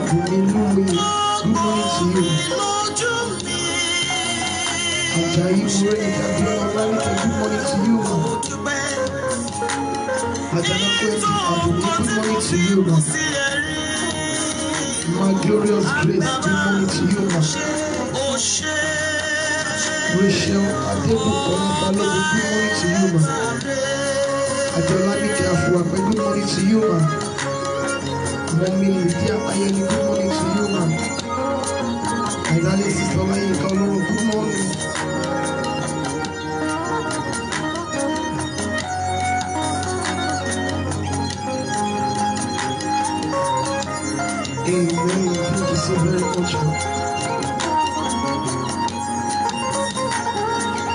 Abumilumi, good morning to you. Ajayi Morenika Biolanike, good morning to you. Ajana Kwesi Abumi, good morning to you. My glorious grace, good morning to you. Rachel Adebukola Balogun, good morning to you. Adeolanike Afuape, good morning to you. Mommy Lydia Ayeni, good morning to you. My darling sister Layinka Oloro, good morning. Amen. Thank you so very much.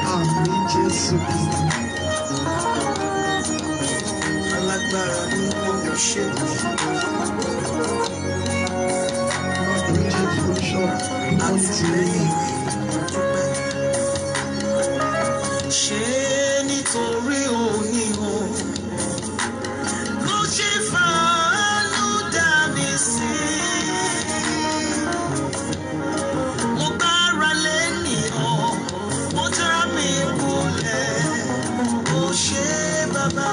Amen. Jesus Christ. Alágbára ni wọ́n ń ṣe. Bridget Funshop, good morning to you. Ṣé nítorí òní o ló ṣe fàánú dá mi sí? Mo gbára lé nìyàn, mo já mi kulẹ̀, ó ṣe bàbá.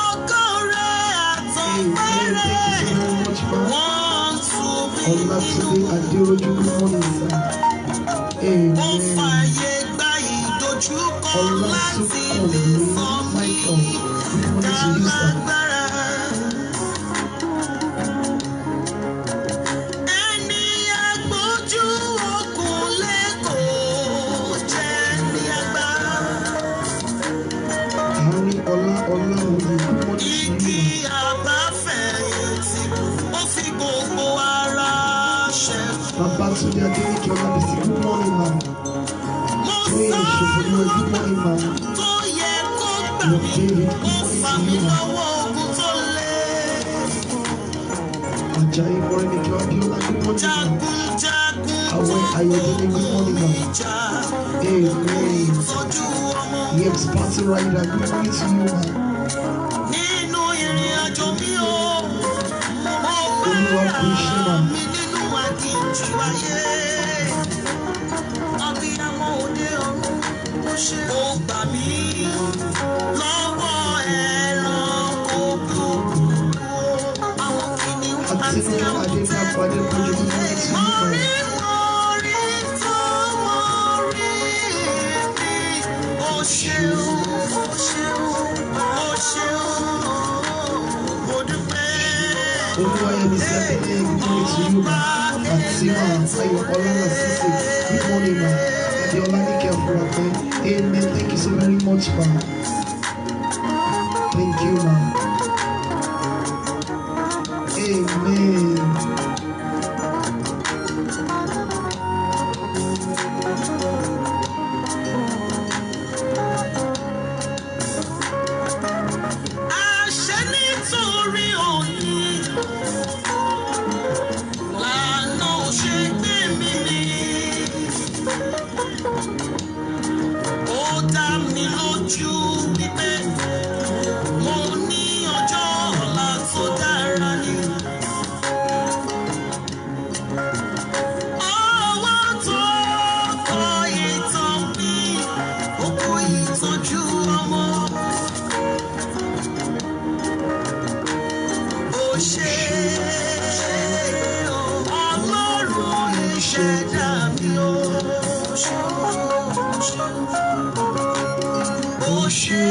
Ọkọ rẹ̀ àtọ̀pẹ́rẹ́ wọ́n tún bí nínú. Adérojú, good morning, sir. Ó fàyè gba ìdojúkọ láti lè sọ mí dálágbára. Ẹni agbójú okùn lẹ́kọ̀ọ́ jẹ́ ní agbára. Igi àbáfẹ̀yìntì ó fi gbogbo ara ṣẹ̀fọ́. Babatunde Adeleke Olabisi, good morning, ma'am. Good morning, ma'am. Tó yẹ kó gbà mí, ó fà mí lọ́wọ́ ogun tó le. Ajayi Morenike Abiola, good morning, ma'am. Àwọn Ayọ̀délé, good morning, ma'am. Amen. Yes, Party Rider, good morning to you, ma'am. Nínú ìrìn àjò mi o, mo bára mi nínú àdìjú ayé. Abiyamọ òde ọ̀run, ó gbà mí lọ́wọ́ ẹranko búburú. Àwọn kìnìún àti àwọn tẹ́lẹ̀ mọ́rí tó mọ́rí mi. Ó ṣeun, ó ṣeun, ó ṣeun, mo dúpẹ́. Olúwayẹmí Sẹ́kẹ̀dé, good morning to you, ma. Fatima Ayọ̀ Ọlọ́run Sisi, good morning, ma. Adeolanike Afuape, amen. Thank you so very much, ma. Thank you, ma. Amen. Àṣẹ nítorí òní lànà ò ṣe gbé mi mì. Ó dá mi lójú wípé mo ní ọjọ́ ọ̀la tó dára ni. Ọwọ́ tó kọ ìtàn mi, ó kó ìtọ́jú ọmọ. Ó ṣe Ọlọ́run ìṣẹ̀dá mi o. Ó ṣe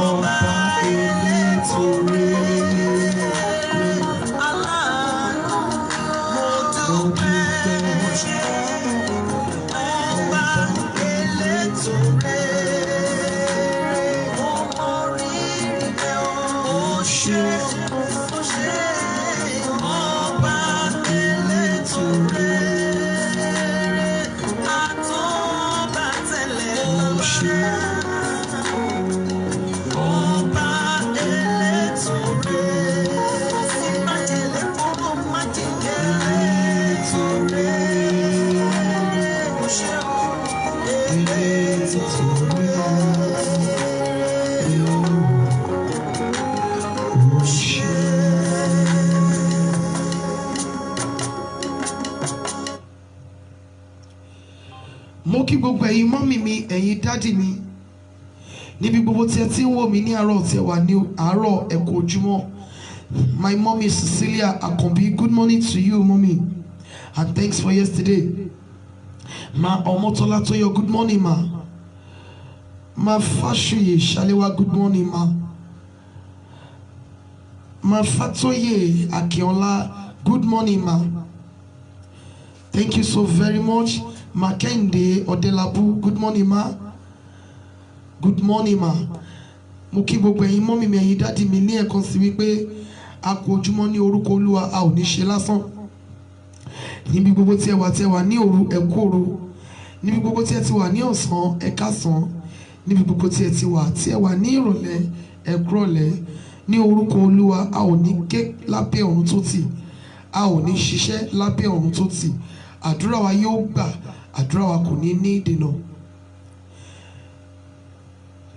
ọba elétò rere. Aláàánú, mo dúpẹ́. Ọba elétò rere. Mo mọ rírì rẹ̀ o. Ó ṣe ọba elétò rere. Àtọ́bàtẹ́lẹ̀ lọ́lá. Ọba elétò rere. Májèlé kóró májèlé. Elétò rere. Ó ṣe elétò rere. kí gbogbo ẹ̀yin mọ́mì mi, ẹ̀yin dádì mi, níbi gbogbo tí ẹ ti ń wò mí ní àárọ̀ tí ẹ wà ní àárọ̀ ẹ kú ojúmọ́. My mommy Cecilia Akombi, good morning to you, mommy, and thanks for yesterday. Ma Omotola Toyo, good morning, ma. Ma Fashuye Shalewa, good morning, ma. Ma Fatoye Akiola, good morning, ma. Thank you so very much. Ma Kende Odelabu, good morning, ma. Good morning, ma. Mo kí gbogbo ẹ̀yin mọ́mì mi, ẹ̀yin dádì mi ní ẹ̀kan sí wípé a kú ojúmọ́ ní orúkọ Olúwa, a ò ní ṣe lásán. Níbi gbogbo tí ẹ wà ní òru ẹ kú òru. Níbi gbogbo tí ẹ ti wà ní ọ̀sán ẹ káàsán. Níbi gbogbo tí ẹ ti wà ní ìrọ̀lẹ́ ẹ kúrọ̀lẹ́. Ní orúkọ Olúwa, a ò ní ké lábẹ́ ọ̀run tó tì. A ò ní ṣiṣẹ́ lábẹ́ ọ̀run tó tì. Àdúrà wa yóò gbà, àdúrà wa kò ní ní ìdènà.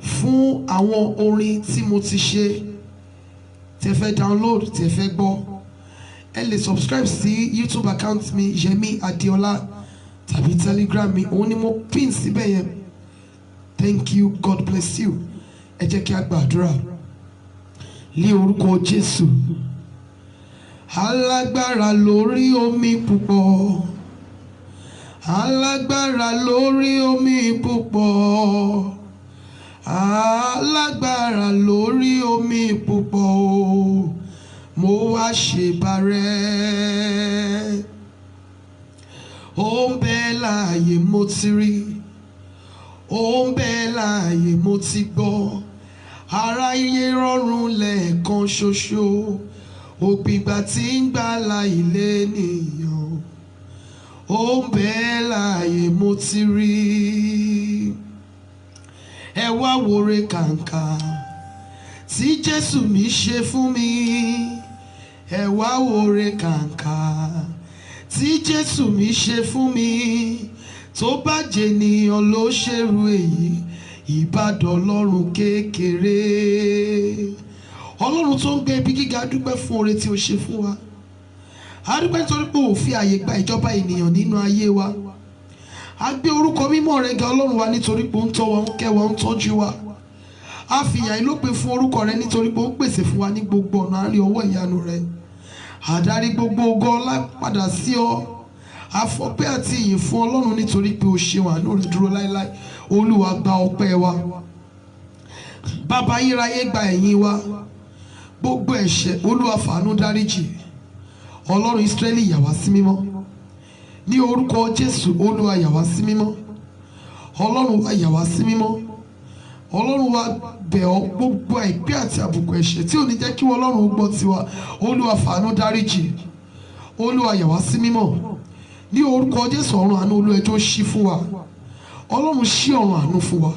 Fún àwọn orin tí mo ti ṣe tẹ́ fẹ́ download, tẹ́ fẹ́ gbọ́, ẹ lè subscribe sí YouTube account mi Yemi Adiola tàbí Telegram mi, òun ni mo pin síbẹ̀ yẹn. Thank you, God bless you. Ẹ jẹ́ kí a gbàdúrà ní orúkọ Jésù. Alágbára lórí omi púpọ̀, alágbára lórí omi púpọ̀, alágbára lórí omi púpọ̀ o, mo wá ṣèbà rẹ. Ó ń bẹ láàyè mo ti rí, ó ń bẹ láàyè mo ti gbọ́, aráyé rọ̀run lẹ́ẹ̀kan ṣoṣo, ògbìgbà tí ń gbà láì lénìyàn. Ó ń bẹ láàyè mo ti rí. Ẹ wá wòre kàǹkà tí Jésù mi ṣe fún mi. Ẹ wá wòre kàǹkà tí Jésù mi ṣe fún mi. Tó bá jẹ́ ènìyàn ló ṣerú èyí, ìbádọ́ Ọlọ́run kékeré. Ọlọ́run tó ń gbé ibi gíga, dúpẹ́ fún oore tí ó ṣe fún wa. A dúpẹ́ nítorí pé ó fi àyè gba ìjọba ènìyàn nínú ayé wa. A gbé orúkọ mímọ́ rẹ ga Ọlọ́run wa nítorí pé ó ń tọ́ wa, ó ń kẹ́ wa, ó ń tọ́jú wa. A fi ìyìn ìlópin fún orúkọ rẹ nítorí pé ó ń pèsè fún wa ní gbogbo ọ̀nà àárín ọwọ́ ìyanu rẹ. Àdárí gbogbo ògo ọlá padà sí ọ. Àfọpẹ́ àti ìyìn fún Ọlọ́run nítorí pé ó ṣeun, àánú rẹ dúró láéláé. Olúwa gba ọpẹ́ wa. Bàbá ayérayé gba ẹ̀yìn wa. Gbogbo ẹ̀ṣẹ̀ Olúwa fàánú dáríjì. Ọlọ́run Ísírẹ́lì yà wá sí mímọ́. Ní orúkọ Jésù, Olúwa yà wá sí mímọ́. Ọlọ́run wa yà wá sí mímọ́. Ọlọ́run wa bẹ̀ ọ́, gbogbo àìpé àti àbùkù ẹ̀ṣẹ̀ tí ò ní jẹ́ kí Ọlọ́run ó gbọ́ tiwa, Olúwa fàánú dáríjì. Olúwa yà wá sí mímọ́. Ní orúkọ Jésù, ọ̀run àánú Olúwa ẹjọ́ ṣí fún wa. Ọlọ́run ṣí ọ̀run àánú fún wa.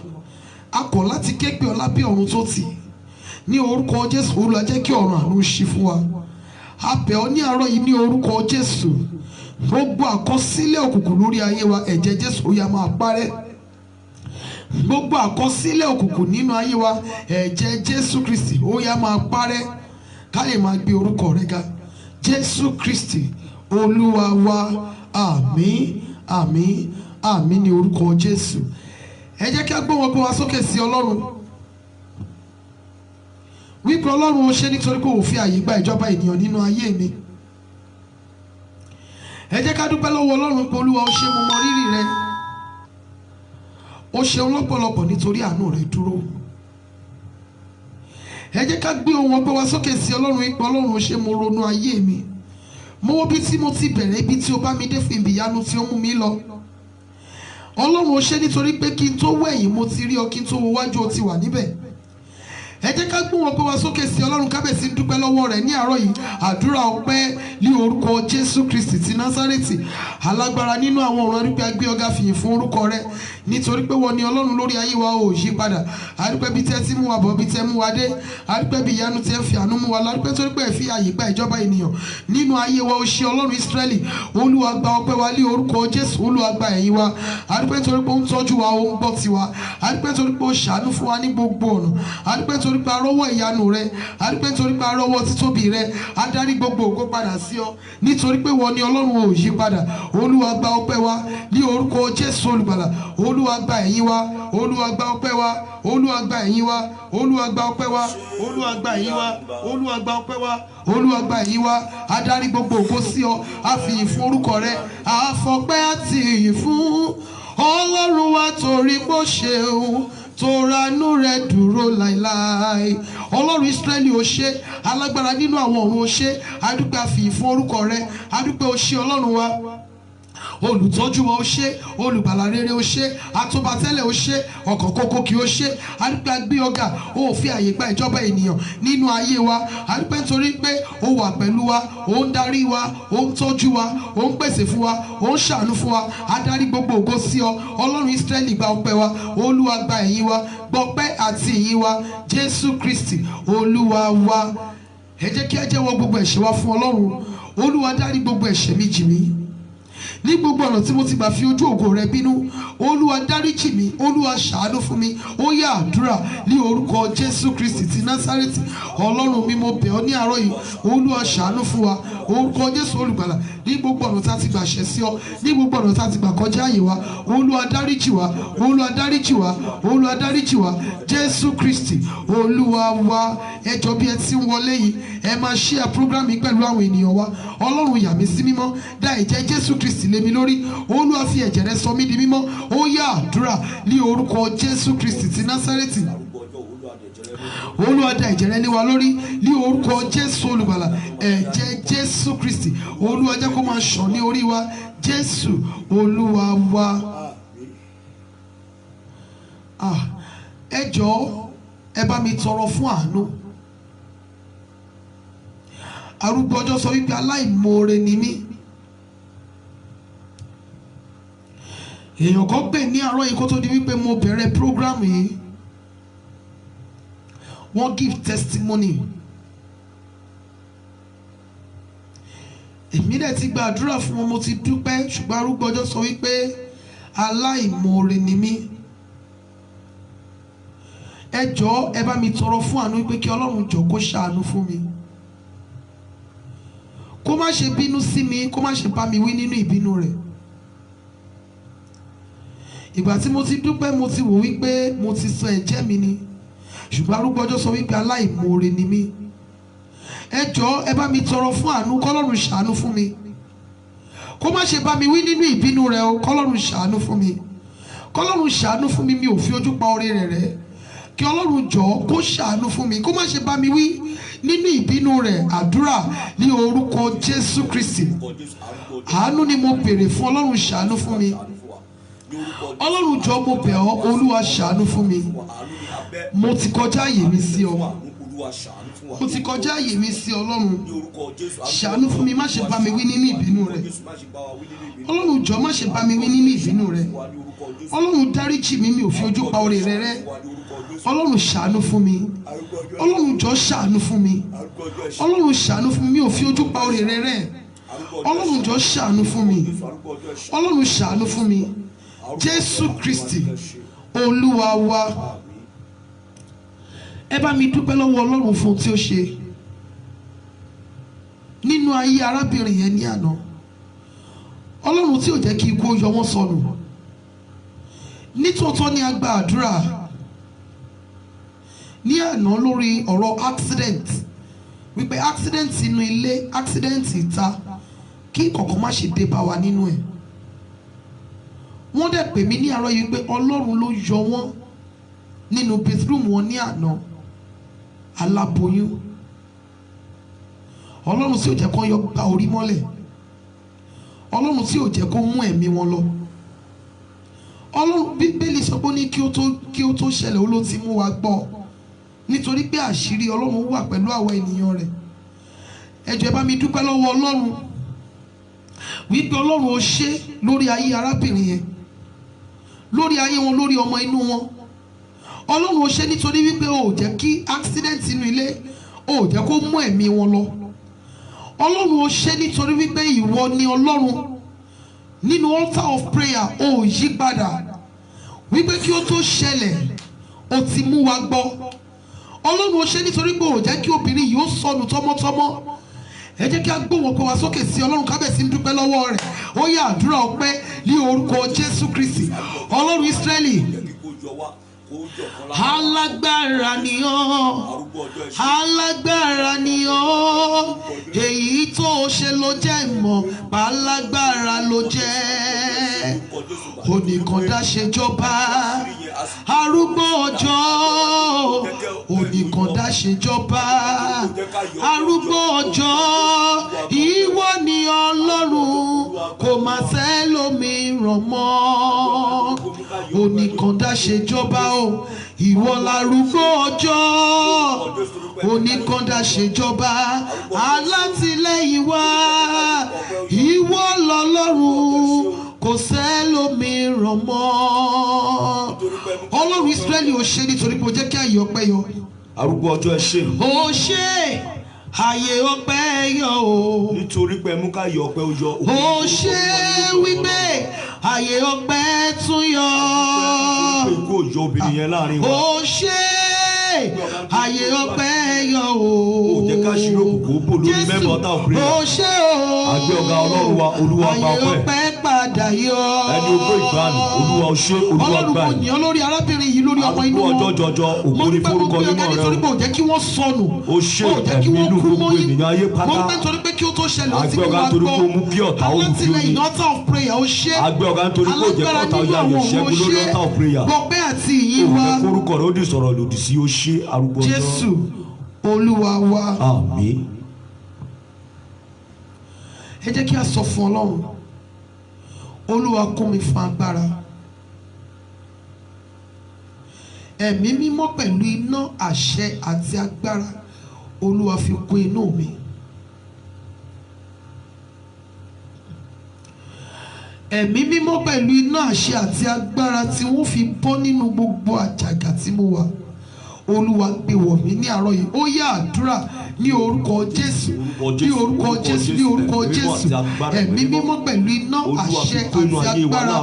A kọ̀ láti ké pè ọ́ lábẹ́ ọ̀run tó tì. Ní orúkọ Jésù, Olúwa jẹ́ kí ọ̀run àánú ṣí fún wa. A bẹ̀ ọ́ ní àárọ̀ yìí ní orúkọ Jésù. Gbogbo àkọsílẹ̀ òkùnkùn lórí ayé wa, ẹ̀jẹ̀ Jésù ó yá máa parẹ́. Gbogbo àkọsílẹ̀ òkùnkùn nínú ayé wa, ẹ̀jẹ̀ Jésù Kristi ó yá máa parẹ́. Ká lè máa gbé orúkọ rẹ ga. Jésù Kristi Olúwa wa, àmín, àmín, àmín ní orúkọ Jésù. Ẹ jẹ́ kí a gbóhùn ọpẹ́ wa sókè sí Ọlọ́run. Wípé Ọlọ́run ó ṣe nítorí pé ó fi àyè gba ìjọba ènìyàn nínú ayé mi. Ẹ jẹ́ ká dúpẹ́ lọ́wọ́ Ọlọ́run pé Olúwa ó ṣe, mo mọ rírì rẹ. Ó ṣeun lọ́pọ̀lọpọ̀ nítorí àánú rẹ dúró. Ẹ jẹ́ ká gbé ohùn ọpẹ́ wa sókè sí Ọlọ́run. Wípé Ọlọ́run ó ṣe, mo ronú ayé mi. Mo wo bí tí mo ti bẹ̀rẹ̀, ibi tí ó bá mi dé, fún ibi ìyanu tí ó mú mi lọ. Ọlọ́run ó ṣe nítorí pé kí n tó wẹ̀yìn mo ti rí ọ, kí n tó wo wájú o ti wà níbẹ̀. Ẹ jẹ́ ká gbóhùn ọpẹ́ wa sókè sí Ọlọ́run. Kábẹ̀sí ń dúpẹ́ lọ́wọ́ rẹ̀ ní àárọ̀ yìí. Àdúrà ọpẹ́ ní orúkọ Jésù Kristi ti Násárẹ́tì. Alágbára nínú àwọn ọ̀run, adúpẹ́ agbé ọ̀gá fìyìn fún orúkọ rẹ̀ nítorí pé wọ́n ní Ọlọ́run lórí ayé wa, ò yí padà. Adúpẹ́ bí tẹ́ ti mú wa bọ̀, bí tẹ́ mú wa dé. Adúpẹ́ bí ìyanu tẹ́ fi àánú mú wa. Adúpẹ́ torí pé ẹ fi àyè gba ìjọba ènìyàn nínú ayé wa. Ó ṣe Ọlọ́run Ísírẹ́lì. Olúwa gba ọpẹ́ wa ní orúkọ Jésù. Olúwa gba ẹ̀yìn wa. Adúpẹ́ torí pé ó ń tọ́jú wa, ó ń gbọ́ tiwa. Adúpẹ́ torí pé ó ṣàánú fún wa ní gbogbo ọ̀nà. Adúpẹ́ torí pé arọ́wọ́ ìyanu rẹ. Adúpẹ́ torí pé arọ́wọ́ títóbi rẹ. Adarí gbogbo ògo padà sí sí ọ nítorí pé wọ́n ní Ọlọ́run ò yí padà. Olúwa gba ọpẹ́ wa ní orúkọ Jésù olùgbàlà. Olúwa gba ẹ̀yìn wa, Olúwa gba ọpẹ́ wa, Olúwa gba ẹ̀yìn wa, Olúwa gba ọpẹ́ wa, Olúwa gba ẹ̀yìn wa, Olúwa gba ọpẹ́ wa, Olúwa gba ẹ̀yìn wa. Adarí gbogbo ògo sí ọ, a fi ìyìn fún orúkọ rẹ, a fọpẹ́ àti ìyìn fún Ọlọ́run wa torí pé ó ṣeun, toránú rẹ̀ dúró láéláé. Ọlọ́run Ísírẹ́lì ó ṣé, alágbára nínú àwọn ọ̀run ó ṣé, a dúpẹ́ a fi ìyìn fún orúkọ rẹ, a dúpẹ́ ó ṣé Ọlọ́run wa. Olùtọ́jú wa ó ṣé, olùgbàlà rere ó ṣé, àtúbàtẹ́lẹ̀ ó ṣé, ọ̀kàn kókó kí ó ṣé. A dúpẹ́ agbé ọ̀gá, ó fi àyè gba ìjọba ènìyàn nínú ayé wa. A dúpẹ́ nítorí pé ó wà pẹ̀lú wa, ó ń darí wa, ó ń tọ́jú wa, ó ń pèsè fún wa, ó ń ṣàánú fún wa. Adarí gbogbo ògo sí ọ. Ọlọ́run Ísírẹ́lì gba ọpẹ́ wa, Olúwa gba ẹ̀yìn wa, gbọpẹ́ àti ìyìn wa. Jésù Kristi Olúwa wa. Ẹ jẹ́ kí a jẹ́wọ́ gbogbo ẹ̀ṣẹ̀ wa fún Ọlọ́run. Olúwa dárí gbogbo ẹ̀ṣẹ̀ mi jì mí. Ní gbogbo ọ̀nà tí mo ti gbà fi ojú ògo rẹ bínú, Olúwa dáríjì mí, Olúwa ṣàánú fún mi. Ó yá àdúrà ní orúkọ Jésù Kristi ti Násárẹ́tì. Ọlọ́run mi mo bẹ̀ ọ́ ní àárọ̀ yìí, Olúwa ṣàánú fún wa. Orúkọ Jésù olùgbàlà, ní gbogbo ọ̀nà tá a ti gbà ṣẹ̀ sí ọ, ní gbogbo ọ̀nà tá a ti gbà kọjá àyè wa, Olúwa dáríjì wa, Olúwa dáríjì wa, Olúwa dáríjì wa. Jésù Kristi Olúwa wa. Ẹ jọ̀ọ́ bí ẹ ti ń wọlé yìí, ẹ máa share program yìí pẹ̀lú àwọn ènìyàn wa. Ọlọ́run yà mí sí mímọ́, dá ẹ̀jẹ̀ Jésù Kristi lé mi lórí. Olúwa fi ẹ̀jẹ̀ rẹ̀ sọ mí di mímọ́. Ó yá àdúrà ní orúkọ Jésù Kristi ti Násárẹ́tì. Olúwa dá ẹ̀jẹ̀ rẹ̀ lé wa lórí ní orúkọ Jésù olùgbàlà. Ẹ̀jẹ̀ Jésù Kristi, Olúwa jẹ́ kó máa ṣàn ní orí wa. Jésù Olúwa wa. Ẹ jọ̀ọ́ ẹ bá mi tọrọ fún àánú. Arúgbó ọjọ́ sọ wípé aláìmoore ni mí. Èèyàn kan pè ní àárọ̀ yìí kó tó di wípé mo bẹ̀rẹ̀ program yìí, wọ́n give testimony. Èmi dẹ̀ ti gba àdúrà fún wọn, mo ti dúpẹ́, ṣùgbọ́n arúgbó ọjọ́ sọ wípé aláìmoore ni mí. Ẹ jọ̀ọ́ ẹ bá mi tọrọ fún àánú wípé kí Ọlọ́run jọ̀ọ́ kó ṣàánú fún mi, kó má ṣe bínú sí mi, kó má ṣe bá mi wí nínú ìbínú rẹ̀. Ìgbà tí mo ti dúpẹ́, mo ti wò wípé mo ti sọ ẹ̀jẹ̀ mi ni, ṣùgbọ́n arúgbó ọjọ́ sọ wípé aláìmoore ni mí. Ẹ jọ̀ọ́ ẹ bá mi tọrọ fún àánú, kọ́lọ́run ṣàánú fún mi, kó má ṣe bá mi wí nínú ìbínú rẹ̀ o. Kọ́lọ́run ṣàánú fún mi, kọ́lọ́run ṣàánú fún mi, mi ò fi ojú pa oore rẹ̀ rẹ́. Kí Ọlọ́run jọ̀ọ́ kó ṣàánú fún mi, kó má ṣe bá mi wí nínú ìbínú rẹ̀. Àdúrà ní orúkọ Jésù Kristi. Àánú ni mo béèrè fún, Ọlọ́run ṣàánú fún mi. Ọlọ́run jọ̀ọ́ mo bẹ̀ ọ́, Olúwa ṣàánú fún mi. Mo ti kọjá àyè mi sí ọ, mo ti kọjá àyè mi sí Ọlọ́run. Ṣàánú fún mi, má ṣe bá mi wí nínú ìbínú rẹ̀. Ọlọ́run jọ̀ọ́ má ṣe bá mi wí nínú ìbínú rẹ̀. Ọlọ́run dáríjì mi, mi ò fi ojú pa oore rẹ̀ rẹ́. Ọlọ́run ṣàánú fún mi, Ọlọ́run jọ̀ọ́ ṣàánú fún mi, Ọlọ́run ṣàánú fún mi, mi ò fi ojú pa oore rẹ̀ rẹ́. Ọlọ́run jọ̀ọ́ ṣàánú fún mi, Ọlọ́run ṣàánú fún mi. Jésù Kristi Olúwa wa. Ẹ bá mi dúpẹ́ lọ́wọ́ Ọlọ́run fún tí ó ṣe nínú ayé arábìnrin yẹn ní àná. Ọlọ́run tí ò jẹ́ kí ikú yọ wọ́n sọnù. Nítòótọ́ ni a gba àdúrà ní àná lórí ọ̀rọ̀ accident, wípé accident inú ilé, accident ìta, kí kọ̀ọ̀kan má ṣe dé bá wa nínú ẹ̀. Wọ́n dẹ̀ pè mí ní àárọ̀ yìí pé Ọlọ́run ló yọ wọ́n nínú bathroom wọn ní àná. Aláboyún, Ọlọ́run tí ò jẹ́ kó yọ gba orí mọ́lẹ̀, Ọlọ́run tí ò jẹ́ kó mú ẹ̀mí wọn lọ. Ọlọ́run, Bíbélì sọ pé ó ní kí ó tó ṣẹlẹ̀ ó ló ti mú wa gbọ́, nítorí pé àṣírí Ọlọ́run wà pẹ̀lú àwọn ènìyàn rẹ̀. Ẹ jọ̀ọ́ ẹ bá mi dúpẹ́ lọ́wọ́ Ọlọ́run wípé Ọlọ́run ó ṣe lórí ayé arábìnrin yẹn, lórí ayé wọn, lórí ọmọ inú wọn. Ọlọ́run ó ṣe nítorí wípé ó jẹ́ kí accident inú ilé, ó jẹ́ kó mú ẹ̀mí wọn lọ. Ọlọ́run ó ṣe nítorí wípé ìwọ ni Ọlọ́run. Nínú altar of prayer ó yí padà, wípé kí ó tó ṣẹlẹ̀ ó ti mú wa gbọ́. Ọlọ́run ó ṣe nítorí pé ó jẹ́ kí obìnrin yìí ó sọnù tọmọtọmọ. ẹ jẹ́ kí a gbóhùn ọpẹ́ wa sókè sí Ọlọ́run kábẹ̀sí ń dúpẹ́ lọ́wọ́ rẹ̀. Ó yá àdúrà ọpẹ́ ní orúkọ Jésù Kristi Ọlọ́run Ísírẹ́lì. Alágbára ni ọ́, alágbára ni ọ́, èyí tó ṣe ló jẹ́ ìmọ̀, alágbára ló jẹ́. Onìkan dá ṣe jọba, arúgbó ọjọ́, onìkan dá ṣe jọba, arúgbó ọjọ́, ìwọ ni Ọlọ́run, kò má sẹ́lòmíràn mọ́. Onìkan dá ṣe jọba o, ìwọ larúgbó ọjọ́, onìkan dá ṣe jọba, alátìlẹ́yìn wa, ìwọ lọ́lọ́run, kò sẹ́lòmíràn mọ́. Ọlọ́run Ísírẹ́lì ò ṣe nítorí pé ó jẹ́ kí ààyè ọpẹ́ yọ. Arúgbó ọjọ́ ẹ ṣé. Ó ṣe ààyè ọpẹ́ yọ o. Nítorí pé mú ká yọ ọpẹ́ ó yọ. Ó ṣe wípé ààyè ọpẹ́ tún yọ. Pé kó yọ obìnrin yẹn láàrin wa. Ó ṣe ààyè ọpẹ́ yọ o. Ó jẹ́ ká ṣírò kòkó bò lórí mẹ́bọ̀ ọ̀tá òpin. Ó ṣe o. Àgbẹ̀ ọ̀gá Ọlọ́run wa, Olúwa gba ààyè ọpẹ́. ọpẹ́ padà yọ. Ẹni ogún ìgbàanì, Olúwa ó ṣe, Olúwa Ọlọ́run gbà kò ní. yàn lórí arábìnrin yìí lórí ọmọ inú Arúgbó wọn. ọjọ́ jọjọ, ògo ni forúkọ mímọ́ rẹ nítorí pé o. ò jẹ́ kí wọ́n sọnù. Ó ṣe Ó jẹ́ kí ẹ̀mí wọ́n inú kú gbogbo mọ́yìn. ènìyàn ayé Mo pátá. gbé nítorí pé kí ó tó ṣẹlẹ̀ ó ti Àgbẹ̀ kí ọ̀gá wọ́n nítorí gbọ́. pé ó mú kí ọ̀tá ó rú fún Alátìlẹ́yìn mi. altar of prayer ó ṣe. Àgbẹ̀ ọ̀gá nítorí pé ó jẹ́ kọ́ta ó yá ayọ̀ ṣẹ́gun lórí altar of prayer. Gbọpẹ́ àti ìyìn Ó wa. jẹ́ kórúkọ rẹ̀ ó di sọ̀rọ̀ lòdì sí ó ṣe arúgbó ọjọ́. Jésù Olúwa wa. Àmín. Ẹ jẹ́ kí a sọ fún Ọlọ́run. Olúwa kún mi fún agbára. Ẹ̀mí mímọ́ pẹ̀lú iná àṣẹ àti agbára. Olúwa fi kún inú mi. Ẹ̀mí mímọ́ pẹ̀lú iná àṣẹ àti agbára tí wọ́n fi bọ́ nínú gbogbo àjàgà tí mo wà. Olúwa gbé wọ̀ mí ní àárọ̀ yìí. Ó yá àdúrà ní orúkọ Jésù, ní orúkọ Jésù, ní orúkọ Jésù. Ẹ̀mí mímọ́ pẹ̀lú iná àṣẹ àti agbára.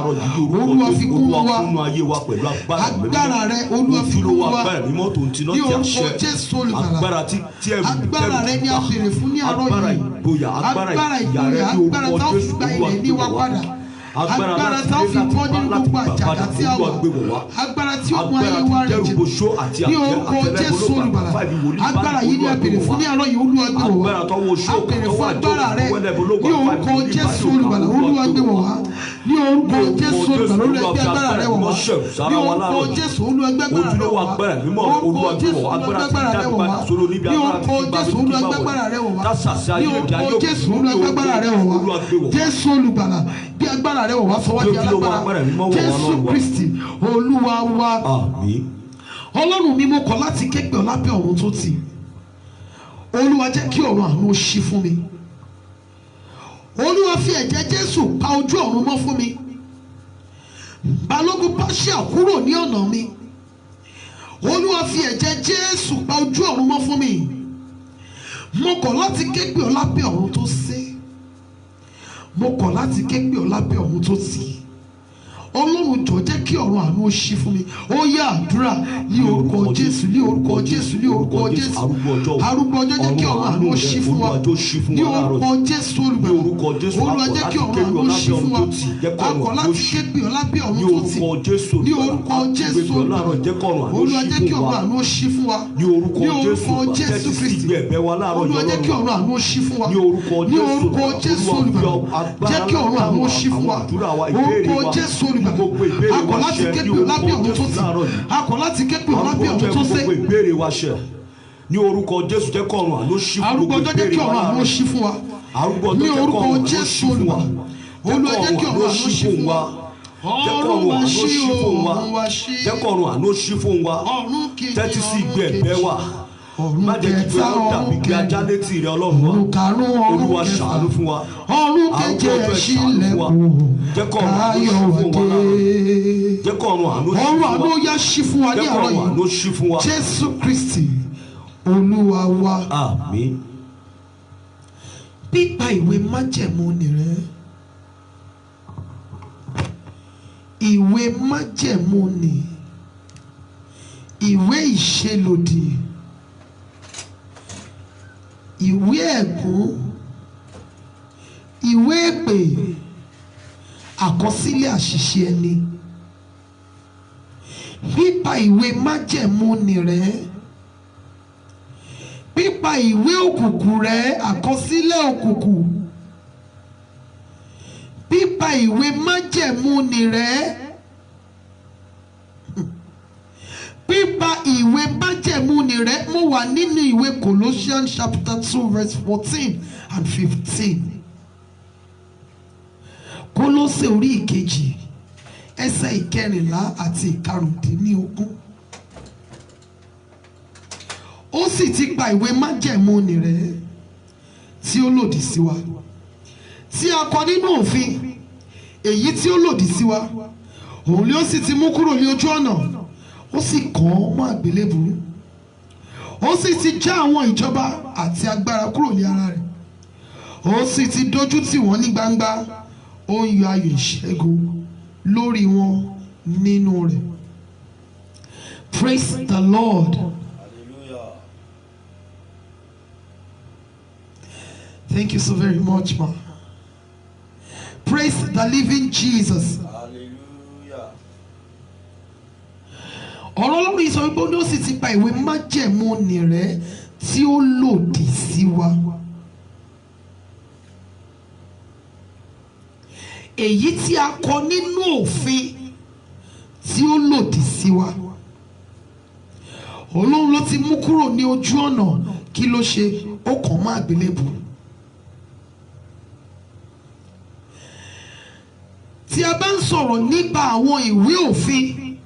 Olúwa fi kún wa. Agbára rẹ Olúwa fi kún wa. Ní orúkọ Jésù olùgbàlà. Agbára rẹ ni a béèrè fún ní àárọ̀ yìí. Agbára ìgboyà, agbára tá ó fi gba ilẹ̀ ní wa padà. Agbára tá ó fi bọ́ nínú gbogbo àjàgà tí a wà. Agbára tí ó mú ayé wa rẹ̀ jẹ́. Ní orúkọ Jésù olùgbàlà. Agbára yìí ni a béèrè fún ní àárọ̀ yìí. Olúwa gbé wọ̀ wá. A béèrè fún agbára rẹ. Ní orúkọ Jésù olùgbàlà. Olúwa gbé wọ̀ wá. Ní orúkọ Jésù olùgbàlà. Olúwa gbé agbára rẹ wọ̀ wá. Ní orúkọ Jésù Olúwa gbé agbára rẹ wọ̀ wá. Orúkọ Jésù Olúwa gbé agbára rẹ wọ̀ wá. Ní orúkọ Jésù Olúwa gbé agbára rẹ wọ̀ wá. Ní orúkọ Jésù Olúwa gbé agbára rẹ wọ̀ wá. Jésù olùgbàlà bí agbára rẹ wọ̀ wá sọ wá di alágbára. Jésù Kristi Olúwa wa. Àmín. Ọlọ́run mi mo kọ̀ láti ké pè ọ́ lábẹ́ ọ̀run tó tì. Olúwa jẹ́ kí ọ̀run àánú ṣí fún mi. Olúwa fi ẹ̀jẹ̀ Jésù pa ojú ọ̀run mọ́ fún mi. Balógun Páṣíà kúrò ní ọ̀nà mi. Olúwa fi ẹ̀jẹ̀ Jésù pa ojú ọ̀run mọ́ fún mi. Mo kọ̀ láti ké pè ọ́ lábẹ́ ọ̀run tó sé. Mo kọ̀ láti ké pè ọ́ lábẹ́ ọ̀run tó tì. Ọlọ́run jọ̀ọ́ jẹ́ kí ọ̀run àánú ó ṣí fún mi. Ó yá àdúrà ní orúkọ Jésù, ní orúkọ Jésù, ní orúkọ Jésù. Arúgbó ọjọ́ jẹ́ kí ọ̀run àánú ó ṣí fún wa. Ní orúkọ Jésù olùgbàlà. Olúwa jẹ́ kí ọ̀run àánú ó ṣí fún wa. Akọ̀ láti ké pè ọ́ lábẹ́ ọ̀run tó tì. Ní orúkọ Jésù olùgbàlà. Olúwa jẹ́ kí ọ̀run àánú ó ṣí fún wa. Ní orúkọ Jésù Kristi. Olúwa jẹ́ kí ọ̀run àánú ó ṣí fún wa. Ní orúkọ Jésù olùgbàlà. Jẹ́ kí ọ̀run àánú ó ṣí fún wa. Orúkọ Jésù olùgbàlà. Akọ̀ láti ké pè ọ́ lábẹ́ ọ̀run tó tì. Akọ̀ láti ké pè ọ́ lábẹ́ ọ̀run tó sé. ìbéèrè wa ṣẹ ní orúkọ Jésù jẹ́ kọ́run àánú ṣí fún Arúgbó ọjọ́ jẹ́ kí ọ̀run àánú ó ṣí fún wa. Ní orúkọ Jésù olùgbàlà. Olúwa jẹ́ kí ọ̀run àánú ṣí fún wa. Ọ̀run wa ṣí o, ọ̀run wa ṣí. jẹ́ kọ́run àánú ṣí fún wa. Tẹ́tí sí ìgbé ẹ̀bẹ̀ wa. Má jẹ́ kí pé ó dàbí kí ajá létí rẹ Ọlọ́run wa. Olúwa ṣàánú fún wa. Ọ̀run keje ṣílẹ̀kùn káyọ̀ wọ̀dé. Jẹ́ kọ́run àánú ṣí fún wa. Ọ̀run àánú yá ṣí fún wa ní Jẹ́ àárọ̀ kọ́run àánú yìí. ṣí fún wa. Jésù Kristi Olúwa wa. Àmín. Pípa ìwé májẹ̀mú nìrẹ́. Ìwé májẹ̀mú ni ìwé ìṣelòdì, ìwé ẹ̀gún ìwé èpè àkọsílẹ̀ àṣìṣe ẹni, pípa ìwé májẹ̀mú ni rẹ́, pípa ìwé òkùnkùn rẹ́, àkọsílẹ̀ òkùnkùn, pípa ìwé májẹ̀mú ni rẹ́, pípa ìwé májẹ̀mú ni rẹ́. Mo wà nínú ìwé Colossians chapter 2 verse 14 and 15. Kólósè orí ìkejì ẹsẹ̀ ìkẹrìnlá àti ìkarùndínlógún. Ó sì ti pa ìwé májẹ̀mú ni rẹ́ tí ó lòdì sí wa, tí a kọ nínú òfin èyí tí ó lòdì sí wa, òun ni ó sì ti mú kúrò ní ojú ọ̀nà, ó sì kàn án mọ́ àgbélébùú, ó sì ti já àwọn ìjọba àti agbára kúrò ní ara rẹ̀, ó sì ti dojú tì wọ́n ní gbangba, ó ń yọ ayọ̀ ìṣẹ́gun lórí wọn nínú rẹ̀. Praise the Lord. Hallelujah. Thank you so very much, ma. Praise the living Jesus. Hallelujah. Ọ̀rọ̀ Ọlọ́run yìí sọ wípé ó sì ti pa ìwé májẹ̀mú ni rẹ́ tí ó lòdì sí wa. Èyí tí a kọ nínú òfin tí ó lòdì sí wa. Ọlọ́run ló ti mú kúrò ní ojú ọ̀nà, kí ló ṣe? Ó kàn mọ́ àgbélébùú. Tí a bá ń sọ̀rọ̀ nípa àwọn ìwé òfin,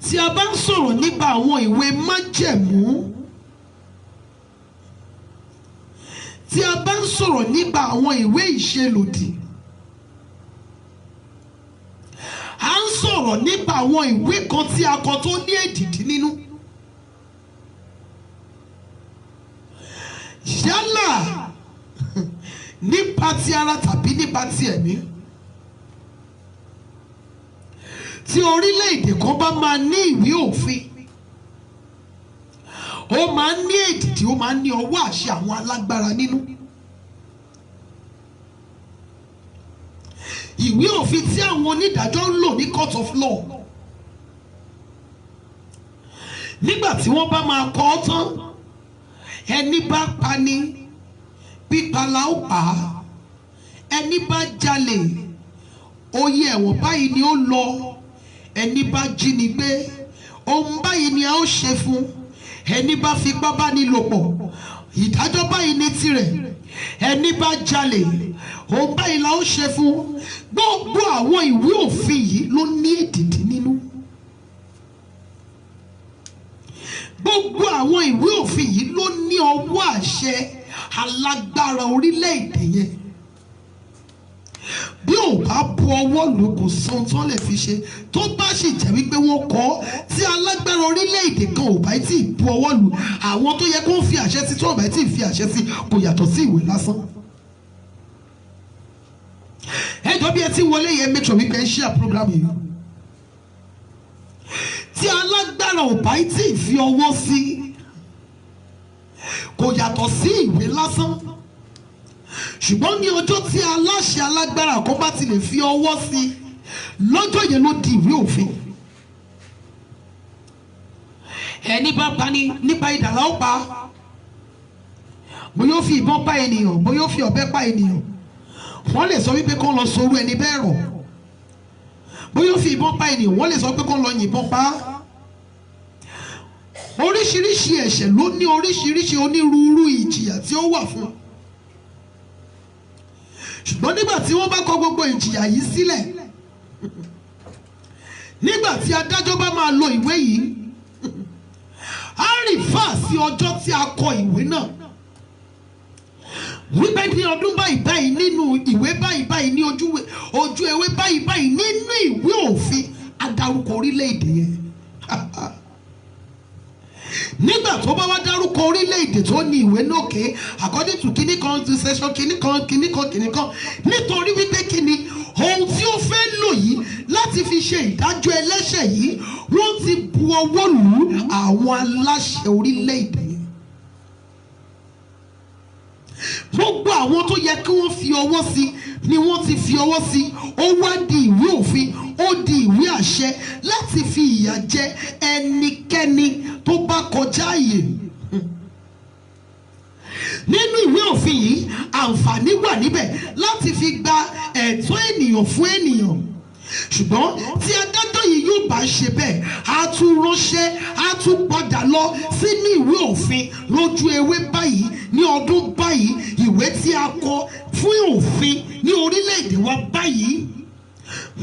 tí a bá ń sọ̀rọ̀ nípa àwọn ìwé májẹ̀mú, tí a bá ń sọ̀rọ̀ nípa àwọn ìwé ìṣelòdì, à ń sọ̀rọ̀ nípa àwọn ìwé kan tí a kọ tó ní èdìdí nínú. Yálà nípa ti ara tàbí nípa ti ẹ̀mí. Tí orílẹ̀-èdè kan bá máa ní ìwé òfin, ó máa ń ní èdìdí, ó máa ń ní ọwọ́ àṣẹ àwọn alágbára nínú. Ìwé òfin tí àwọn onídàájọ́ ń lò ní court of law, nígbà tí wọ́n bá máa kọ ọ́ tán, ẹni bá pani pípa la ó pa á, ẹni bá jalè oyè ẹ̀wọ̀n báyìí ni ó lọ, ẹni bá jínigbé ohun báyìí ni a ó ṣe fún, ẹni bá fipá bá ní lò pọ̀ ìdájọ́ báyìí ní tirẹ̀, ẹni bá jalè ohun báyìí la ó ṣe fún. Gbogbo àwọn ìwé òfin yìí ló ní èdìdí nínú. Gbogbo àwọn ìwé òfin yìí ló ní ọwọ́ àṣẹ alágbára orílẹ̀-èdè yẹn. Bí ò bá bu ọwọ́ lù kò sóhun tó lè fi ṣe. Tó bá sì jẹ́ wípé wọ́n kọ́ tí alágbára orílẹ̀-èdè kan ò bá tí ì bu ọwọ́ lù, àwọn tó yẹ kó fi àṣẹ sí tó ò bá tí ì fi àṣẹ sí kò yàtọ̀ sí ìwé lásán. Ẹjọ́ bí ẹ ti wọlé yẹn make sure wípé ẹ share program yìí. Tí alágbára ò bá tí ì fi ọwọ́ sí kò yàtọ̀ sí ìwé lásán. Ṣùgbọ́n ní ọjọ́ tí aláṣẹ alágbára kan bá ti lè fi ọwọ́ sí, lọ́jọ́ yẹn ló di ìwé òfin. Ẹni bá pani nípa idà la ó pa, bóyá ó fi ìbọn pa ènìyàn, bóyá ó fi ọ̀bẹ pa ènìyàn, wọ́n lè sọ wípé kó lọ sorú ẹni bẹ́ẹ̀ rọ̀. Bóyá ó fi ìbọn pa ènìyàn, wọ́n lè sọ pé kó lọ yìnbọn pa á. Oríṣiríṣi ẹ̀ṣẹ̀ ló ní oríṣiríṣi onírúurú ìjìyà tí ó wà fún. Ṣùgbọ́n nígbà tí wọ́n bá kọ gbogbo ìjìyà yìí sílẹ̀, nígbà tí adájọ́ bá máa lo ìwé yìí, á rìfà sí ọjọ́ tí a kọ ìwé náà. Wípé ní ọdún báyìí báyìí nínú ìwé báyìí báyìí ní ojú ewé báyìí báyìí nínú ìwé òfin adarúkọ orílẹ̀-èdè yẹn. Nígbà tó bá wá dárúkọ orílẹ̀-èdè tó ní ìwé náà ké according to kíní kan to section kíní kan nítorí wípé kíni ohun tí ó fẹ́ lò yìí láti fi ṣe ìdájọ́ ẹlẹ́ṣẹ̀ yìí wọ́n ti bu ọwọ́ lù àwọn aláṣẹ orílẹ̀-èdè yẹn. gbogbo àwọn tó yẹ kí wọ́n fi ọwọ́ sí ni wọ́n ti fi ọwọ́ sí. Ó wá di ìwé òfin, ó di ìwé àṣẹ láti fi ìyà jẹ ẹnikẹ́ni tó bá kọjá àyè. Nínú ìwé òfin yìí àǹfààní wà níbẹ̀ láti fi gba ẹ̀tọ́ ènìyàn fún ènìyàn. Ṣùgbọ́n tí adájọ́ yìí yóò bá ṣe bẹ́ẹ̀, a tún ránṣẹ́, a tún padà lọ sínú ìwé òfin lójú ewé báyìí ní ọdún báyìí, ìwé tí a kọ fún òfin ní orílẹ̀-èdè wa báyìí.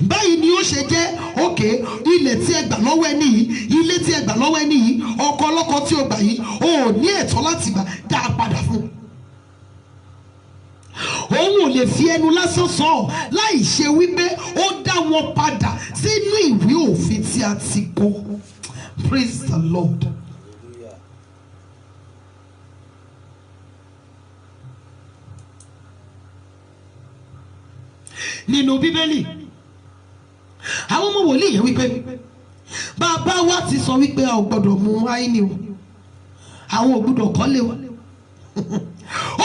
Báyìí ni ó ṣe jẹ́ òkè ilẹ̀ tí ẹ gbà lọ́wọ́ ẹni yìí, ilé tí ẹ gbà lọ́wọ́ ẹni yìí, ọkọ ọlọ́kọ tí o gbà yìí, o ò ní ẹ̀tọ́ láti gbà, dá a padà fún un. Òun ò lè fi ẹnu lásán sọ láì ṣe wípé ó dá wọn padà sínú ìwé òfin tí a ti kọ. Praise the Lord. Nínú Bíbélì àwọn ọmọ wòlíì yẹn wípé bàbá wa ti sọ wípé a ò gbọdọ̀ mu wáìnì o, àwọn ò gbọdọ̀ kọ́lé o.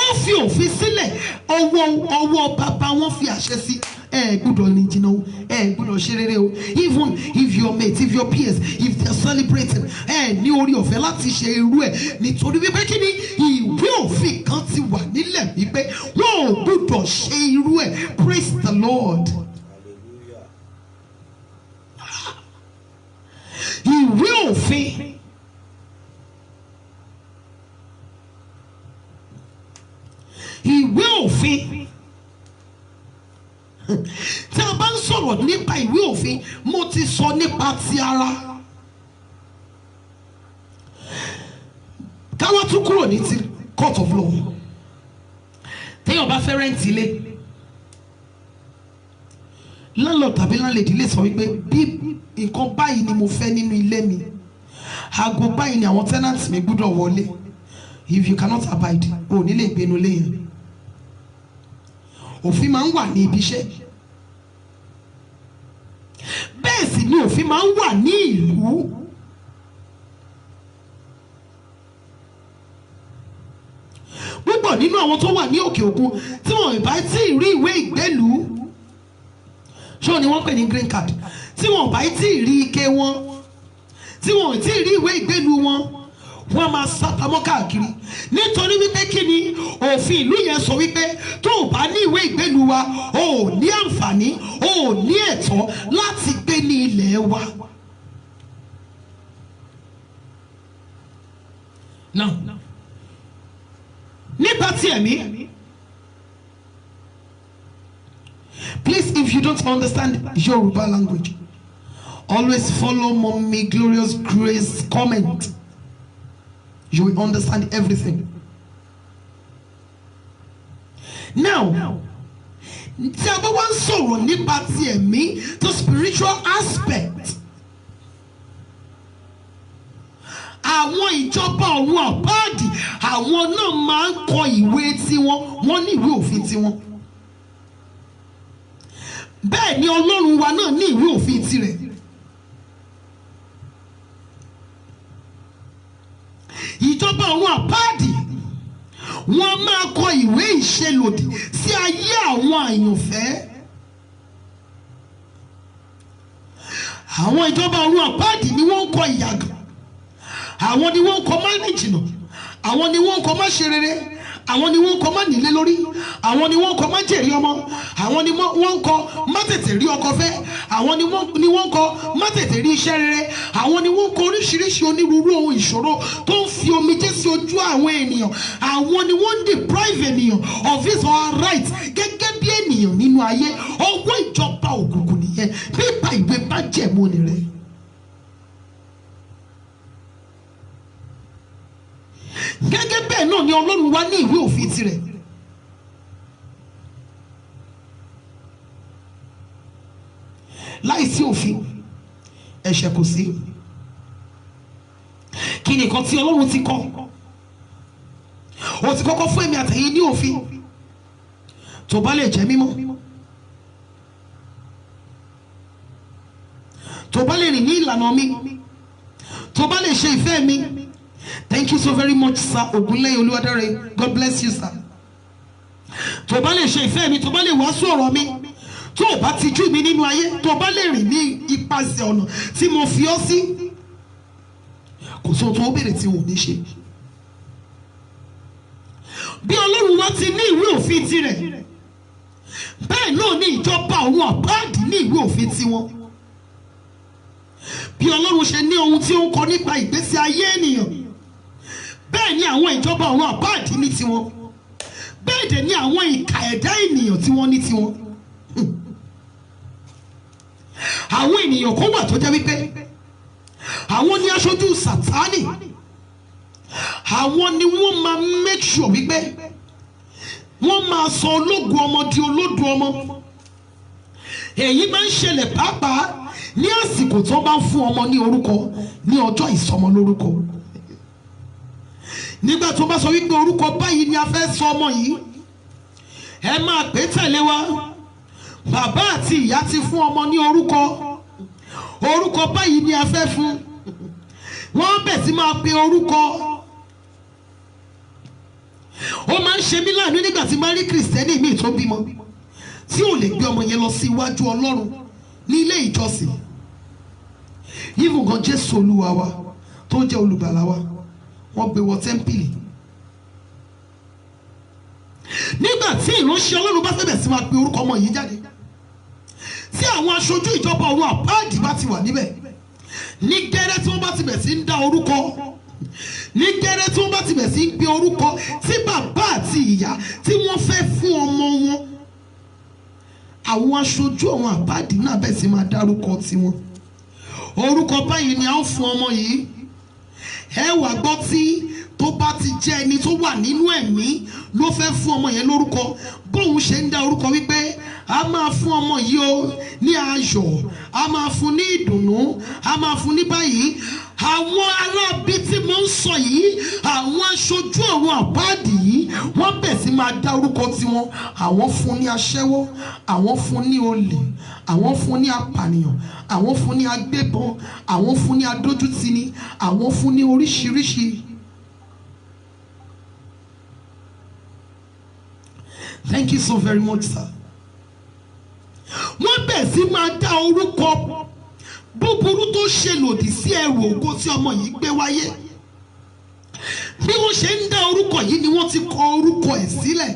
Ó fi òfin sílẹ̀, ọwọ́ bàbá wọn fi àṣẹ sí. Ẹ gbọ́dọ̀ ní jìnnà o, ẹ gbọ́dọ̀ ṣe rere o. Even if your mates, if your peers, if they are celebrating, ẹ ní orí ọ̀fẹ́ láti ṣe irú ẹ̀, nítorí wípé kí ni ìwé òfin kan ti wà nílẹ̀ wípé wọn ò gbọ́dọ̀ ṣe irú ẹ̀. Praise the Lord. Ìwé òfin ìwé òfin tí a bá ń sọ̀rọ̀ nípa ìwé òfin, mo ti sọ nípa ti ara. Káwọ́ tún kúrò ní ti court of law. Téèyàn bá fẹ́ rẹ́ǹtì ilé, landlord tàbí landlady lè sọ wípé bí nǹkan báyìí ni mo fẹ́ nínú ilé mi, aago báyìí ni àwọn tenants mi gbọ́dọ̀ wọlé. If you cannot abide, o ò ní lè gbénu lé yẹn. Òfin máa ń wà ní ibi iṣẹ́, bẹ́ẹ̀ sì ni òfin máa ń wà ní ìlú. Púpọ̀ nínú àwọn tó wà ní òkè òkun tí wọn ò bá tí ì rí ìwé ìgbélùú, ṣó ni wọ́n pè ní green card, tí wọn ò bá tí ì rí ike wọn, tí wọn ò tí ì rí ìwé ìgbélùú wọn, wọ́n máa sápamọ́ káàkiri. Nítorí wípé kí ni òfin ìlú yẹn sọ wípé tó o bá ní ìwé ìgbélùú wa, o ò ní àǹfààní, o ò ní ẹ̀tọ́ láti gbé ní ilẹ̀ wa. Now, nípa ti ẹ̀mí, please, if you don't understand Yoruba language, always follow Mommy Glorious Grace comment. You will understand everything. Now, tí a bá wá ń sọ̀rọ̀ nípa ti ẹ̀mí, the spiritual aspect, àwọn ìjọba ọ̀run àpáàdì, àwọn náà máa ń kọ ìwé tiwọn, wọ́n ní ìwé òfin tiwọn. Bẹ́ẹ̀ ni Ọlọ́run wa náà ní ìwé òfin tirẹ̀. Ìjọba ọ̀run àpáàdì wọ́n máa kọ ìwé ìṣelòdì sí ayé àwọn àyànfẹ́. Àwọn ìjọba ọ̀run àpáàdì ni wọ́n ń kọ ìyàgàn, àwọn ni wọ́n ń kọ má ní jìnnà, àwọn ni wọ́n ń kọ má ṣe rere, àwọn ni wọ́n ń kọ má nílé lórí, àwọn ni wọ́n ń kọ má jèrè ọmọ, àwọn ni wọ́n ń kọ má tètè rí ọkọ fẹ́, àwọn ni wọ́n ń kọ má tètè rí iṣẹ́ rere, àwọn ni wọ́n ń kọ oríṣiríṣi onírúurú ohun ìṣòro tó ń fi omijé sí ojú àwọn ènìyàn, àwọn ni wọ́n ń deprive ènìyàn of his or her right gẹ́gẹ́ bí ènìyàn nínú ayé. Ọwọ́ ìjọba òkùnkùn nìyẹn, pípa ìwé májẹ̀mú ni rẹ̀. Gẹ́gẹ́ bẹ́ẹ̀ náà ni Ọlọ́run wá ní ìwé òfin tirẹ̀. Láìsí òfin, ẹ̀ṣẹ̀ kò sí. Kí ni nǹkan tí Ọlọ́run ti kọ? Ó ti kọ́kọ́ fún èmi àtẹ̀yin ní òfin tó bá lè jẹ́ mímọ́, tó bá lè rìn ní ìlànà mi, tó bá lè ṣe ìfẹ́ mi. Thank you so very much, sir. Ogunleye Oluwadare. God bless you, sir. tó bá lè ṣe ìfẹ́ mi, tó bá lè wàásù ọ̀rọ̀ mi, tó bá ti jú mi nínú ayé, tó bá lè rìn ní ipasẹ̀ ọ̀nà tí mo fi ọ́ sí, kò sóhun tó béèrè tí wọn ò ní ṣe. Bí Ọlọ́run wá ti ní ìwé òfin tirẹ̀, bẹ́ẹ̀ náà ní ìjọba ọ̀run àpáàdì ní ìwé òfin tiwọn. Bí Ọlọ́run ṣe ní ohun tí ó ń kọ nípa ìgbésí ayé ènìyàn, bẹ́ẹ̀ ni àwọn ìjọba ọ̀run àpáàdì ní tiwọn. Bẹ́ẹ̀ dẹ̀ ni àwọn ìkà ẹ̀dá ènìyàn tí wọ́n ní tiwọn. Àwọn ènìyàn kan wà tó jẹ́ wípé àwọn ní aṣojú Sátánì. Àwọn ni wọ́n máa make sure wípé wọ́n máa sọ ológo ọmọ di olódo ọmọ. Èyí máa ń ṣẹlẹ̀ pàápàá ní àsìkò tó bá ń fún ọmọ ní orúkọ ní ọjọ́ ìsọmọ lórúkọ. Nígbà tó bá sọ wípé orúkọ báyìí ni a fẹ́ sọ ọmọ yìí, ẹ máa pè tẹ̀lé wa. Bàbá àti ìyá ti fún ọmọ ní orúkọ báyìí ni a fẹ́ fún. Wọ́n bẹ̀ sí máa pe orúkọ. Ó máa ń ṣe mí láàánú nígbà tí máa rí Kìrìsìtẹ́nì míì tó bímọ tí ò lè gbé ọmọ yẹn lọ sí iwájú Ọlọ́run ní ilé ìjọsìn. Even gan Jésù Olúwa wa tó ń jẹ́ olùgbàlà wa, wọ́n gbé wọ tẹ́ḿpìlì. Nígbà tí ìránṣẹ́ Ọlọ́run bá fẹ́ sí máa pe orúkọ ọmọ yìí jáde, tí àwọn aṣojú ìjọba ọ̀run àpáàdì bá ti wà níbẹ̀, ní gẹ́rẹ́ tí wọ́n bá ti bẹ̀ sí ń dá orúkọ, ní gẹ́rẹ́ tí wọ́n bá ti bẹ̀ sí ń pe orúkọ tí bàbá àti ìyá tí wọ́n fẹ́ fún ọmọ wọn, àwọn aṣojú ọ̀run àpáàdì náà bẹ̀ sí máa dárúkọ tiwọn. Orúkọ báyìí ni a ó fún ọmọ yìí. Ẹ wá gbọ́ tí tó bá ti jẹ́ ẹni tó wà nínú ẹ̀mí ló fẹ́ fún ọmọ yẹn lórúkọ, bóun ṣe ń dá orúkọ wípé a máa fún ọmọ yìí o ní ayọ̀, a máa fún ní ìdùnnú, a máa fún ní báyìí. Àwọn arábí tí mo ń sọ yìí, àwọn aṣojú ọ̀run àpáàdì yìí, wọ́n bẹ̀ sí máa dá orúkọ tiwọn. Àwọn fún ní aṣẹ́wó, àwọn fún ní olè, àwọn fún ní apànìyàn, àwọn fún ní agbébọn, àwọn fún ní adójútini, àwọn fún ní oríṣiríṣi. Thank you so very much, sir. Wọ́n bẹ̀ sí máa dá orúkọ búburú tó ṣe lòdì sí ẹrù ògo tí ọmọ yìí gbé wáyé. Bí wọ́n ṣe ń dá orúkọ yìí ni wọ́n ti kọ orúkọ ẹ̀ sílẹ̀.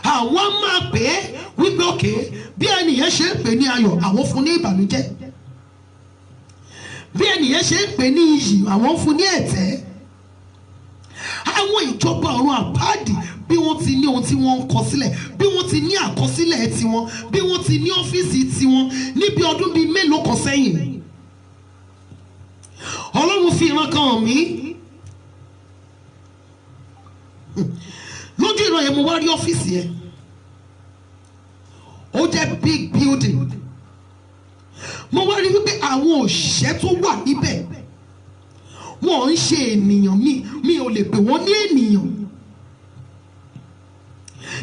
Àwọn máa pè é wípé òkè bí ẹnìyẹn ṣe ń pè ní ayọ̀, àwọn fún ní ìbànújẹ́. Bí ẹnìyẹn ṣe ń pè ní iyì, àwọn fún ní ẹ̀tẹ́. Àwọn ìjọba ọ̀run àpáàdì bí wọ́n ti ní ohun tí wọ́n ń kọ sílẹ̀, bí wọ́n ti ní àkọsílẹ̀ tiwọn, bí wọ́n ti ní ọ́fíìsì tiwọn níbi ọdún bíi mélòó kan sẹ́yìn. Ọlọ́run fi ìran kan hàn mí. Lójú ìran yẹn mo wá rí ọ́fíìsì yẹn. Ó jẹ́ big building. Mo wá rí wípé àwọn òṣìṣẹ́ tó wà níbẹ̀ wọ́n ń ṣe ènìyàn, mi ò lè pè wọ́n ní ènìyàn.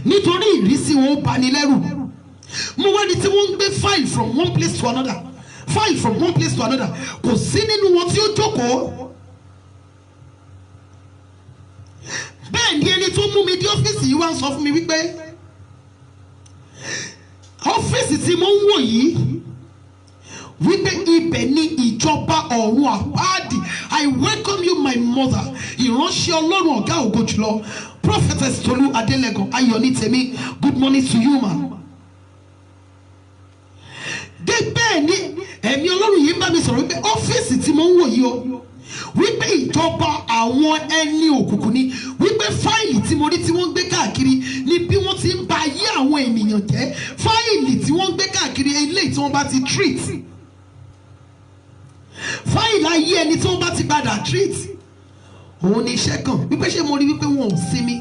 Nítorí ìrísí wọn ó bani lẹ́rù. Mo wá ní tí wọ́n ń gbé file from one place to another, file from one place to another. Kò sí nínú wọn tí ó jókòó. Bẹ́ẹ̀ ni ẹni tó mú mi dé ọ́fíìsì yìí wá ń sọ fún mi wípé ọ́fíìsì tí mo ń wò yìí wípé ibẹ̀ ni ìjọba ọ̀run àpáàdì. I welcome you my mother, ìránṣẹ́ Ọlọ́run ọ̀gá ògo jùlọ, Prophetess Tolu Adelegon Ayọ̀nítẹ̀mí. Good morning to you, ma. Bẹ́ẹ̀ ni ẹ̀mí Ọlọ́run yìí ń bá mi sọ̀rọ̀ wípé ọ́fíìsì tí mo ń wò yìí o wípé ìjọba àwọn ẹni òkùnkùn ni, wípé fáìlì tí mo rí tí wọ́n ń gbé káàkiri ni bí wọ́n ti ń ba ayé àwọn ènìyàn jẹ́. Fáìlì tí wọ́n ń gbé káàkiri eléyìí tí wọ́n bá ti treat, fáìlì ayé ẹni tí wọ́n bá ti padà treat, òun ni iṣẹ́ kan. Wípé ṣé mo rí wípé wọn ò sinmi.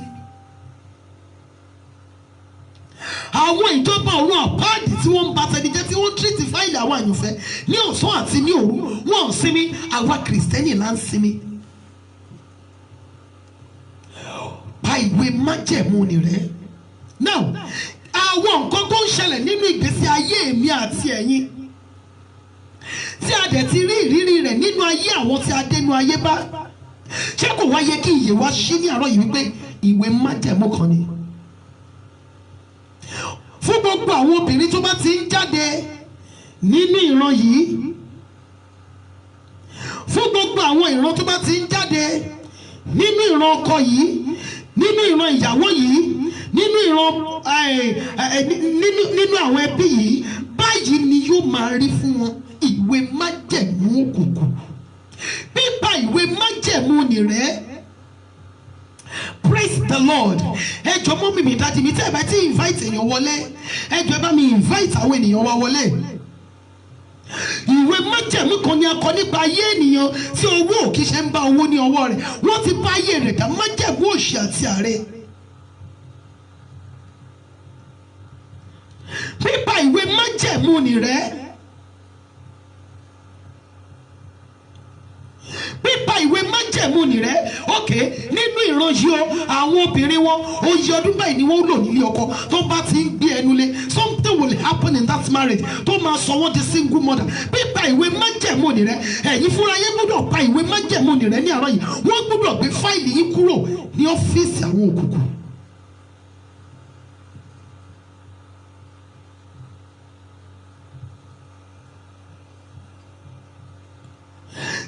Àwọn ìjọba ọ̀run àpáàdì tí wọ́n ń ba tẹni jẹ́, tí wọ́n treat fáìlì àwọn àyànfẹ́ ní ọ̀sán àti ní òru, wọn ò sinmi. Àwa Kìrìsìtẹ́nì là ń sinmi. Pa ìwé májẹ̀mú ni rẹ̀. Now, àwọn nǹkan tó ń ṣẹlẹ̀ nínú ìgbésí ayé mi àti ẹ̀yin tí a dẹ̀ ti rí ìrírí rẹ̀ nínú ayé àwọn tí a dénú ayé bá, ṣé kò wá yẹ kí ìyè wa ṣí ní àárọ̀ yìí wípé ìwé májẹ̀mú kan ni? fún gbogbo àwọn obìnrin tó bá ti ń jáde nínú ìran yìí, fún gbogbo àwọn ìran tó bá ti ń jáde nínú ìran ọkọ yìí, nínú ìran ìyàwó yìí, nínú ìran nínú àwọn ẹbí yìí, báyìí ni yóò máa rí fún wọn. Ìwé májẹ̀mú òkùnkùn, pípa ìwé májẹ̀mú nìrẹ́. Praise the Lord. Ẹ jọ̀ọ́ mọ́ mi dájú mi tẹ́ ẹ bá ti invite èèyàn wọlé, ẹ jọ̀ọ́ ẹ bá mi invite àwọn ènìyàn wa wọlé. Ìwé májẹ̀mú kan ni a kọ nípa ayé ènìyàn tí owó òkì ṣe ń bá owó ní ọwọ́ rẹ̀. Wọ́n ti bá ayé rẹ̀ dá májẹ̀mú òṣì àti àárẹ̀. Pípa ìwé májẹ̀mú nìrẹ́. Pípa ìwé májẹ̀mú nìrẹ́. Ok, nínú ìran yìí o, àwọn obìnrin wọn oyè ọdún báyìí ni wọ́n lò nílé ọkọ. Tó bá ti ń gbé ẹnu lé, something will happen in that marriage tó máa sọ wọ́n di single mother. Pípa ìwé májẹ̀mú nìrẹ́. Ẹ̀yin fúnra yín gbọ́dọ̀ pa ìwé májẹ̀mú nìrẹ́ ní àárọ̀ yìí. Wọ́n gbọ́dọ̀ gbé fáìlì yín kúrò ní ọ́fíìsì àwọn òkùnkùn.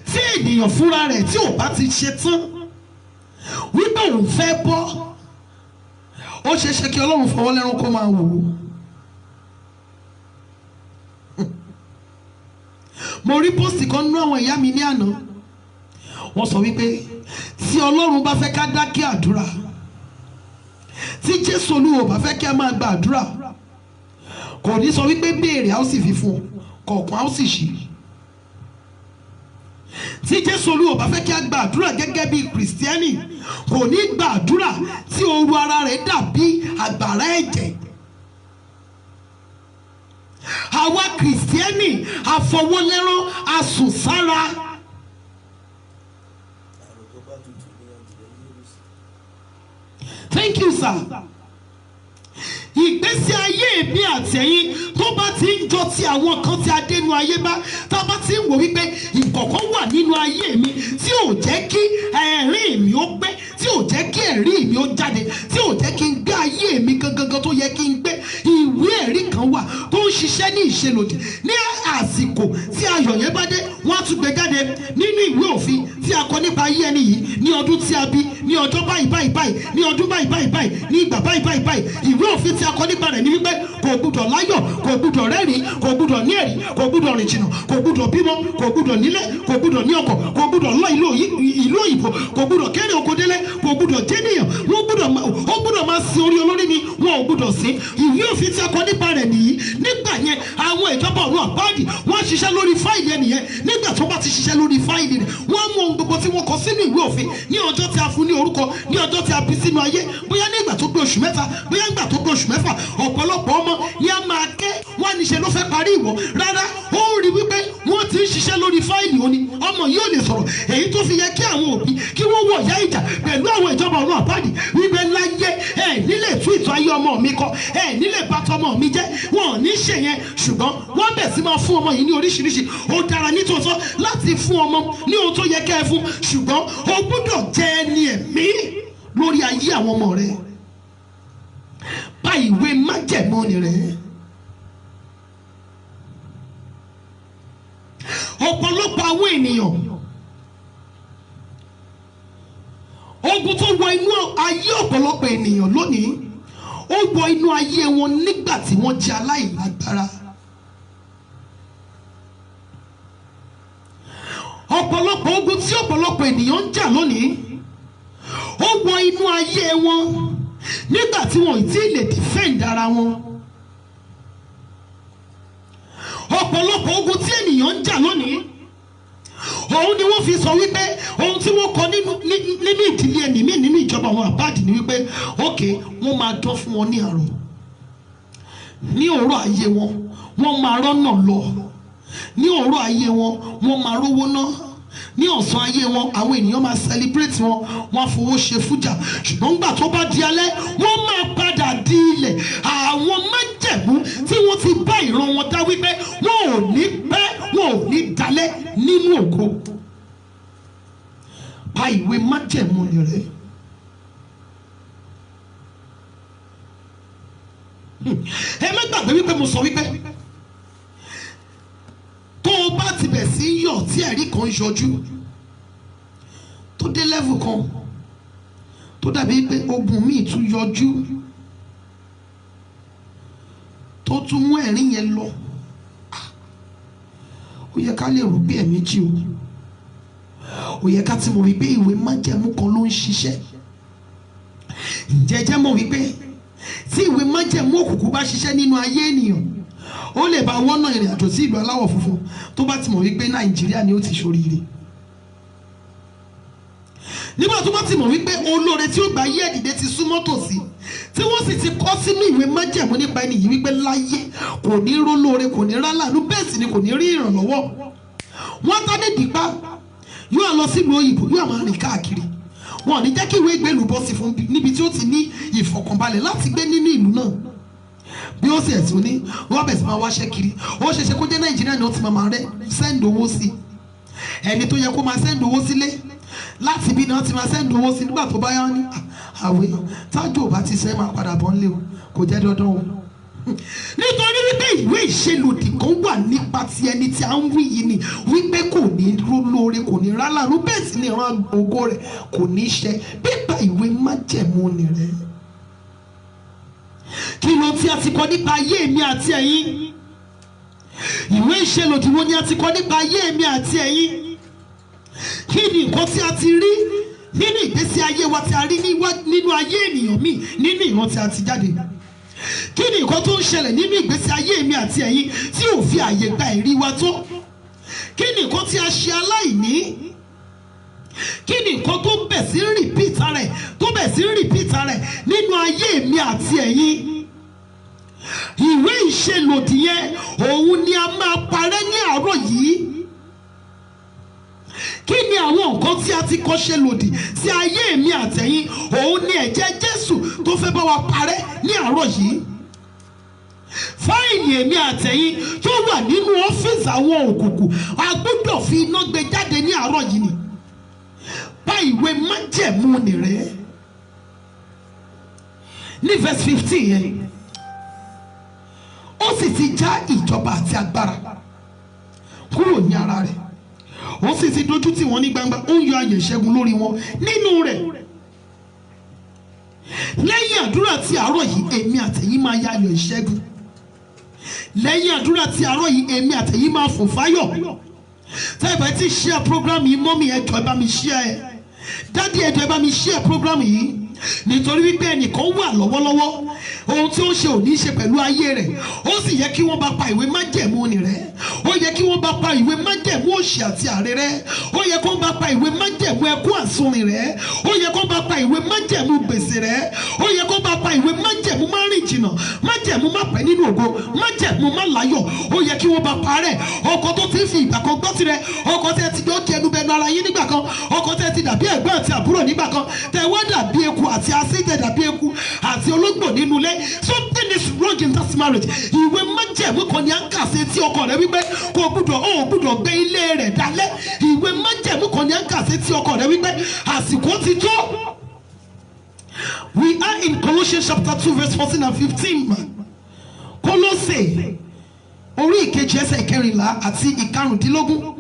Tí ènìyàn fúnra rẹ̀ tí ò bá ti ṣe tán wípé òun fẹ́ bọ́, ó ṣeé ṣe kí Ọlọ́run fọwọ́ lẹ́rán kó máa wò ó. Mo rí pósìtì kan nínú àwọn ìyá mi ní àná. Wọ́n sọ wípé tí Ọlọ́run bá fẹ́ ká dákẹ́ àdúrà, tí Jésù Olúwa bá fẹ́ kí a máa gba àdúrà, kò ní sọ wípé béèrè a ó sì fi fún ọ, kọ̀ọ̀kan a ó sì ṣí. Tí Jésù Olúwa bá fẹ́ kí a gba àdúrà gẹ́gẹ́ bí Kìrìsìtíẹ́nì, kò ní gba àdúrà tí ooru ara rẹ̀ dàbí àgbàrá ẹ̀jẹ̀. Àwa Kìrìsìtíẹ́nì àfọwọ́lẹ́rán asùnsára. Thank you, sir. Ìgbésí ayé mi àtẹ̀yìn tó bá ti ń jọ ti àwọn kan tí a dénú ayé bá, tá a bá ti ń wò wípé ìkọ̀kọ̀ wà nínú ayé mi tí ò jẹ́ kí ẹ̀rín mi ó pé, tí ò jẹ́ kí ẹ̀rí mi ó jáde, tí ò jẹ́ kí n gbé ayé mi gangan tó yẹ kí n gbé. Ìwé ẹ̀rí kan wà tó ń ṣiṣẹ́ ní ìṣelòdì. Ní àsìkò tí ayọ̀ yẹn bá dé, wọ́n á tún gbé jáde nínú ìwé òfin tí a kọ nípa ayé ẹni yìí ní ọdún tí a bí, ní ọjọ́ báyìí báyìí báyìí, ní ọdún báyìí báyìí báyìí, ní ìgbà báyìí báyìí báyìí. Ìwé òfin tí a kọ nípa rẹ̀ ní wípé kò gbúdọ̀ láyọ̀, kò gbúdọ̀ rẹ́rìn, kò gbúdọ̀ ní ẹ̀rí, kò gbúdọ̀ rìn jìnnà, kò gbúdọ̀ bímọ, kò gbúdọ̀ nílé, kò gbúdọ̀ ní ọkọ̀, kò gbúdọ̀ lọ ìlú òyìnbó, kò gbúdọ̀ kéré oko délé, kò gbúdọ̀ jẹ́nìyàn. Ó gbúdọ̀ máa sin orí olórí ni, wọn ò gbúdọ̀ sí. Ìwé òfin tí a kọ nípa rẹ̀ nìyí. Nígbà yẹn àwọn ìjọba ọ̀run àpáàdì wọ́n ṣiṣẹ́ lórí fáìlì ẹnìyẹn. Nígbà tó bá ti ṣiṣẹ́ lórí fáìlì rẹ̀, wọ́n mú ohun gbogbo tí wọ́n kọ sínú ìwé òfin ní ọjọ́ tí a fún ní orúkọ, ní ọjọ́ tí a bí sínú ayé, bóyá nígbà tó gbé oṣù mẹ́ta, bóyá nígbà tó gbé oṣù mẹ́fà. Ọ̀pọ̀lọpọ̀ ọmọ ni a máa ké, wọ́n ní ṣe ló fẹ́ parí ìwọ. Rárá, ó rí wípé wọ́n ti ń ṣiṣẹ́ lórí fáìlì òní. Ọmọ yóò lè sọ̀rọ̀, èyí tó fi yẹ kí àwọn òbí kí wọ́n wọ̀ ìyá ìjà pẹ̀lú àwọn ìjọba ọ̀run àpáàdì wípé láyé ẹ̀ nílé tú ìtọ́ ayé ọmọ mi kọ, ẹ̀ nílé bàtọ́ ọmọ mi jẹ́. Wọn ò ní ṣe yẹn, ṣùgbọ́n wọ́n bẹ̀ sí máa fún ọmọ yìí ní oríṣiríṣi. Ó dára nítòótọ́ láti fún ọmọ ní ohun tó yẹ kẹ́ ẹ fún, ṣùgbọ́n o gbọ́dọ̀ jẹ́ ẹni ẹ̀mí lórí ayé àwọn ọmọ rẹ̀. Pa ìwé májẹ̀mú rẹ̀. Ọ̀pọ̀lọpọ̀ àwọn ènìyàn, ogun tó wọ inú ayé ọ̀pọ̀lọpọ̀ ènìyàn lónìí, ó wọ inú ayé wọn nígbà tí wọ́n jẹ́ aláìlágbára. Ọ̀pọ̀lọpọ̀ ogun tí ọ̀pọ̀lọpọ̀ ènìyàn ń jà lónìí, ó wọ inú ayé wọn nígbà tí wọn ò tí ì lè defend ara wọn. Ọ̀pọ̀lọpọ̀ ogun tí ènìyàn ń jà lónìí, òun ni wọ́n fi sọ wípé ohun tí wọ́n kọ nínú ìdílé ẹni mí nínú ìjọba àwọn àbáàdì ni wípé ok, wọ́n máa dán fún wọn ní àrùn. Ní òórọ̀ ayé wọn, wọ́n máa rọ́nà lọ. Ní òórọ̀ ayé wọn, wọ́n máa rówó ná. Ní ọ̀sán ayé wọn, àwọn ènìyàn máa celebrate wọn, wọ́n á fowó ṣe fújà. Ṣùgbọ́n nígbà tó bá di alẹ́, wọ́n máa padà di ilẹ̀. Àwọn májẹ̀mú tí wọ́n ti bá ìran wọn dá wípé wọn ò ní pẹ́, wọn ò ní dalẹ̀ nínú ògo. Pa ìwé májẹ̀mú rẹ̀. ẹ má gbàgbé wípé mo sọ wípé tó o bá ti bẹ̀ sí yọ̀ tí ẹ̀rí kan yọjú tó dé level kan tó dàbí pé ogun míì tún yọjú tó tún mú ẹ̀rín yẹn lọ, ó yẹ ká lè rò bí ẹ̀mejì o. Ó yẹ ká ti mọ̀ wípé ìwé májẹ̀mú kan ló ń ṣiṣẹ́. Ǹjẹ́ jẹ́ mọ̀ wípé tí ìwé májẹ̀mú òkùnkùn bá ṣiṣẹ́ nínú ayé ènìyàn, ó lè bá wọ́nà ìrìn àjò sí ìlú aláwọ̀ funfun tó bá ti mọ̀ wípé Nàìjíríà ni ó ti ṣoríire. Nígbà tó bá ti mọ̀ wípé olóore tí ó gba ayé ẹ̀dìdẹ ti súnmọ́ tòsí, tí wọ́n sì ti kọ́ sínú ìwé májẹ̀mú nípa ẹni yìí wípé láyé kò ní rólóore, kò ní rálàánú, bẹ́ẹ̀ sì ni kò ní rí ìrànlọ́wọ́. Wọ́n tá ní dìpá yóò lọ sílùú òyìnbó, yóò máa rìn káàkiri. Wọn ò ní jẹ́ kí ìwé ìgbélú bọ́ sí fún níbi tí ó ti ní ìfọ̀kànbalẹ̀ láti gbé nínú ìlú náà. Bí ó sì ẹ̀sùn ní wọ́n bẹ̀ sí máa wáṣẹ́ kiri, ó ṣeéṣe kó jẹ́ Nàìjíríà ni ó ti máa rẹ́ sẹ́ńdì owó sí. Ẹni tó yẹ kó máa sẹ́ńdì owó sílé láti bí náà ti máa sẹ́ńdì owó sí nígbà tó bá yá ní àwẹ̀ tájò bá ti sẹ́ máa padà bọ́ nílé o, kò jẹ́ dandan o. Nítorí wípé ìwé ìṣelòdì kan wà nípa ti ẹni tí a ń wí yìí ni wípé kò ní lóore, kò ní rálàánú, bẹ́ẹ̀ sì ni ìran ògo rẹ̀ kò ní ṣẹ. Pípa ìwé májẹ̀mú ni rẹ̀. Kí ló tí a ti kọ nípa ayé mi àti ẹ̀yin? Ìwé ìṣelòdì wo ni a ti kọ nípa ayé mi àti ẹ̀yin? Kí ni nǹkan tí a ti rí nínú ìgbésí ayé wa tí a rí nínú ayé ènìyàn míì nínú ìran tí a ti jáde? Kí ni nǹkan tó ń ṣẹlẹ̀ nínú ìgbésí ayé mi àti ẹ̀yin tí ò fi àyè gba ẹ̀rí wa tó? Kí ni nǹkan tí a ṣe aláìní? Kí ni nǹkan tó bẹ̀ sí rìpíìtà rẹ̀ nínú ayé mi àti ẹ̀yin? Ìwé ìṣelòdì yẹn òun ni a máa parẹ́ ní àárọ̀ yìí. Kí ni àwọn nǹkan tí a ti kọ́ ṣe lòdì sí ayé mi àtẹ̀yìn? Òun ni ẹ̀jẹ̀ Jésù tó fẹ́ bá wa parẹ́ ní àárọ̀ yìí. Fáìlì èmi àtẹ̀yìn tó wà nínú ọ́fíìsì àwọn òkùnkùn, a gbọ́dọ̀ fi iná gbé jáde ní àárọ̀ yìí ni. Bá ìwé májẹ̀mú ni rẹ̀. Ní verse 15 yẹn, ó sì ti já ìjọba àti agbára kúrò ní ara rẹ̀. Ó sì ti dojú tì wọ́n ní gbangba, ó ń yọ ayọ̀ ìṣẹ́gun lórí wọn nínú rẹ̀. Lẹ́yìn àdúrà tí àárọ̀ yìí èmi àtẹ̀yìn máa ya ayọ̀ ìṣẹ́gun. Lẹ́yìn àdúrà tí àárọ̀ yìí èmi àtẹ̀yìn máa fò fáyọ̀. Tá ẹ bá ti share program yìí, mọ́mí ẹ jọ̀ọ́ ẹ bá mi share ẹ. Dádì ẹ jọ̀ọ́ ẹ bá mi share program yìí. Nítorí wípé ẹnìkan wà lọ́wọ́lọ́wọ́, ohun tí ó ṣe ò ní ṣe pẹ̀lú ayé rẹ̀. Ó sì yẹ kí wọ́n bá pa ìwé májẹ̀mú ni rẹ̀. Ó yẹ kí wọ́n bá pa ìwé májẹ̀mú òṣì àti àrẹ rẹ̀. Ó yẹ kó bá pa ìwé májẹ̀mú ẹkún àsunrin rẹ̀. Ó yẹ kó bá pa ìwé májẹ̀mú gbèsè rẹ̀. Ó yẹ kó bá pa ìwé májẹ̀mú má rìn jìnnà, májẹ̀mú má pẹ́ nínú ògo, májẹ̀mú má láyọ̀. Ó yẹ kí wọ́n bá parẹ́. Ọkọ tó ti fi ìgbà kan gbọ́ tirẹ̀, ọkọ tẹ́ ti gbọ́ kẹnu bẹnu ara yín nígbà kan, ọkọ tẹ́ ti dàbí ẹ̀gbọ́n àti àbúrò nígbà kan, tẹ́ wá dàbí eku àti asídẹ̀ dàbí eku àti ológbò nínú ilé. Something is wrong in that marriage. Ìwé májẹ̀mú kan ni à ń kà sí etí ọkọ rẹ̀ wípé kò gbúdọ̀ gbé ilé rẹ̀ dálẹ̀. Ìwé májẹ̀mú kan ni à ń kà sí etí ọkọ rẹ̀ wípé àsìkò ti tó. We are in Colossians chapter 2 verse 14 and 15. Kólósè orí ìkejì ẹsẹ̀ ìkẹrìnlá àti ìkarùndínlógún.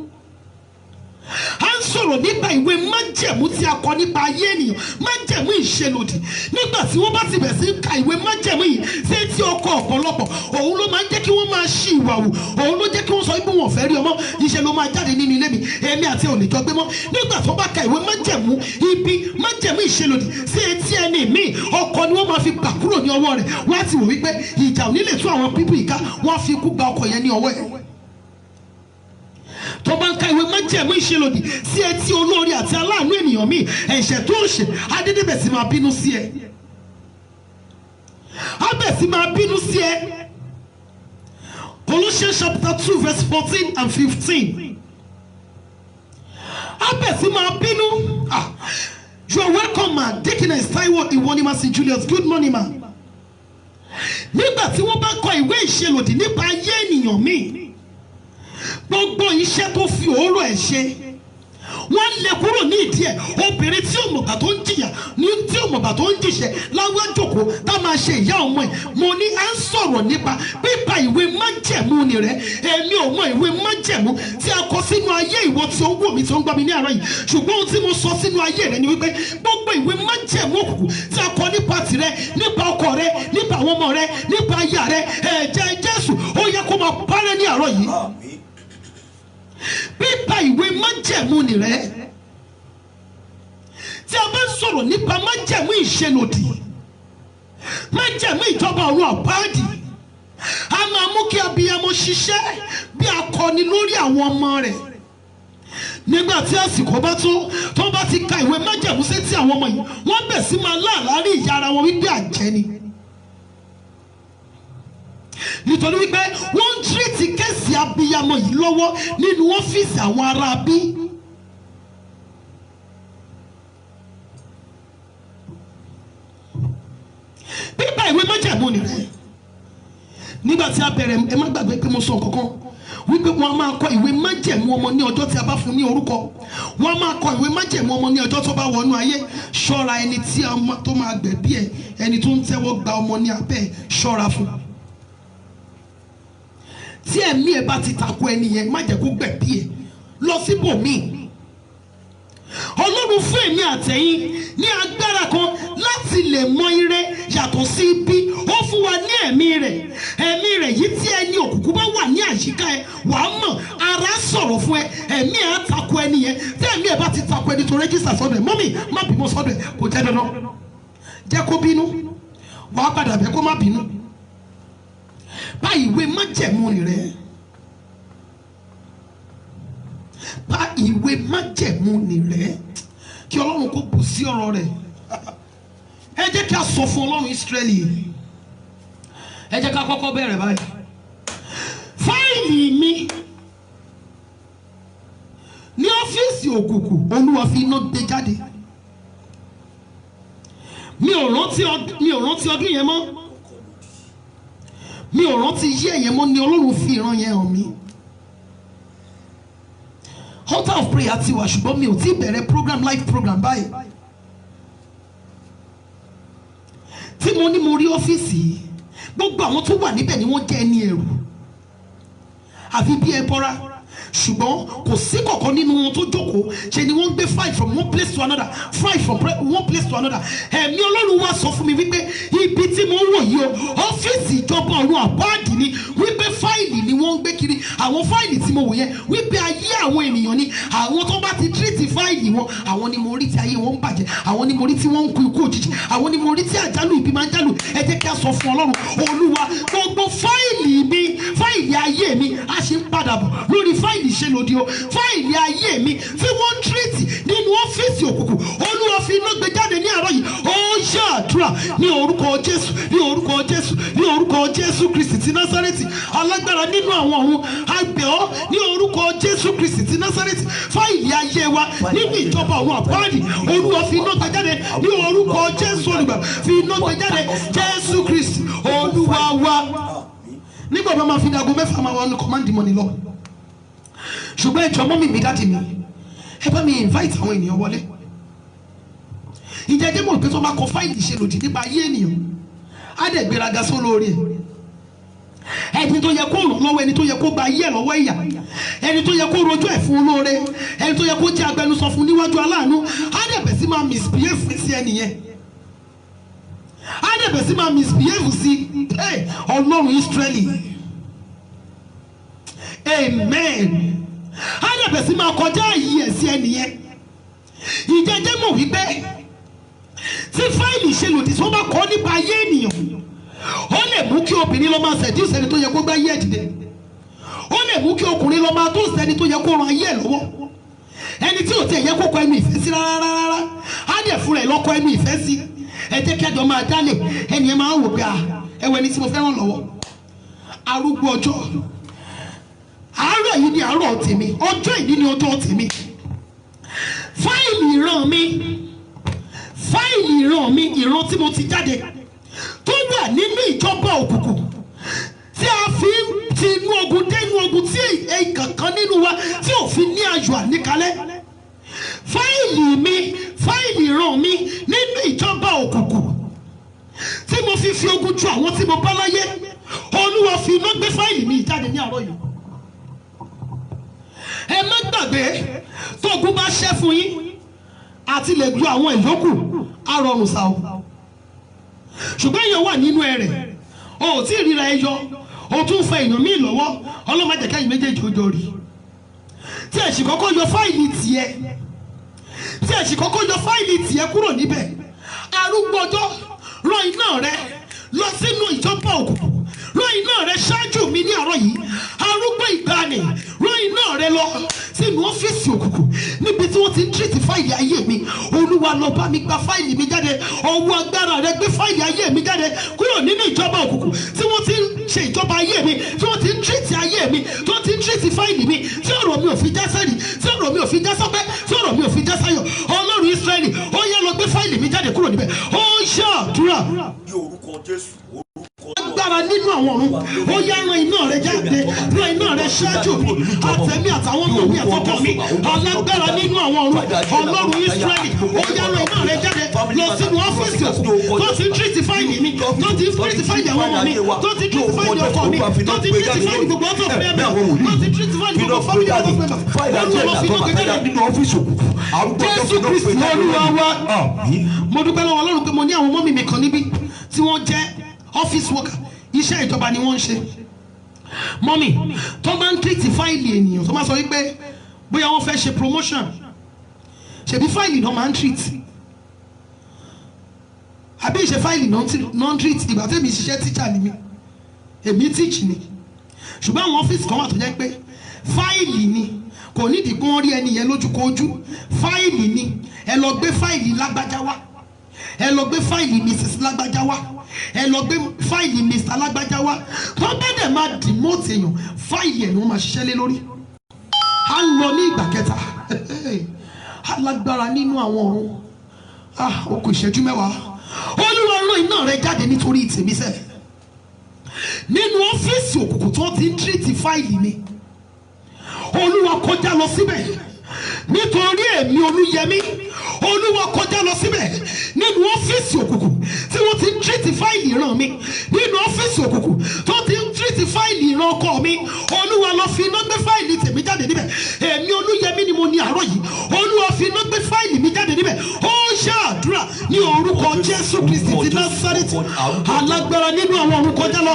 A ń sọ̀rọ̀ nípa ìwé májẹ̀mú tí a kọ nípa ayé ènìyàn, májẹ̀mú ìṣelòdì. Nígbà tí wọ́n bá ti bẹ̀ sí ka ìwé májẹ̀mú yìí sí etí ọkọ ọ̀pọ̀lọpọ̀, òun ló máa ń jẹ́ kí wọ́n máa ṣì ìwà wù, òun ló jẹ́ kí wọ́n sọ pé wọ́n fẹ́ rí ọmọ, iṣẹ́ ló máa jáde nínú ilé mi, èmi àti òní jọ gbé mọ́. Nígbà tó bá ka ìwé májẹ̀mú ibi, májẹ̀mú ìṣelòdì sí etí ẹni míì, ọkọ ni wọ́n máa fi gbà kúrò ní ọwọ́ rẹ̀. Wọ́n á ti wò wípé ìjà ò ní lè tú àwọn pípù ìka, wọ́n á fi ikú gba ọkọ yẹn ní ọwọ́ ẹ̀. Tó bá ń ka ìwé májẹ̀mú ìṣelòdì sí etí olórí àti aláàánú ènìyàn míì, ẹ̀ṣẹ̀ tó ń ṣe adédébẹ̀ sí máa bínú sí ẹ. Abẹ̀ sí máa bínú sí ẹ. Colossians chapter 2 verse 14 and 15. Abẹ̀ sí máa bínú. You are welcome, ma. Deaconess Taiwo Iwonimasi Julius. Good morning, ma. Nígbà tí wọ́n bá kọ ìwé ìṣelòdì nípa ayé ènìyàn míì, gbogbo iṣẹ́ tó fi òórùn ẹ̀ ṣe, wọ́n lè kúrò ní ìdí ẹ̀. Obìnrin tí ò mọ̀gbà tó ń jìyà ní tí ò mọ̀gbà tó ń jìṣẹ́ láwọn jòkó tá máa ṣe ìyá ọmọ ẹ̀. Mo ní à ń sọ̀rọ̀ nípa pípa ìwé májẹ̀mú ni rẹ̀. Èmi ò mọ ìwé májẹ̀mú tí a kọ sínú ayé ìwọ tí ó ń wò mí tí ó ń gbọ́ mi ní àárọ̀ yìí. Ṣùgbọ́n ohun tí mo sọ sínú ayé rẹ̀ ni wípé gbogbo ìwé májẹ̀mú òkùnkùn tí a kọ nípa tìrẹ, nípa ọkọ rẹ, nípa àwọn ọmọ rẹ, nípa aya rẹ, ẹ̀jẹ̀ Jésù ó yẹ kó máa parẹ́ ní àárọ̀ yìí. Pípa ìwé májẹ̀mú ni rẹ̀. Tí a bá sọ̀rọ̀ nípa májẹ̀mú ìṣelòdì, májẹ̀mú ìjọba ọ̀run àpáàdì, a máa mú kí abiyamọ ṣiṣẹ́ bí akọni lórí àwọn ọmọ rẹ̀. Nígbà tí àsìkò bá tó bá ti ka ìwé májẹ̀mú sétí àwọn ọmọ yìí, wọ́n bẹ̀ sí máa láàlárí ìyá ara wọn wípé àjẹ́ ni. Nítorí wípé wọ́n ń tírètì kẹ́sì abiyamọ yìí lọ́wọ́ nínú ọ́fíìsì àwọn ará bí. Pípa ìwé májẹ̀mú ni rẹ̀. Nígbà tí a bẹ̀rẹ̀, ẹ má gbàgbé pé mo sọ kankan wípé wọ́n máa kọ ìwé májẹ̀mú ọmọ ní ọjọ́ tí a bá fún ní orúkọ. Wọ́n máa kọ ìwé májẹ̀mú ọmọ ní ọjọ́ tó bá wọnú ayé. Ṣọ́ra ẹni tí tó máa gbẹ̀bí ẹ̀, ẹni tó ń tẹ́wọ́ gba ọmọ ní abẹ́, ṣọ́ra fún. Tí ẹ̀mí ẹ̀ bá ti tako ẹni yẹn, má jẹ́ kó gbẹ̀bí ẹ̀ lọ síbòmíì. Ọlọ́run fún èmi àtẹ̀yìn ní agbára kan láti lè mọ ire yàtọ̀ sí ibi. Ó fún wa ní ẹ̀mí rẹ̀ yìí tí ẹni òkùnkùn bá wà ní àyíká ẹ, wàá mọ̀ ara sọ̀rọ̀ fún ẹ, ẹ̀mí ẹ̀ á tako ẹni yẹn. Tí ẹ̀mí ẹ̀ bá ti tako ẹni tó rẹ́jísà sọ́dọ̀ ẹ̀, mọ́mì má bímọ sọ́dọ̀ ẹ̀, kò jẹ́ dandan. Jẹ́ kó bínú, wàá padà bẹ́ kó má bínú. Bá ìwé májẹ̀mú rẹ̀. Bá ìwé májẹ̀mú ni rẹ̀. Kí Ọlọ́run kó bù sí ọ̀rọ̀ rẹ̀. Ẹ jẹ́ kí a sọ fún Ọlọ́run Ísírẹ́lì. Ẹ jẹ́ ká kọ́kọ́ bẹ̀rẹ̀ báyìí. Fáìlì mi ní ọ́fíìsì òkùnkùn, Olúwa fi iná gbé jáde. Mi ò rántí ọdún yẹn mọ́. Mi ò rántí yé ẹ̀yẹn mọ́ ni Ọlọ́run fi ìran yẹn hàn mí. Altar of prayer ti wà ṣùgbọ́n mi ò tí bẹ̀rẹ̀ program, live program báyìí. Tí mo ní mo rí ọ́fíìsì yìí, gbogbo àwọn tó wà níbẹ̀ ni wọ́n jẹ́ ẹni ẹ̀rù àfi bí ẹ bọ́ra. Ṣùgbọ́n kò sí kọ̀ọ̀kan nínú wọn tó jókòó, ṣe ni wọ́n gbé fight from one place to another, fight from one place to another. Ẹ̀mí Ọlọ́run wá sọ fún mi wípé ibi tí mo ń wò yìí o, ọ́fíìsì ìjọba ọ̀run àpáàdì ni, wípé fáìlì ni wọ́n ń gbé kiri. Àwọn fáìlì tí mo wò yẹn wípé ayé àwọn ènìyàn ni, àwọn tó bá ti tírìtì fáìlì wọn, àwọn ni mo rí tí ayé wọn ń bàjẹ́, àwọn ni mo rí tí wọ́n ń kú ikú òjijì, àwọn ni mo rí tí àjálù ibi máa ń jálù. Ẹ jẹ́ kí a sọ fún Ọlọ́run, Olúwa gbogbo fáìlì mi, fáìlì ayé mi a ṣe ń padà bọ̀ lórí fáìlì ìṣelòdì o. Fáìlì ayé mi tí wọ́n ń tírìtì nínú ọ́fíìsì òkùnkùn, Olúwa fi iná gbé jáde ní àárọ̀ yìí. Ó ṣàdúrà ní orúkọ Jésù, ní orúkọ Jésù, ní orúkọ Jésù Kristi ti Násárẹ́tì, alágbára nínú àwọn ọ̀run. A bẹ̀ ọ́ ní orúkọ Jésù Kristi ti Násárẹ́tì, fáìlì ayé wa nínú ìjọba ọ̀run àpáàdì, Olúwa fi iná gbé jáde ní orúkọ Jésù olùgbà, fi iná gbé jáde Jésù Kristi Olúwa wa. Nígbà bá máa fi dago mẹ́fà máa wà ní command money lọ. Ṣùgbọ́n ẹjọ́ mọ́mì mi dáàdì mi, ẹ bá mi invite àwọn ènìyàn wọlé. Ìjẹ́jẹ́ mọ̀ pé tó bá kọ fáìlì ìṣelòdì nípa ayé ènìyàn, á dẹ̀ gbéraga sólórí ẹ̀. Ẹni tó yẹ kó ràn lọ́wọ́, ẹni tó yẹ kó gba ayé ẹ̀ lọ́wọ́ ìyà, ẹni tó yẹ kó rojú ẹ̀ fún olóore, ẹni tó yẹ kó jẹ́ agbẹnusọ fún níwájú aláàánú, á dẹ̀ bẹ̀ sí máa misbehave sí ẹni yẹn. Á dẹ̀ bẹ̀ sí máa misbehave sí Ọlọ́run Ísírẹ́lì. Amen. Á dẹ̀ bẹ̀ sí máa kọjá àyè ẹ̀ sí ẹni yẹn. Ìjẹ́jẹ́ mọ̀ wípé tí fáìlì ìṣelòdì tí wọ́n bá kọ́ nípa ayé ènìyàn, ó lè mú kí obìnrin lọ máa seduce ẹni tó yẹ kó gbá ayé ẹ̀ dìde. Ó lè mú kí ọkùnrin lọ máa toast ẹni tó yẹ kó ran ayé ẹ̀ lọ́wọ́. Ẹni tí ò tiẹ̀ yẹ kó kọ ẹnu ìfẹ́ sí rárá, á dẹ̀ fúnra ẹ̀ lọ́kọ ẹnu ìfẹ́ sí. Ẹ jẹ́ kí ẹjọ́ máa dálé, ẹni ẹ máa wò pé ẹwọ ẹni tí mo fẹ́ràn lọ́wọ́. Arúgbó ọjọ́, àárọ̀ yìí ni àárọ̀ tèmi, ọjọ́ ìní ni ọjọ́ tèmi. Fáìlì ìran mi, ìran tí mo ti jáde tó wà nínú ìjọba òkùnkùn, tí a fi ti inú ogun dé inú ogun, tí èyí kankan nínú wa tí ò fi ní ayọ̀ àníkalẹ̀. fáìlì mi, fáìlì ìran mi nínú ìjọba òkùnkùn tí mo fi ogun ju àwọn tí mo bá láyé, Olúwa fi iná gbé fáìlì mi jáde ní àárọ̀ yìí. Ẹ má gbàgbé tó ogun bá ṣẹ́ fún yín àti lè ju àwọn ìyókù á rọrùn sá o, ṣùgbọ́n èèyàn wà nínú ẹ̀rẹ̀, o ò tí ì ríra ẹ yọ, o tún fẹ́ èèyàn míì lọ́wọ́, ọlọ́mọdé kẹ́yìn méjèèjì ó jọ rí. Tí ẹ̀ sì kọ́kọ́ yọ fáìlì tiẹ̀, tí ẹ̀ sì kọ́kọ́ yọ fáìlì tiẹ̀ kúrò níbẹ̀, arúgbó ọjọ́ rán iná rẹ lọ sínú ìjọba òkùnkùn, rán iná rẹ ṣáájú mi ní àárọ̀ yìí, arúgbó ìgbàanì rán iná rẹ lọ sínú ọ́fíìsì òkùnkùn níbi tí wọ́n ti ń tírìtì fáìlì ayé mi. Olúwa lọ bá mi gba fáìlì mi jáde, ọwọ́ agbára rẹ gbé fáìlì ayé mi jáde kúrò nínú ìjọba òkùnkùn tí wọ́n ti ń ṣe ìjọba ayé mi, tí wọ́n ti ń tírìtì ayé mi, tí wọ́n ti ń tírìtì fáìlì mi, tí ọ̀rọ̀ mi ò fi já sẹ́rì, tí ọ̀rọ̀ mi ò fi já sọ́pẹ́, tí ọ̀rọ̀ mi ò fi já sáyọ̀. Ọlọ́run Ísírẹ́lì, ó yá lọ gbé fáìlì mi jáde kúrò níbẹ̀. Ó ṣàdúrà ní orúkọ Jésù. agbára nínú àwọn ọ̀run, ó yá ran iná rẹ jáde, ran iná rẹ ṣáájú mi, àtẹ̀mí àtàwọn ọmọ mi àtọkọ mi. Alágbára nínú àwọn ọ̀run, Ọlọ́run Ísírẹ́lì, ó yá ran iná rẹ jáde lọ sínú ọ́fíìsì òkùnkùn tó ti ń tírìtì fáìlì mi, tó ti ń tírìtì fáìlì àwọn ọmọ mi, tó ti ń tírìtì fáìlì ọkọ mi, tó ti ń tírìtì fáìlì gbogbo ọ̀tọ̀ fẹ́ẹ́ mi, tó ti ń tírìtì fáìlì gbogbo fáìlì ọ̀tọ̀ fẹ́ẹ́ mi. Olúwa fi lókè jáde nínú ọ́fíìsì òkùnkùn. Jésù Kristi Olúwa wa. Mo dúpẹ́ lọ́wọ́ Ọlọ́run pé mo ní àwọn mọ́mì mi kan níbí tí wọ́n jẹ́ ọ́fíìsì wọ́kà, iṣẹ́ ìjọba ni wọ́n ń ṣe. Mọ́mì tó bá ń tírìtì fáìlì ènìyàn tó máa sọ wípé bóyá wọ́n fẹ́ ṣe promotion, ṣebí fáìlì náà máa ń tírìtì, àbí ìṣe fáìlì náà ń tírìtì. Ìgbà tẹ́mi ṣiṣẹ́ tíṣà ni mi, èmi tíìchì ni, ṣùgbọ́n àwọn ọ́fíìsì kan wà tó jẹ́ pé fáìlì ni, kò nídìí kí wọ́n rí ẹni yẹn lójúkojú, fáìlì ni. Ẹ lọ gbé fáìlì lágbájá wá, ẹ lọ gbé fáìlì Mrs. lágbájá wá, ẹ lọ gbé fáìlì Mr. lágbájá wá. Tó bá dẹ̀ máa dìmọ́tì èèyàn, fáìlì ẹ̀ ni wọ́n máa ṣiṣẹ́ lé lórí. A lọ ní ìgbà kẹta, alágbára nínú àwọn ọ̀run, ó kù ìṣẹ́jú mẹ́wàá. Olúwa rán iná rẹ jáde nítorí tèmi sẹ́, nínú ọ́fíìsì òkùnkùn tó ti ń tírìtì fáìlì mi. Olúwa kọjá lọ síbẹ̀ nítorí èmi Olúyẹmí. Olúwa kọjá lọ síbẹ̀ nínú ọ́fíìsì òkùnkùn tí wọ́n ti ń tírìtì fáìlì ìran mi, nínú ọ́fíìsì òkùnkùn tó ti ń tírìtì fáìlì ìran ọkọ mi. Olúwa lọ fi iná gbé fáìlì tèmi jáde níbẹ̀. Èmi Olúyẹmí ni mo ní àárọ̀ yìí. Olúwa fi iná gbé fáìlì mi jáde níbẹ̀. Ó ṣàdúrà ní orúkọ Jésù Kristi ti Násárẹ́tì. Alágbára nínú àwọn ọ̀run kọjá lọ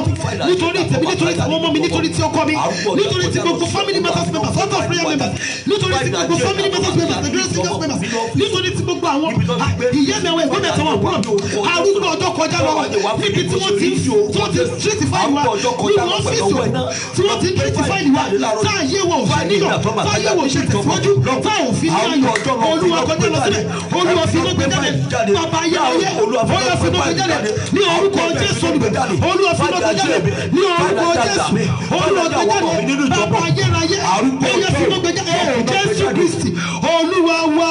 nítorí tèmi, nítorí tàwọn ọmọ mi, nítorí tí ọkọ mi, nítorí tí gbogbo family matters members, out of prayer members, nítorí tí gbogbo family matters members, the great singers members, nítorí tí gbogbo àwọn ìyá mi àwọn ẹ̀gbọ́n mi àtàwọn àbúrò mi, arúgbó ọjọ́ kọjá lọ níbi tí wọ́n ti tírìtì fáìlì wa, nínú ọ́fíìsì tí wọ́n ti tírìtì fáìlì wa, táàyè wọ̀ ṣe níyọ̀, táàyè wọ̀ ṣe tẹ̀síwájú, táà ò fi ní ayọ̀. Olúwa kọjá lọ síbẹ̀, Olúwa fi iná gbé jáde, bàbá ayé, Olúwa fi iná gbé jáde ní orúkọ Jésù olùgbé. Olúwa fi iná gbé jáde ní orúkọ Jésù. Olúwa gbé jáde, bàbá ayérayé, Olúwa fi iná gbé jáde. Jésù Kristi Olúwa wa,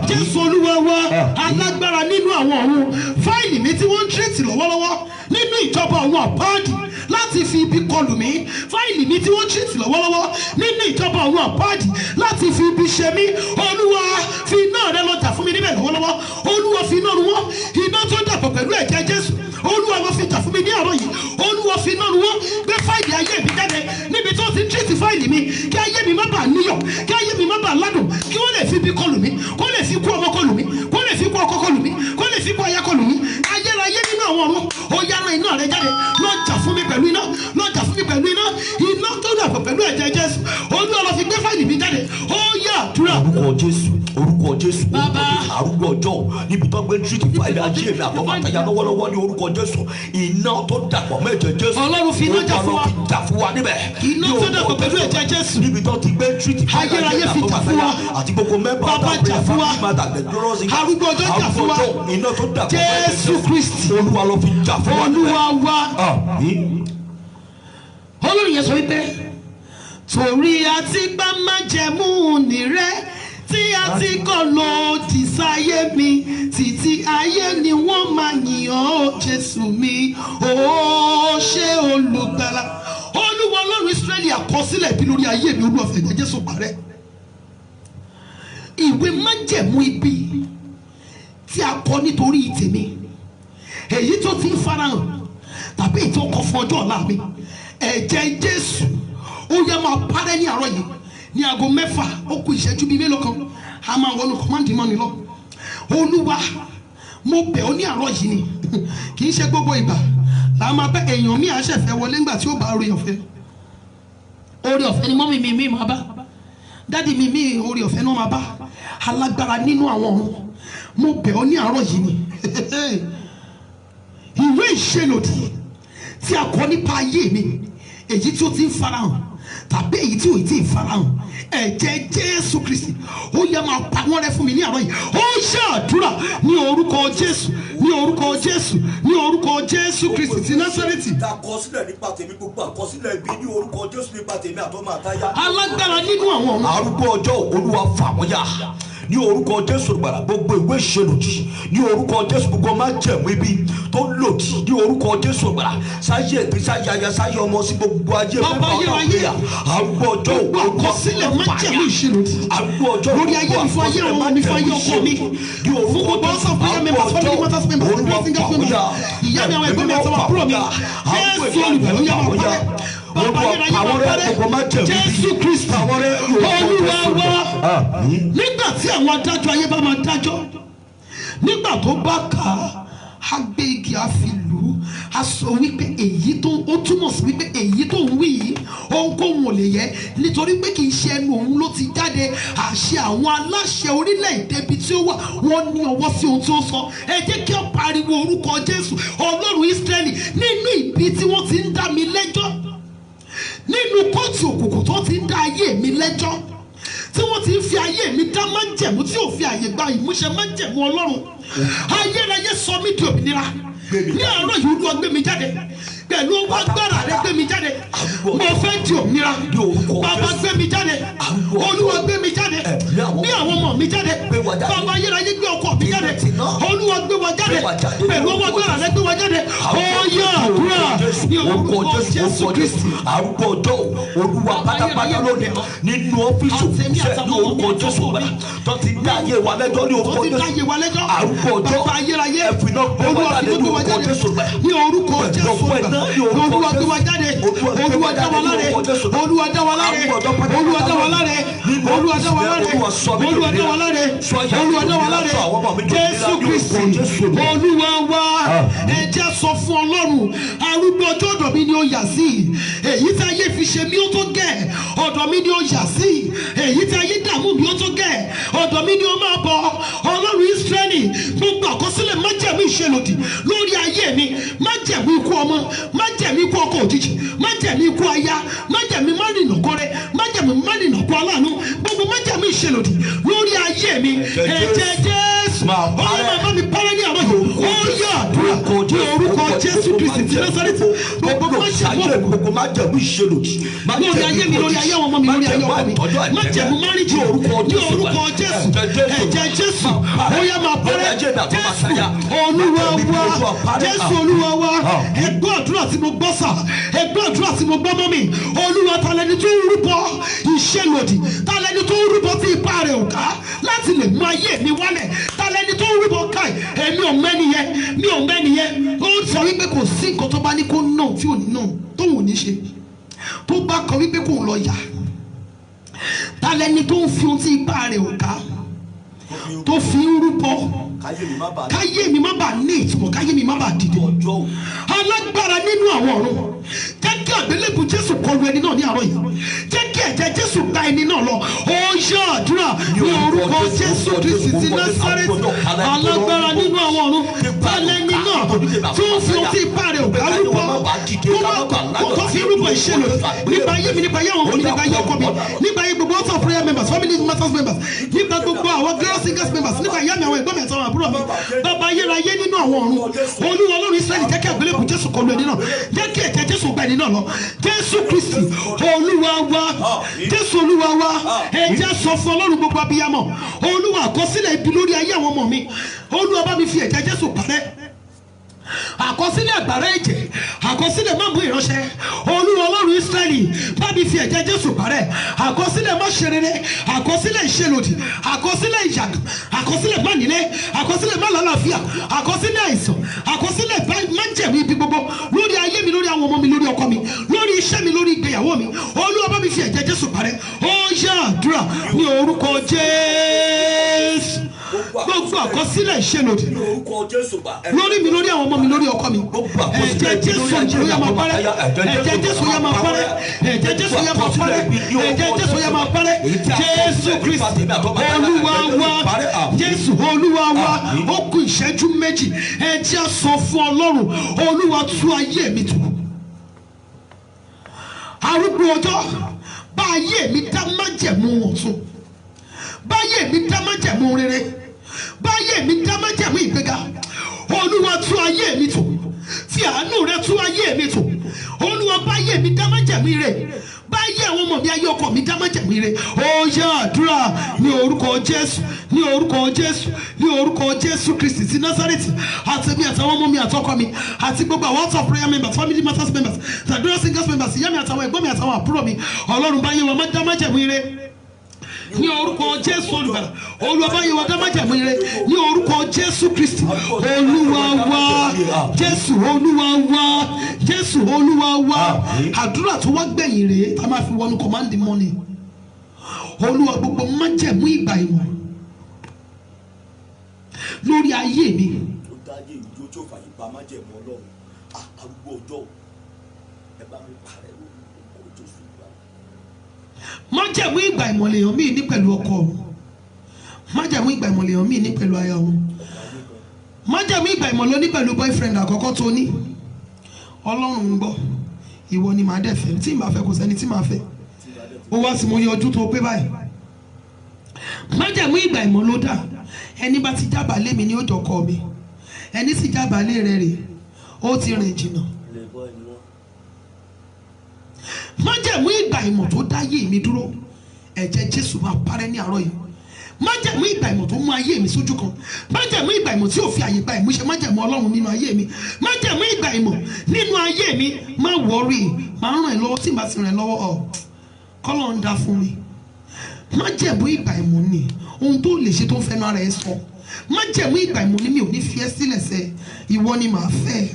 Jésù Olúwa wa, alágbára nínú àwọn ọ̀run. Fáìlì mi tí wọ́n ń tírìtì lọ́wọ́lọ́wọ́ nínú ìjọba àwọn àpáàdì láti fi ibi kọlù mí, fáìlì mi tí wọ́n ń tírìtì lọ́wọ́lọ́wọ́ nínú ìjọba àwọn àpáàdì láti fi ibi ṣe mí. Olúwa fi iná rẹ lọ jà fún mi níbẹ̀ lọ́wọ́lọ́wọ́. Olúwa fi iná run wọ́n, iná tó dàpọ̀ pẹ̀lú ẹ̀jẹ̀ Jésù. Olúwa lọ fi jà fún mi ní àárọ̀ yìí. Olúwa fi iná run wọ́n, gbé fáìlì ayé mi jáde níbi tó ti ń tírìtì fáìlì mi, kí ayé mi má bàa níyọ̀, kí ayé mi má bàa ládùn, kí wọ́n lè fi ibi kọlù mí, kó lè fi kú ọmọ kọlù mí, kó lè fi kú ọkọ kọlù mí, kó lè fi kú aya kọlù mí. Ayérayé nínú àwọn ọ̀run, ó yára iná rẹ jáde, lọ jà fún mi pẹ̀lú iná, lọ jà fún mi pẹ̀lú iná, iná tó dàpọ̀ pẹ̀lú ẹ̀jẹ̀ Jésù. Olúwa lọ fi gbé fáìlì mi jáde. Ó yá àdúrà. Orúkọ Jésù, orúkọ Jésù, arúgbó ọjọ́ níbi tó gbé tírìtì fáìlì ayé mi àtọ́mọ àtàyà lọ́wọ́lọ́wọ́ ní orúkọ Jésù. Iná tó dàpọ̀ mọ́ ẹ̀jẹ̀ Jésù. Ọlọ́run fi iná jà fún wa. Jà fún wa níbẹ̀. Iná tó dàpọ̀ pẹ̀lú ẹ̀jẹ̀ Jésù. Níbi tó ti gbé tírìtì fáìlì ayé mi àtọ́mọ àtàyà àti gbogbo mẹ́bà Bàbá jà fún wa. Arúgbó ọjọ́ jà fún wa. Iná tó dàpọ̀ Jésù Kristi Olúwa lọ fi jà fún wa níbẹ̀. Olúwa wa. Ọlọ́run yẹn sọ wípé torí àti gbá májẹ̀mú nìrẹ́ tí a ti kọ̀ lòdì sáyé mi, títí ayé ni wọ́n máa yìn ọ́ Jésù mi, ó ṣe olùgbàlà. Olúwa Ọlọ́run Ísírẹ́lì, àkọsílẹ̀ bí lórí ayé mi, Olúwa fẹ̀jẹ̀ Jésù parẹ́. ìwé májẹ̀mú ibi tí a kọ nítorí tèmi, èyí tó ti ń farahàn tàbí èyí tó kọ fún ọjọ́ ọ̀la mi, ẹ̀jẹ̀ Jésù ó yẹ máa parẹ́ ní àárọ̀ yìí ní aago 6 ó kù ìṣẹ́jú bíi mélòó kan a máa wọnú kọ́mándì mọ́ni lọ. Olúwa mo bẹ̀ ọ́ ní àárọ̀ yìí ni kì í ṣe gbogbo ìgbà la máa bẹ́ èèyàn mi àṣẹfẹ́ wọlé ńgbà tí ó bá orí ọ̀fẹ́ ni mọ́mí mi máa bá, dádì mi orí ọ̀fẹ́ náà máa bá, alágbára nínú àwọn ọ̀run. Mo bẹ̀ ọ́ ní àárọ̀ yìí ni ìwé ìṣelòdì tí a kọ nípa ayé mi, èyí tí ó ti ń farahàn tàbí èyí tí ò tí ì farahàn, ẹ̀jẹ̀ Jésù Kristi ó yẹ máa pa wọ́n rẹ́ fún mi ní àárọ̀ yìí. Ó ṣàdúrà ní orúkọ Jésù, ní orúkọ Jésù, ní orúkọ Jésù Kristi ti Násárẹ́tì. àkọsílẹ̀ nípa tèmi, gbogbo àkọsílẹ̀ ibi ní orúkọ Jésù nípa tèmi àtọ́mọ àtáyá. Alágbára nínú àwọn ọ̀run. Arúgbó ọjọ́ Olúwa fà wọ́n yà ní orúkọ Jésù gbàrà, gbogbo ìwé ìṣelòdì ní orúkọ Jésù, gbogbo májẹ̀mú ibi tó lòdì ní orúkọ Jésù gbàrà, sáyé ẹ̀gbẹ́ sáyé aya sáyé ọmọ sí gbogbo ayé Bàbá ayérayé, arúgbó ọjọ́ àkọsílẹ̀ májẹ̀mú ìṣelòdì arúgbó ọjọ́ lórí ayé mi, fún ayé ọmọ mi, fún ayé ọkọ mi, fún gbogbo ọsàn prayer members, family matters members, every single member, ìyá mi, àwọn ẹ̀gbọ́n mi, àtàwọn àbúrò mi, Jésù olùbẹ̀wò yà wọ́n parẹ́. Bàbá ayérayé máa parẹ́. Jésù Kristi Olúwa wa. Nígbà tí àwọn adájọ́ ayé bá máa dájọ́, nígbà tó bá kà á gbé igi àfìlú, a sọ wípé èyí tó ó túmọ̀ sí wípé èyí tó ń wí yìí ohunkóhun ò lè yẹ, nítorí pé kì í ṣe ẹnu òun ló ti jáde. Àṣẹ àwọn aláṣẹ orílẹ̀-èdè ibi tí ó wà, wọ́n ní ọwọ́ sí ohun tí ó sọ. Ẹ jẹ́ kí ó pariwo orúkọ Jésù Ọlọ́run Ísírẹ́lì nínú ibi tí wọ́n ti ń dá mi lẹ́jọ́, nínú kóòtù òkùnkùn tó ti ń dá ayé mi lẹ́jọ́, tí wọ́n ti ń fi ayé mi dá májẹ̀mú tí ò fi àyè gba ìmúṣẹ májẹ̀mú Ọlọ́run. Ayérayé sọ mí di òmìnira ní àárọ̀ yìí. Olúwa gbé mi jáde pẹ̀lú owó agbára rẹ, gbé mi jáde. Mo fẹ́ di òmìnira. Bàbá gbé mi jáde. Olúwa gbé mi jáde. Bí àwọn ọmọ mi jáde. Bàbá ayérayé gbé ọkọ mi jáde. Olúwa gbé wa jáde pẹ̀lú owó agbára rẹ, gbé wa jáde. Ó yá àdúrà ní orúkọ Jésù Kristi. Arúgbó ọjọ́ Olúwa pátápátá lónìí nínú ọ́fíìsì òkúṣẹ́ ní orúkọ Jésù gbàrà, tó ti dá ayé wa lẹ́jọ́ ní orúkọ Jésù. Arúgbó ọjọ́ ẹ̀fìn náà gbé wa jáde ní orúkọ Jésù gbàrà, ní orúkọ Jésù gbàrà. Olúwa gbé wa jáde. Olúwa dá wa láre. Olúwa dá wa láre. Olúwa dá wa láre. Olúwa dá wa láre. Olúwa dá wa láre. Olúwa dá wa láre. Jésù Kristi Olúwa wa. Ẹ jẹ́ sọ fún Ọlọ́run, arúgbó ọjọ́ ọ̀dọ̀ mi ni ó yà sí, èyí tí ayé fi ṣe mí ó tó gẹ̀, ọ̀dọ̀ mi ni ó yà sí, èyí tí ayé dààmú mi ó tó gẹ̀, ọ̀dọ̀ mi ni ó máa bọ̀. Ọlọ́run Ísírẹ́lì, gbogbo àkọsílẹ̀ májẹ̀mú ìṣelòdì lórí ayé mi, májẹ̀mú ikú ọmọ, májẹ̀mú ikú ọkọ òjijì, májẹ̀mú ikú aya, májẹ̀mú márìnà kọrẹ, májẹ̀mú márìnà kọ aláàánú, gbogbo májẹ̀mú ìṣelòdì lórí ayé mi, ẹ̀jẹ̀ Jésù ọ̀rọ̀ màmá mi parẹ́ ní àárọ̀ yìí. Ó yá àdúrà ní orúkọ Jésù Kristi ti Násárẹ́tì. Gbogbo májẹ̀mú ìṣelòdì lórí ayé mi, lórí ayé ọmọ mi, lórí ayé ọkọ mi, májẹ̀mú márìnjì ní orúkọ Jésù, ẹ̀jẹ̀ Jésù ó yá máa parẹ́. Jésù Olúwa wa, Jésù Olúwa wa. Ẹgbẹ́ àdúrà tí mo gbọ́ sà, ẹgbẹ́ àdúrà tí mo gbọ́ mọ́ mi. Olúwa, talẹ́ni tó ń rúbọ ìṣelòdì, talẹ́ni tó ń rúbọ tí ipá rẹ̀ ò ká láti lè mú ayé mi wálẹ̀, talẹ́ni tó ń rúbọ káì, èmi ò mẹ́niyẹn, mi ò mẹ́niyẹn. Ó sọ wípé kò sí nǹkan tó bá ní kó nà tí ò ní nà tó wò ní ṣe, tó bá kọ wípé kò lọ yà, talẹ́ni tó ń fi ohun tí ipá rẹ̀ ò ká tó fi ń rúbọ káyé mi má bàa ní ìtumọ̀, káyé mi má bàa dìde. Alágbára nínú àwọn ọ̀run, jẹ́ kí àgbélébùú Jésù kọlu ẹni náà ní àárọ̀ yìí, jẹ́ kí ẹ̀jẹ̀ Jésù gba ẹni náà lọ. Ó yá àdúrà ní orúkọ Jésù Kristi ti Násárẹ́tì. Alágbára nínú àwọn ọ̀run, tálẹ́ni náà tó ń fi ohun tí ipá rẹ̀ ò bá rúbọ, tó fi rúbọ ìṣèlú nípa ayé mi, nípa ayé àwọn ọmọ mi, nípa ayé ọkọ mi, nípa ayé gbogbo ọ̀tọ̀ prayer members, family matters members, nípa gbogbo àwọn girl singers members, nípa ìyá mi, àwọn ẹ̀gbọ́n mi, àtàwọn àbúrò mi. Bàbá ayérayé nínú àwọn ọ̀run, Olúwa Ọlọ́run Ísírẹ́lì, jẹ́ kí àgbélébùú Jésù kọlu ẹni náà, jẹ́ kí ẹ̀jẹ̀ Jésù gba ẹni náà lọ. Jésù Kristi Olúwa wa, Jésù Olúwa wa. Ẹ jẹ́ sọ fún Ọlọ́run gbogbo abiyamọ, Olúwa àkọsílẹ̀ ibi lórí ayé àwọn ọmọ mi, Olúwa bá mi fi ẹ̀jẹ̀ Jésù parẹ́. àkọsílẹ̀ àgbàrá ẹ̀jẹ̀, àkọsílẹ̀ má mú ìránṣẹ́, Olúwa Ọlọ́run Ísírẹ́lì bá mi fi ẹ̀jẹ̀ Jésù parẹ́, àkọsílẹ̀ má ṣe rere, àkọsílẹ̀ ìṣelòdì, àkọsílẹ̀ ìyàgò, àkọsílẹ̀ má nílé, àkọsílẹ̀ má lálàáfíà, àkọsílẹ̀ àìsàn, àkọsílẹ̀ má jẹ̀mí ibi gbogbo lórí ayé mi, lórí àwọn ọmọ mi, lórí ọkọ mi, lórí iṣẹ́ mi, lórí ìgbéyàwó mi, Olúwa bá mi fi ẹ̀jẹ̀ Jésù parẹ́. Ó yá àdúrà ní orúkọ Jésù. Gbogbo àkọsílẹ̀ ìṣelòdì lórí mi, lórí àwọn ọmọ mi, lórí ọkọ mi, ẹ̀jẹ̀ Jésù ló yá máa parẹ́, ẹ̀jẹ̀ Jésù yá máa parẹ́, ẹ̀jẹ̀ Jésù yá máa parẹ́, ẹ̀jẹ̀ Jésù yá máa parẹ́. Jésù Kristi Olúwa wa, Jésù Olúwa wa. Ó kù ìṣẹ́jú méjì, ẹ jẹ́ á sọ fún Ọlọ́run, Olúwa tú ayé mi tù. Arúgbó ọjọ́, bá ayé mi dá májẹ̀mú ọ̀tun, bá ayé mi dá májẹ̀mú rere, bá ayé mi dá májẹ̀mú ìgbéga. Olúwa tú ayé mi tù, fi àánú rẹ tú ayé mi tù. Olúwa bá ayé mi dá májẹ̀mú ire, bá ayé àwọn ọmọ mi, ayé ọkọ mi dá májẹ̀mú ire. Ó yá àdúrà ní orúkọ Jésù, ní orúkọ Jésù, ní orúkọ Jésù Kristi ti Násárẹ́tì. Àtẹ̀mí àtàwọn ọmọ mi àtọkọ mi àti gbogbo àwọn House of Prayer members, Family Matters members, Tadura Singers members, ìyá mi àtàwọn ẹ̀gbọ́n mi àtàwọn àbúrò mi, Ọlọ́run bá ayé wa má dá májẹ̀mú ire. Ní orúkọ Jésù Olùgbàlà, Olúwa bá ayé wa dá májẹ̀mú ire. Ní orúkọ Jésù Kristi Olúwa wa, Jésù Olúwa wa, Jésù Olúwa wa. Àdúrà tó wá gbẹ̀yìn rèé tá a máa fi wọnú command the morning. Olúwa gbogbo májẹ̀mú ìgbà ìmọ̀ lórí ayé mi. Májẹ̀mú ìgbà ìmọ̀lẹ̀ èèyàn míì ní pẹ̀lú ọkọ òun, májẹ̀mú ìgbà ìmọ̀lẹ̀ èèyàn míì ní pẹ̀lú aya òun, májẹ̀mú ìgbà ìmọ̀lẹ̀ ní pẹ̀lú boyfriend àkọ́kọ́ tó ní. Ọlọ́run ń gbọ́, ìwọ ni màá dẹ̀ fẹ́, tí màá fẹ́ kò sẹ́ni tí màá fẹ́. Ó wá sí mo yẹ ojú tó pé báyìí. Májẹ̀mú ìgbà ìmọ̀ ló dà, ẹni bá ti jábàálé mi ní ó jọkọ mi, ẹni sì jábàálé rẹ̀ rè ó ti rìn jìnnà. Májẹ̀mú ìgbà ìmọ̀ tó dá ayé mi dúró, ẹ̀jẹ̀ Jésù máa parẹ́ ní àárọ̀ yìí. Májẹ̀mú ìgbà ìmọ̀ tó mú ayé mi sójú kan, májẹ̀mú ìgbà ìmọ̀ tí ò fi àyè gba ìmúṣẹ, májẹ̀mú Ọlọ́run nínú ayé mi, májẹ̀mú ìgbà ìmọ̀ nínú ayé mi. Má wọrí, máa ràn ẹ́ lọ́wọ́ tí màá ti ràn ẹ́ lọ́wọ́ kọ́lọ́ ń dá fún mi. Májẹ̀mú ìgbà ìmọ̀ ni ohun tó lè ṣe tó ń fẹnu ara ẹ sọ. Májẹ̀mú ìgbà ìmọ̀ ni mi ò ní fi ẹ́ sílẹ̀ sẹ́, ìwọ ni màá fẹ́.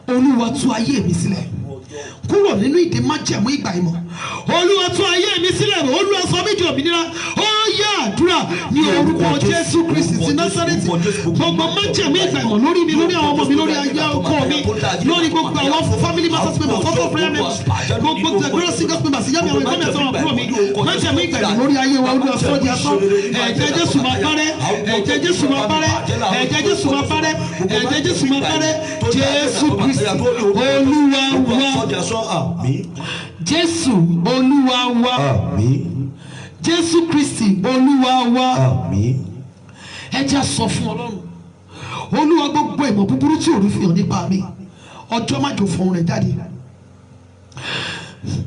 Olúwa tú ayé mi sílẹ̀ kúrò nínú ìdè májẹ̀mú ìgbà ìmọ̀. Olúwa tú ayé mi sílẹ̀, Olúwa sọ mí di òmìnira. Ó yá àdúrà ní orúkọ Jésù Kristi ti Násárẹ́tì. Gbogbo májẹ̀mú ìgbà ìmọ̀ lórí mi, lórí àwọn ọmọ mi, lórí ayé ọkọ mi, lórí gbogbo àwọn Family Matters members, House of Prayer members, gbogbo Tadura Singers members, ìyá mi àwọn ẹ̀gbọ́n mi àtàwọn àbúrò mi, májẹ̀mú ìgbà ìmọ̀ lórí ayé wa, Olúwa sọ di asán. Ẹ̀jẹ̀ Jésù máa parẹ́, ẹ̀jẹ̀ Jésù máa parẹ́, ẹ̀jẹ̀ Jésù máa parẹ́, ẹ̀jẹ̀ Jésù máa parẹ́. Jésù Kristi Olúwa wa, Jésù Olúwa wa, Jésù Kristi Olúwa wa. Ẹ jẹ́ sọ fún Ọlọ́run, Olúwa gbogbo ìmọ̀ búburú tí òru fi hàn nípa mi, ọjọ́ má jò fún rẹ̀ jáde.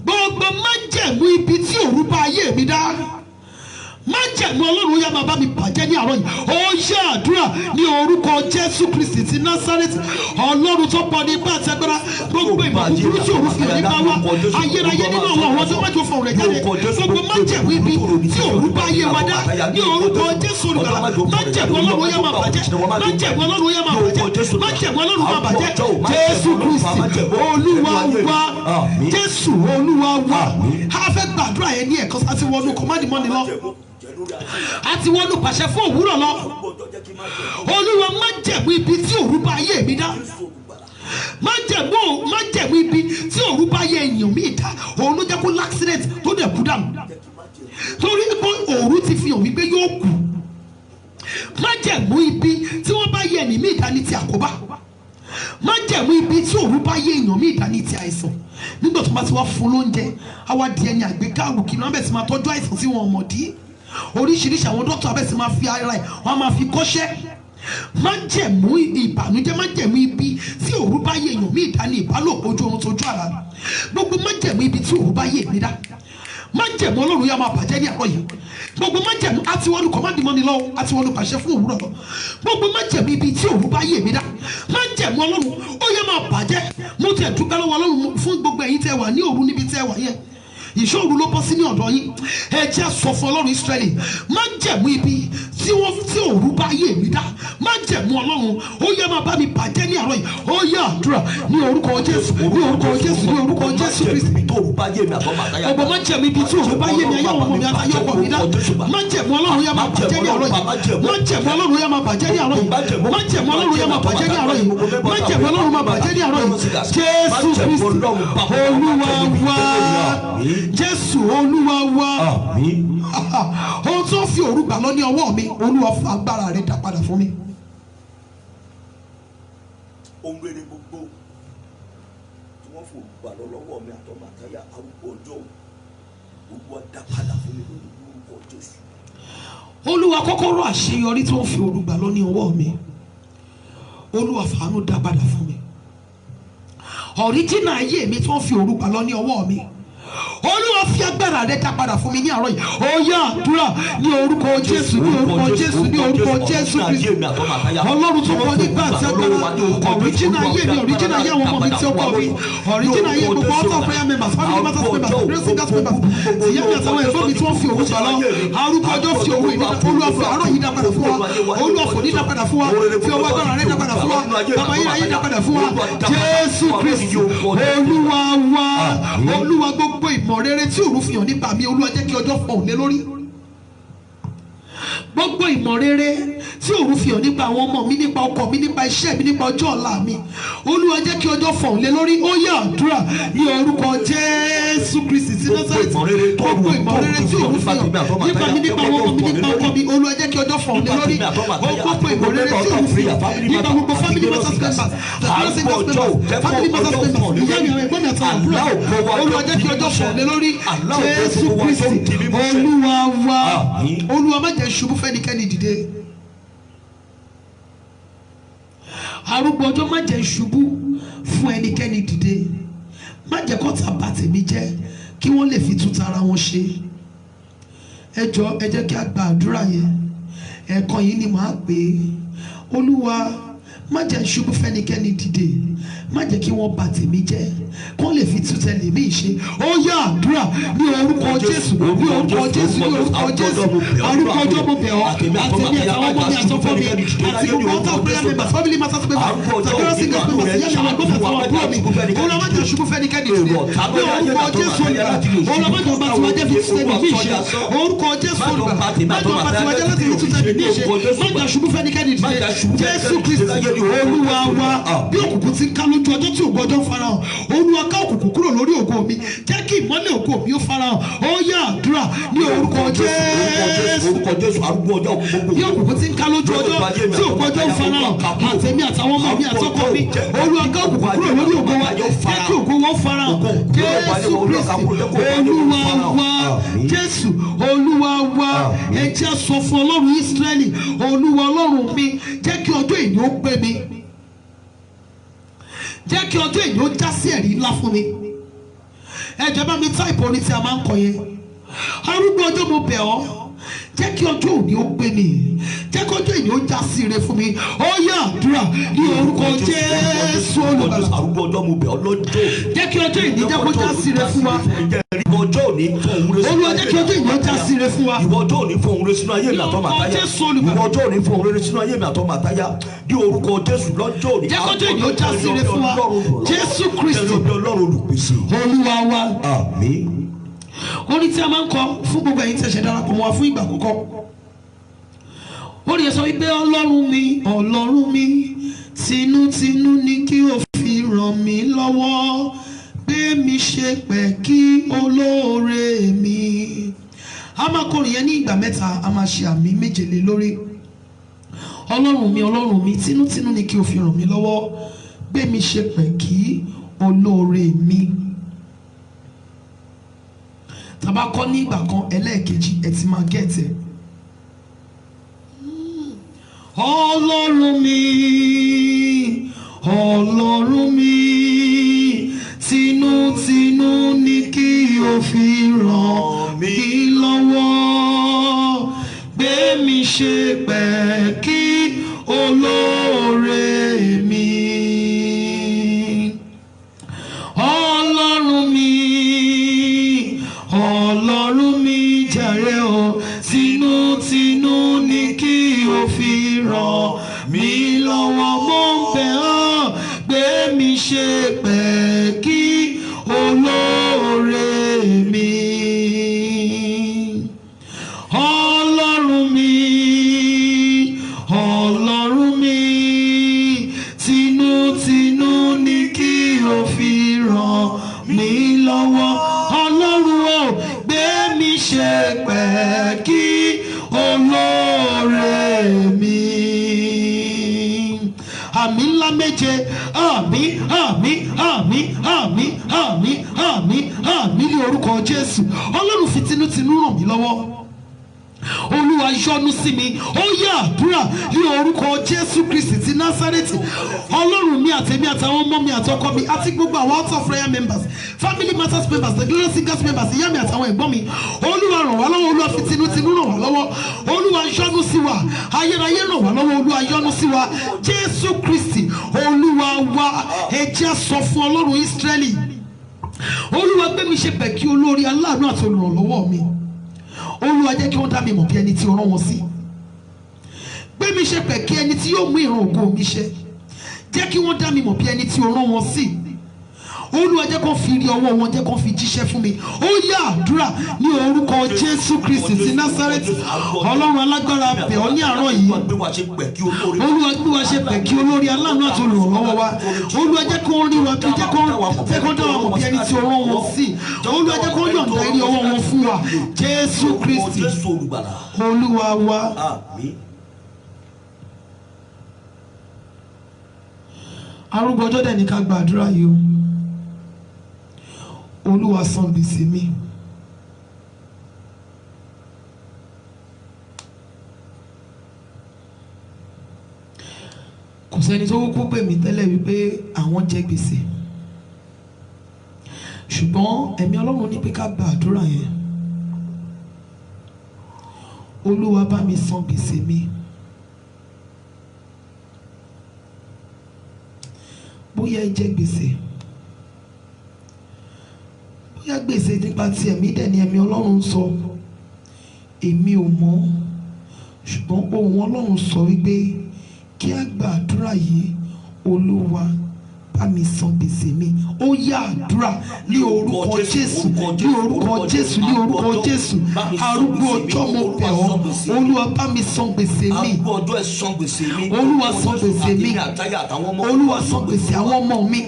Gbogbo májẹ̀mú ibi tí òru bá ayé mi dá, májẹ̀mú Ọlọ́run yá máa bá mi bàjẹ́ ní àárọ̀ yìí. Ó yá àdúrà ní orúkọ Jésù Kristi ti Násárẹ́tì. Ọlọ́run tó pọ̀ ní ipá àtẹgbẹ́ra, gbogbo ìmọ̀ búburú tí òru fi hàn nípa wa, ayérayé nínú àwọn ọjọ́ májò fún rẹ̀ jáde. Gbogbo májẹ̀mú ibi tí òru bá ayé wa dá, ní orúkọ Jésù Olùgbàlà, májẹ̀mú Ọlọ́run yá máa bàjẹ́, májẹ̀mú Ọlọ́run yá máa bàjẹ́, májẹ̀mú Ọlọ́run máa bàjẹ́. Jésù Kristi Olúwa wa, Jésù Olúwa wa. A fẹ́ gbàdúrà yẹn ní ẹ̀kan sáà tí wọnú command money lọ, àti wọ́n lù pàṣẹ fún òwúrọ̀ lọ. Olúwa májẹ̀mú ibi tí òru bá ayé mi dá, májẹ̀mú ibi tí òru bá ayé èèyàn mi dá, òun ló jẹ́ kó l'accident tó dẹ̀ kú dànù, torí pé òru ti fi hàn wípé yóò kú. Májẹ̀mú ibi tí wọ́n bá ayé ẹni mi dá ní ti àkóbá, májẹ̀mú ibi tí òru bá ayé èèyàn mi dá ní ti àìsàn. Nígbà tó bá ti wá fún lóúnjẹ, àwa di ẹni àgbéká àrùkì náà bẹ̀ sí máa tọ́jú àìsàn tí wọn ò mọ̀ dí. Oríṣiríṣi àwọn dókítà abẹ́sẹ̀ máa fi ara ẹ̀ wọ́n máa fi kọ́ṣẹ́. Májẹ̀mú ìbànújẹ́, májẹ̀mú ibi tí òru bá yé èèyàn mí ìdá ní ìbálòpọ̀ ojú oorun tójú àlá. Gbogbo májẹ̀mú ibi tí òru bá yé mi dá, májẹ̀mú Ọlọ́run yá máa bàjẹ́ ní àárọ̀ yìí. Gbogbo májẹ̀mú àti wọnú kọ̀mándì mọ́ni lọ́wọ́ àti wọnú pàṣẹ fún òwúrọ̀ lọ. Gbogbo májẹ̀mú ibi tí òru bá yé mi dá. Májẹ̀mú Ọlọ́run ó yá máa bàjẹ́. Mo tẹ̀ dúpẹ́ lọ́wọ́ Ọlọ́run fún gbogbo ẹ̀yin tẹ́ wà ní òru níbi tẹ́ wà yẹn. Ìṣòro ló bọ́ sí ní ọ̀dọ̀ yín. Ẹ jẹ́ sọ fún Ọlọ́run Ísírẹ́lì májẹ̀mú ibi tí òru bá yé mi dá. Májẹ̀mú Ọlọ́run ó yá máa bá mi bàjẹ́ ní àárọ̀ yìí. Ó yá àdúrà ní orúkọ Jésù, ní orúkọ Jésù, ní orúkọ Jésù Kristi. Gbogbo májẹ̀mú ibi tí òru bá yé mi ayé ọmọ mi àtàyè ọkọ mi dá. Májẹ̀mú Ọlọ́run yá máa bàjẹ́ ní àárọ̀ yìí. Májẹ̀mú Ọlọ́run yá máa bàjẹ́ ní àárọ̀ yìí. Májẹ̀mú Ọlọ́run yá máa bàjẹ́ ní àárọ̀ yìí. Májẹ̀mú Ọlọ́run máa bàjẹ́ ní àárọ̀ yìí. Jésù Kristi Olúwa wa. Jésù Olúwa wa. Ohun tó fi òru gbà lọ ní ọwọ́ mi, Olúwa fún agbára rẹ̀ dá padà fún mi. Ohun rere gbogbo tí wọ́n fò gbà lọ lọ́wọ́ mi àtọmọ àtayá arúgbó ọjọ́ Olúwa dá padà fún mi lórúkọ Jésù. Olúwa kọ́kọ́rọ́ àṣeyọrí tí wọ́n fi òru gbà lọ ní ọwọ́ mi, Olúwa fàánú dá padà fún mi. Ọ̀ríjínà ayé mi tí wọ́n fi òru gbà lọ ní ọwọ́ mi, Olúwa fi agbára rẹ̀ dá padà fún mi ní àárọ̀ yìí. Ó yá àdúrà ní orúkọ Jésù, ní orúkọ Jésù, ní orúkọ Jésù Kristi. Ọlọ́run tó wọ nígbà tí agbára ọ̀ríjínà ayé mi, ọ̀ríjínà ayé àwọn ọmọ mi tí ó kọ́ mi, ọ̀ríjínà ayé gbogbo ọ̀tọ̀ prayer members, family matters members, prayer singers members, ìyá mi àtàwọn ẹ̀fọ́ mi tí wọ́n fi òru gbà lọ. Arúgbó ọjọ́ fi òru ìdí Olúwa fi àárọ̀ yìí dá padà fún wa. Olúwa fò ní dá padà fún wa. Fi ọwọ́ agbára rẹ̀ dá padà fún wa. Bàbá yìí ayé dá padà fún wa. Jésù Kristi Olúwa wa. Olúwa gbogbo ìmọ̀ rere tí òru fi hàn nípa mi, Olúwa jẹ́ kí ọjọ́ fọhùn lé lórí. Gbogbo ìmọ̀ rere tí òru fi hàn nípa àwọn ọmọ mi, nípa ọkọ mi, nípa iṣẹ́ mi, nípa ọjọ́ ọ̀la mi, Olúwa jẹ́ kí ọjọ́ fọhùn lé lórí. Ó yá àdúrà ní orúkọ Jésù Kristi ti Násárẹ́tì. Gbogbo ìmọ̀ rere tí òru fi hàn nípa mi, nípa àwọn ọmọ mi, nípa ọkọ mi, Olúwa jẹ́ kí ọjọ́ fọhùn lé lórí. Gbogbo ìmọ̀ rere tí òru fi hàn nípa gbogbo family matters members, family matters members, ìyá mi àwọn ẹ̀gbọ́n mi àti àbúrò, Olúwa jẹ́ kí ọjọ́ fọhùn lé lórí. Jésù Kristi Olúwa wa. Olúwa má jẹ́ ṣubú fẹ́nikẹ́ni dìde. Arúgbó ọjọ́ má jẹ́ ṣubú fún ẹnikẹ́ni dìde. Má jẹ́ kọ́ta bà tèmi jẹ́ kí wọ́n lè fi tún tara wọn ṣe. Ẹ jọ̀ọ́ ẹ jẹ́ kí a gba àdúrà yẹn. Ẹ̀ẹ̀kan yìí ni màá pè é. Olúwa má jẹ́ ṣubú fẹ́nikẹ́ni dìde. Má jẹ́ kí wọ́n bà tèmi jẹ́ kí wọ́n lè fi tún tẹ̀lé mi ṣe. Ó yá àdúrà ní orúkọ Jésù, ní orúkọ Jésù, ní orúkọ Jésù. Arúgbó ọjọ́ mo bẹ̀ ọ́ àtẹ̀mí àtàwọn ọmọ mi àtọ́kọ mi àti gbogbo ọ̀tá prayer members, family matters members, sàkérò singers members, ìyá mi àwọn ẹ̀gbọ́n mi àtàwọn àbúrò mi. Olúwa má jẹ́ ṣubú fẹ́nikẹ́ni dìde. Ní orúkọ Jésù olùgbà. Olúwa má jẹ́ ọba tí wàá jẹ́ fi tún tẹ̀lé mi ṣe. Orúkọ Jésù olùgbà. Má jẹ́ ọba tí wàá jẹ́ láti fi tún tẹ̀lé mi ṣe. Má jẹ́ ṣubú fẹ́nikẹ́ni dìde. Jésù Kristi Olúwa wa. Bí òkùnkùn ti ká lójú ọjọ́ tí ògo ọjọ́ farahàn, Olúwa ká òkùnkùn kúrò lórí ògo mi, jẹ́ kí ìmọ́lẹ̀ ògo mi ó farahàn. Ó yá àdúrà ní orúkọ Jésù. Bí òkùnkùn ti ń ká lójú ọjọ́ tí ògo ọjọ́ ń farahàn, àtẹ̀mí àtàwọn ọmọ mi àtọkọ mi, Olúwa ká òkùnkùn kúrò lórí ògo wa, jẹ́ kí ògo wọn farahàn. Jésù Kristi Olúwa wa. Jésù Olúwa wa. Ẹ jẹ́ sọ fún Ọlọ́run Ísírẹ́lì, Olúwa Ọlọ́run mi, jẹ́ kí ọjọ́ ìní ó pé mi. Jẹ́ kí ọjọ́ èyí ó já sí ẹ̀rí ńlá fún mi. Ẹ jọ̀ọ́ bá mi táìpù orin tí a máa ń kọ yẹn. Arúgbó ọjọ́ mo bẹ̀ ọ́, jẹ́ kí ọjọ́ òní ó gbé mi, jẹ́ kí ọjọ́ èyí ó já sí ire fún mi. Ó yá àdúrà ní orúkọ Jésù olùgbàlà. Arúgbó ọjọ́ mo bẹ̀ ọ́ lọ́jọ́. Jẹ́ kí ọjọ́ èyí jẹ́ kó já sí ire fún wa. Ọjọ́ òní fún òun rẹ. Olúwa jẹ́ kí ọjọ́ èyí ó já sí ire fún wa. Ìwọ ọjọ́ òní fún òun rẹ sínú ayé mi àtọmọ àtayá. Ìwọ ọjọ́ òní fún òun rẹ sínú ayé mi àtọmọ àtayá. Ní orúkọ Jésù lọ́jọ́ òní. Jẹ́ kí ọjọ́ èyí ó já sí ire fún wa. Jésù Kristi Ọlọ́run olùpèsè. Olúwa wa. Àmín. Orin tí a máa ń kọ fún gbogbo ẹ̀yin tí ẹ ṣẹ̀ darapọ̀ mọ́ wa fún ìgbà àkọ́kọ́. Orin yẹn sọ wípé Ọlọ́run mi, Ọlọ́run mi, tinútinú ni kí o fi ràn mí lọ́wọ́, gbé mi ṣe pẹ̀kí olóore mi. A máa kọrin yẹn ní ìgbà mẹ́ta, a máa ṣe àmì méje lé lórí. Ọlọ́run mi, tinútinú ni kí o fi ràn mí lọ́wọ́, gbé mi ṣe pẹ̀kí olóore mi. Tàbá kọ́ ní ìgbà kan ẹlẹ́ẹ̀kejì ẹ ti máa gẹ̀ẹ́tẹ̀. Ọlọ́run mi, Ọlọ́run mi, tinútinú ni kí o fi ràn Ọlọ́run mi jàre o, tinútinú ni kí o fi ràn mí lọ́wọ́. Mo ń bẹ̀ ọ́, gbé mi ṣe pẹ̀kí olóore mi. Ọlọ́run mi, Ọlọ́run mi, tinútinú ni kí o fi ràn mí lọ́wọ́. Ọlọ́run o, gbé mi ṣe pẹ̀kí olóore mi. Àmín ńlá méje, àmín, àmín, àmín, àmín, àmín, àmín, àmín ní orúkọ Jésù. Ọlọ́run fi tinútinú ràn mí lọ́wọ́. Olúwa yọ́nú sí mi. Ó yá àdúrà ní orúkọ Jésù Kristi ti Násárẹ́tì. Ọlọ́run mi àtẹ̀mí àtàwọn ọmọ mi àtọkọ mi àti gbogbo àwọn out of prayer members, family matters members, the glorious singers members, ìyá mi àtàwọn ẹ̀gbọ́n mi. Olúwa ràn wá lọ́wọ́. Olúwa fi tinútinú ràn wá lọ́wọ́. Olúwa yọ́nú sí wa. Ayérayé ràn wá lọ́wọ́. Olúwa yọ́nú sí wa. Jésù Kristi Olúwa wa. Ẹ jẹ́ sọ fún Ọlọ́run Ísírẹ́lì. Olúwa gbé mi ṣe pẹ̀kí olórí aláàánú àti olùrànlọ́wọ́ mi. Olúwa jẹ́ kí wọ́n dá mi mọ̀ bí ẹni tí ó rán wọn sí. Gbé mi ṣe pẹ̀kí ẹni tí yóò mú ìran ògo mi ṣẹ. Jẹ́ kí wọ́n dá mi mọ̀ bí ẹni tí ó rán wọn sí. Olúwa jẹ́ kó fi rí ọwọ́ wọn, jẹ́ kó fi jíṣẹ́ fún mi. Ó yá àdúrà ní orúkọ Jésù Kristi ti Násárẹ́tì. Ọlọ́run alágbára bẹ̀ ọ́ ní àárọ̀ yìí. Olúwa gbé wa ṣe pẹ̀kí olórí aláàánú àti olùrànlọ́wọ́ wa. Olúwa jẹ́ kó rí wa bí, jẹ́ kó dá wa mọ̀ bí ẹni tí ó rán wọn sí. Olúwa jẹ́ kó yọ̀ǹda ilé ọwọ́ wọn fún wa. Jésù Kristi Olúwa wa. Arúgbó ọjọ́ dẹ̀ ní ká gba àdúrà yìí o. Olúwa san gbèsè mi. Kò sẹ́ni tó kúkú pè mí tẹ́lẹ̀ wípé àwọn jẹ gbèsè, ṣùgbọ́n ẹ̀mí Ọlọ́run ní pé ká gba àdúrà yẹn. Olúwa bá mi san gbèsè mi. Bóyá ẹ jẹ gbèsè, bóyá gbèsè nípa ti ẹ̀mí dẹ̀ ni ẹ̀mí Ọlọ́run sọ, èmi ò mọ̀, ṣùgbọ́n ohùn Ọlọ́run sọ wípé kí a gba àdúrà yìí. Olúwa bá mi san gbèsè mi. Ó yá àdúrà ní orúkọ Jésù, ní orúkọ Jésù, ní orúkọ Jésù. Arúgbó ọjọ́ mo bẹ̀ ọ́. Olúwa bá mi san gbèsè mi. Olúwa san gbèsè mi. Olúwa san gbèsè àwọn ọmọ mi.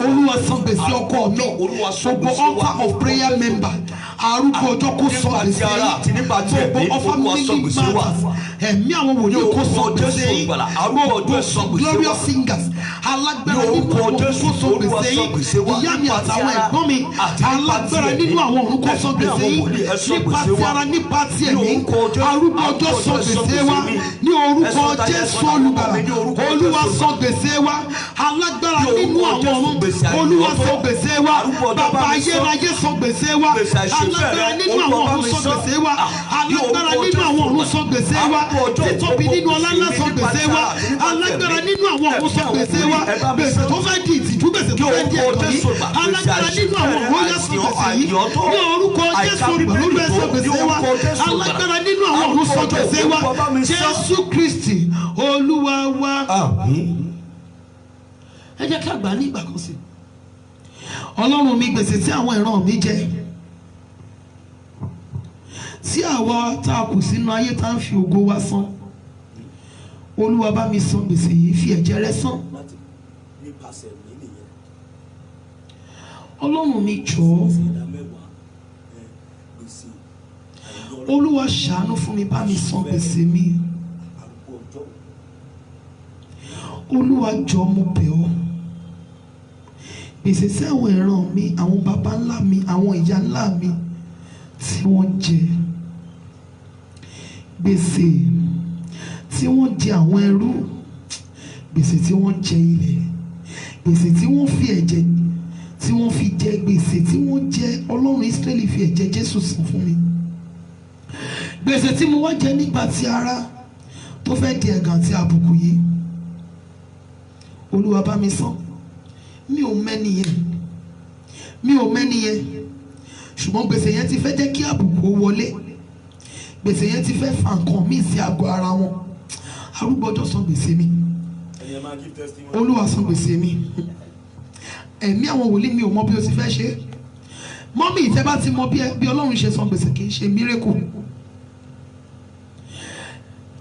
Olúwa san gbèsè ọkọ mi. Gbogbo altar of prayer member, arúgbó ọjọ́ kó san gbèsè yìí. Gbogbo ọfà mílíọ̀nù matters, ẹ̀mí àwọn wòlíì kó san gbèsè yìí. Gbogbo glorious singers, alágbára nínú àwọn òun kó san gbèsè yìí. Ìyá mi àtàwọn ẹ̀gbọ́n mi, alágbára nínú àwọn òun kó san gbèsè yìí. Nípa ti ara, nípa ti ẹ̀mí, arúgbó ọjọ́ san gbèsè wa ní orúkọ Jésù olùgbàlà. Olúwa san gbèsè wa. Alágbára nínú àwọn òun, Olúwa san gbèsè wa. Bàbá ayérayé san gbèsè wa. Alágbára nínú àwọn òun san gbèsè wa. Alágbára nínú àwọn òun san gbèsè wa. Títóbi nínú ọlá san gbèsè wa. Alágbára nínú àwọn òun san gbèsè wa. Gbèsè tó fẹ́ di ìtìjú, gbèsè tó fẹ́ di ẹ̀kọ́ yìí. Alágbára nínú àwọn òun yá san gbèsè yìí. Ní orúkọ Jésù olùgbàlà san gbèsè wa. Alágbára nínú àwọn òun san gbèsè wa. Jésù Kristi Olúwa wa. Ẹ jẹ́ ká gbà ní ìgbà kan sí. Ọlọ́run mi, gbèsè tí àwọn ìran mi jẹ, tí àwa tá a kù sínú ayé tá ń fi ògo wa san, Olúwa bá mi san gbèsè yìí, fi ẹ̀jẹ̀ rẹ san. Ọlọ́run mi jọ̀ọ́, Olúwa ṣàánú fún mi, bá mi san gbèsè mi. Olúwa jọ̀ọ́ mo bẹ̀ ọ́, gbèsè sí àwọn ìran mi, àwọn baba ńlá mi, àwọn ìyá ńlá mi tí wọ́n jẹ, gbèsè tí wọ́n jẹ àwọn ẹrú, gbèsè tí wọ́n jẹ ilẹ̀, gbèsè tí wọ́n fi ẹ̀jẹ̀ tí wọ́n fi jẹ, gbèsè tí wọ́n jẹ, Ọlọ́run Ísírẹ́lì fi ẹ̀jẹ̀ Jésù san fún mi. Gbèsè tí mo wá jẹ nípa ti ara tó fẹ́ di ẹ̀gàn àti àbùkù yìí, Olúwa bá mi san. Mi ò mẹ́ni yẹn, mi ò mẹ́ni yẹn, ṣùgbọ́n gbèsè yẹn ti fẹ́ jẹ́ kí àbùkù wọlé, gbèsè yẹn ti fẹ́ fa nǹkan míì sí àgọ́ ara wọn. Arúgbó ọjọ́ san gbèsè mi, Olúwa san gbèsè mi. Ẹ̀mí àwọn wòlíì mi ò mọ bí o ti fẹ́ ṣe. Mọ́mí ìtẹ́ bá ti mọ bí Ọlọ́run ṣe san gbèsè, kì í ṣe mírèkù.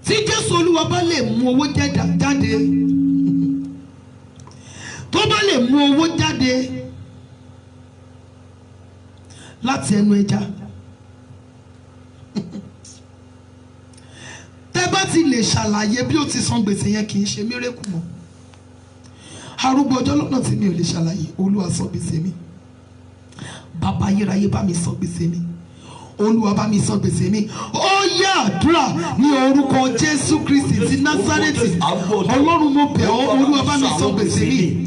Tí Jésù Olúwa bá lè mú owó jáde, tó bá lè mú owó jáde láti ẹnu ẹja, tẹ́ bá ti lè ṣàlàyé bí ó ti san gbèsè yẹn, kì í ṣe mírèkù mọ́. Arúgbó ọjọ́ lọ́nà tí mi ò lè ṣàlàyé, Olúwa san gbèsè mi. Bàbá ayérayé bá mi san gbèsè mi, Olúwa bá mi san gbèsè mi. Ó yá àdúrà ní orúkọ Jésù Kristi ti Násárẹ́tì. Ọlọ́run mo bẹ̀ ọ́, Olúwa bá mi san gbèsè mi.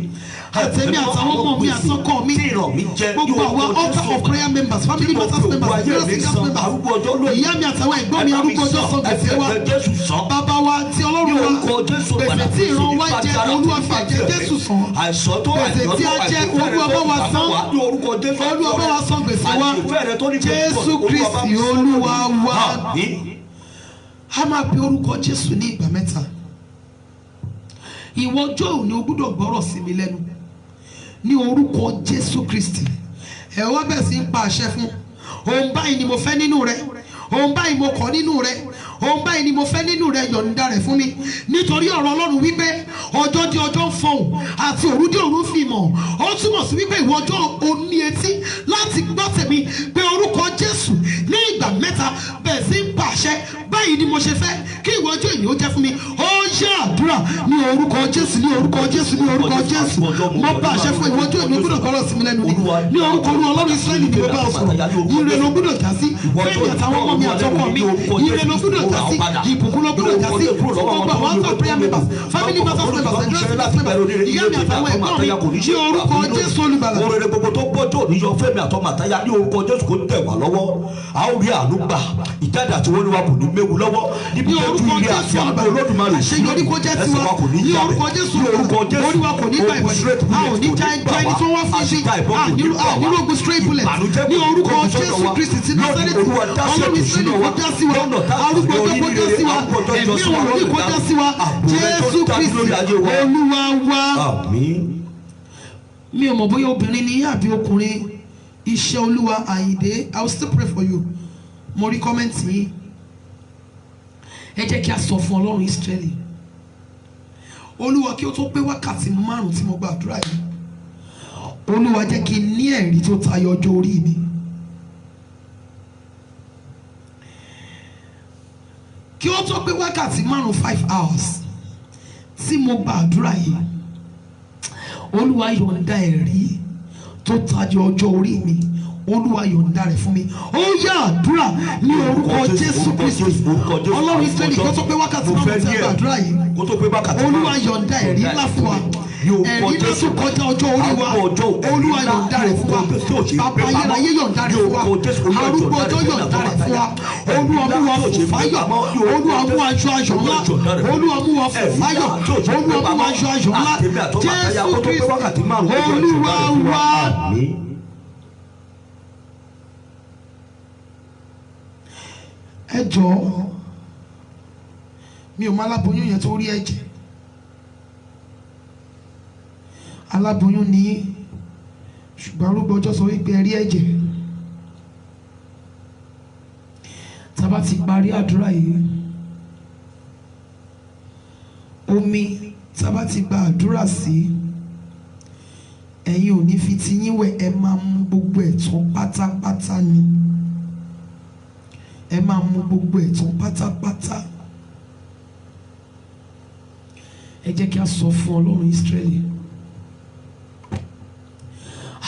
Àtẹ̀mí àtàwọn ọmọ mi àsọkọ mi, gbogbo àwọn altar of prayer members, family matters members, various singers members, ìyá mi àtàwọn ẹ̀gbọ́n mi, arúgbó ọjọ́ san gbèsè wa. Bàbá wa tí Ọlọ́run wa, gbèsè tí ìran wa jẹ, Olúwa fi ẹ̀jẹ̀ Jésù san. Gbèsè tí a jẹ, Olúwa bá wa san. Olúwa bá wa san gbèsè wa. Jésù Kristi Olúwa wa. A máa pe orúkọ Jésù ní ìgbà mẹ́ta. Ìwọ ọjọ́ òní o gbọ́dọ̀ gbọ́rọ̀ sí mi lẹ́nu ní orúkọ Jésù Kristi. Ẹ wá bẹ̀ sí ń pa àṣẹ fún. Ohun báyìí ni mo fẹ́ nínú rẹ, ohun báyìí mo kọ̀ nínú rẹ, ohun báyìí ni mo fẹ́ nínú rẹ, yọ̀ǹda rẹ̀ fún mi. Nítorí ọ̀rọ̀ Ọlọ́run wípé ọjọ́ di ọjọ́ ń fọhùn àti òru di òru ń fi mọ̀. Ó túmọ̀ sí wípé ìwọ ọjọ́ o ní etí láti gbọ́ tèmi pé orúkọ Jésù ní ìgbà mẹ́ta, bẹ̀ sí ń pa àṣẹ. Báyìí ni mo ṣe fẹ́ kí ìwọ ọjọ́ ìní ó jẹ́ fún mi. Ó yá àdúrà ní orúkọ Jésù, ní orúkọ Jésù, ní orúkọ Jésù. Mo bá àṣẹ fún ìwọ ọjọ́ ìní ó gbọ́dọ̀ gbọ́rọ̀ sí mi lẹ́nu ní orúkọ Ọlọ́run Ísírẹ́lì ni mo bá ọ sọ̀rọ̀. Ire ló gbọ́dọ̀ já sí fẹ́mi àtàwọn ọmọ mi àtọkọ mi. Ire ló gbọ́dọ̀ já sí, ìbùkún ló gbọ́dọ̀ já sí fún gbogbo àwọn altar prayer members, family matters members, and just members, ìyá mi àtàwọn ẹ̀gbọ́n mi ní orúkọ Jésù Olùgbàlà. Orere gbogbo tó gbọ́dọ̀ níyọ fẹ́mi àtọmọ àtayá ní orúkọ Jésù kò tẹ̀ wá lọ́wọ́. A ó rí àánú gbà, ìjáde àti wọ́n ní wa kò ní méwu lọ́wọ́. Níbi tó tún ilé àti àánú Olódùmarè àṣeyọrí kó jẹ́ tiwa ní orúkọ Jésù. Orí wa kò ní gbà ìbọ̀dé, a ò ní já ẹni tó wá fún sí, ànírógun straight bullet ní orúkọ Jésù Kristi ti Násárẹ́tì. Ọlọ́run Ísírẹ́lì kó dá sí wa, arúgbó ọjọ́ kó dá sí wa, ẹ̀mí àwọn òní kó dá sí wa. Jésù Kristi Olúwa wa. Mi ò mọ̀ bóyá obìnrin ni àbí ọkùnrin. Iṣẹ́ Olúwa Àyìndé, I will still pray for you. Mo rí kọ́mẹ́ǹtì yìí. Ẹ jẹ́ kí a sọ fún Ọlọ́run Ísírẹ́lì. Olúwa, kí ó tó pé wákàtí 5 tí mo gba àdúrà yìí, Olúwa jẹ́ kí n ní ẹ̀rí tó tayọ ọjọ́ orí mi. Kí ó tó pé wákàtí 5 hours tí mo gba àdúrà yìí, Olúwa yọ̀ǹda ẹ̀rí tó tayọ ọjọ́ orí mi. Olúwa yọ̀ǹda rẹ̀ fún mi. Ó yá àdúrà ní orúkọ Jésù Kristi. Ọlọ́run Ísírẹ́lì kó tó pé wákàtí 5 tí a gba àdúrà yìí, Olúwa yọ̀ǹda ẹ̀rí ńlá fún wa. Ẹ̀rí ńlá tó kọjá ọjọ́ orí wa, Olúwa yọ̀ǹda rẹ̀ fún wa. Bàbá ayérayé yọ̀ǹda rẹ̀ fún wa. Arúgbó ọjọ́ yọ̀ǹda rẹ̀ fún wa. Olúwa mú wa fò fáyọ̀. Olúwa mú wa jọ ayọ̀ ńlá. Olúwa mú wa fò fáyọ̀. Olúwa mú wa jọ ayọ̀ ńlá. Jésù Kristi Olúwa wa. Ẹ jọ̀ọ́, mi ò mọ aláboyún yẹn tó rí ẹ̀jẹ̀. Aláboyún ni, ṣùgbọ́n arúgbó ọjọ́ sọ wípé ẹ rí ẹ̀jẹ̀. Tá bá ti parí àdúrà yìí, omi tá bá ti gba àdúrà sí, ẹ̀yin ò ní fi tiyín wẹ̀, ẹ máa mú gbogbo ẹ̀ tán pátápátá ni. Ẹ máa mú gbogbo ẹ̀ tán pátápátá. Ẹ jẹ́ kí a sọ fún Ọlọ́run Ísírẹ́lì.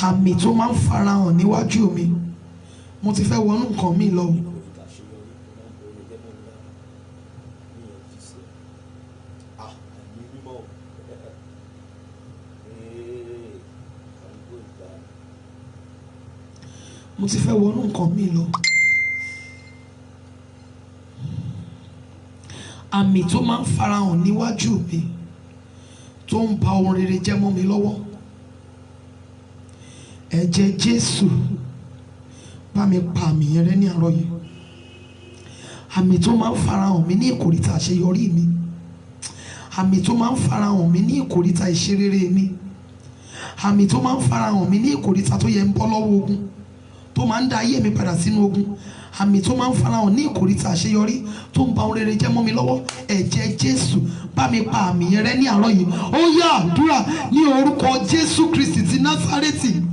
Àmì tó máa ń farahàn níwájú mi, mo ti fẹ́ wọnú nǹkan mi lọ. Mo ti fẹ́ wọnú nǹkan mi lọ. Àmì tó máa ń farahàn níwájú mi tó ń ba ohun rere jẹ́ mọ́ mi lọ́wọ́. Ẹ̀jẹ̀ Jésù bá mi pa àmì yẹn rẹ́ ní àárọ̀ yìí. Àmì tó máa ń farahàn mi ní ìkòríta àṣeyọrí mi, àmì tó máa ń farahàn mi ní ìkòríta ìṣerere mi, àmì tó máa ń farahàn mi ní ìkòríta tó yẹ ń bọ́ lọ́wọ́ ogun, tó máa ń dá ayé mi padà sínú ogun, àmì tó máa ń farahàn ní ìkòríta àṣeyọrí tó ń ba ohun rere jẹ́ mọ́ mi lọ́wọ́. Ẹ̀jẹ̀ Jésù bá mi pa àmì yẹn rẹ́ ní àárọ̀ yìí. Ó yá àdúrà ní orúkọ Jésù Kristi ti Násárẹ́tì.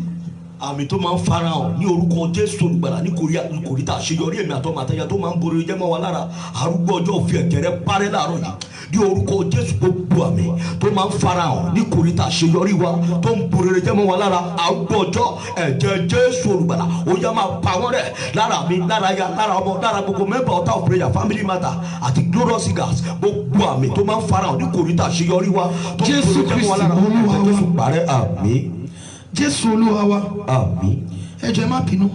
Àmì tó máa ń farahàn ní orúkọ Jésù olùgbàlà ní kòríta àṣeyọrí èmi àtọmọ àtẹyà tó máa ń borí jẹ́ mọ́ wa lára. Arúgbó ọjọ́ òfin ẹ̀jẹ̀ rẹ̀ parẹ́ láàárọ̀ yìí ní orúkọ Jésù. Gbogbo àmì tó máa ń farahàn ní kòríta àṣeyọrí wa tó ń borí jẹ́ mọ́ wa lára. Arúgbó ọjọ́ ẹ̀jẹ̀ Jésù olùgbàlà ó yá máa pa wọ́n rẹ́ lára mi, lára ya, lára ọmọ, lára gbogbo member of our prayer family matter àti glorious singers. Gbogbo àmì tó máa ń farahàn ní kòríta àṣeyọrí wa tó ń borí jẹ́ mọ́ wa lára. Jésù parẹ́. Àmín. Jésù Olúwa wa. Àmín. Ẹ jọ̀ọ́ ẹ má bínú.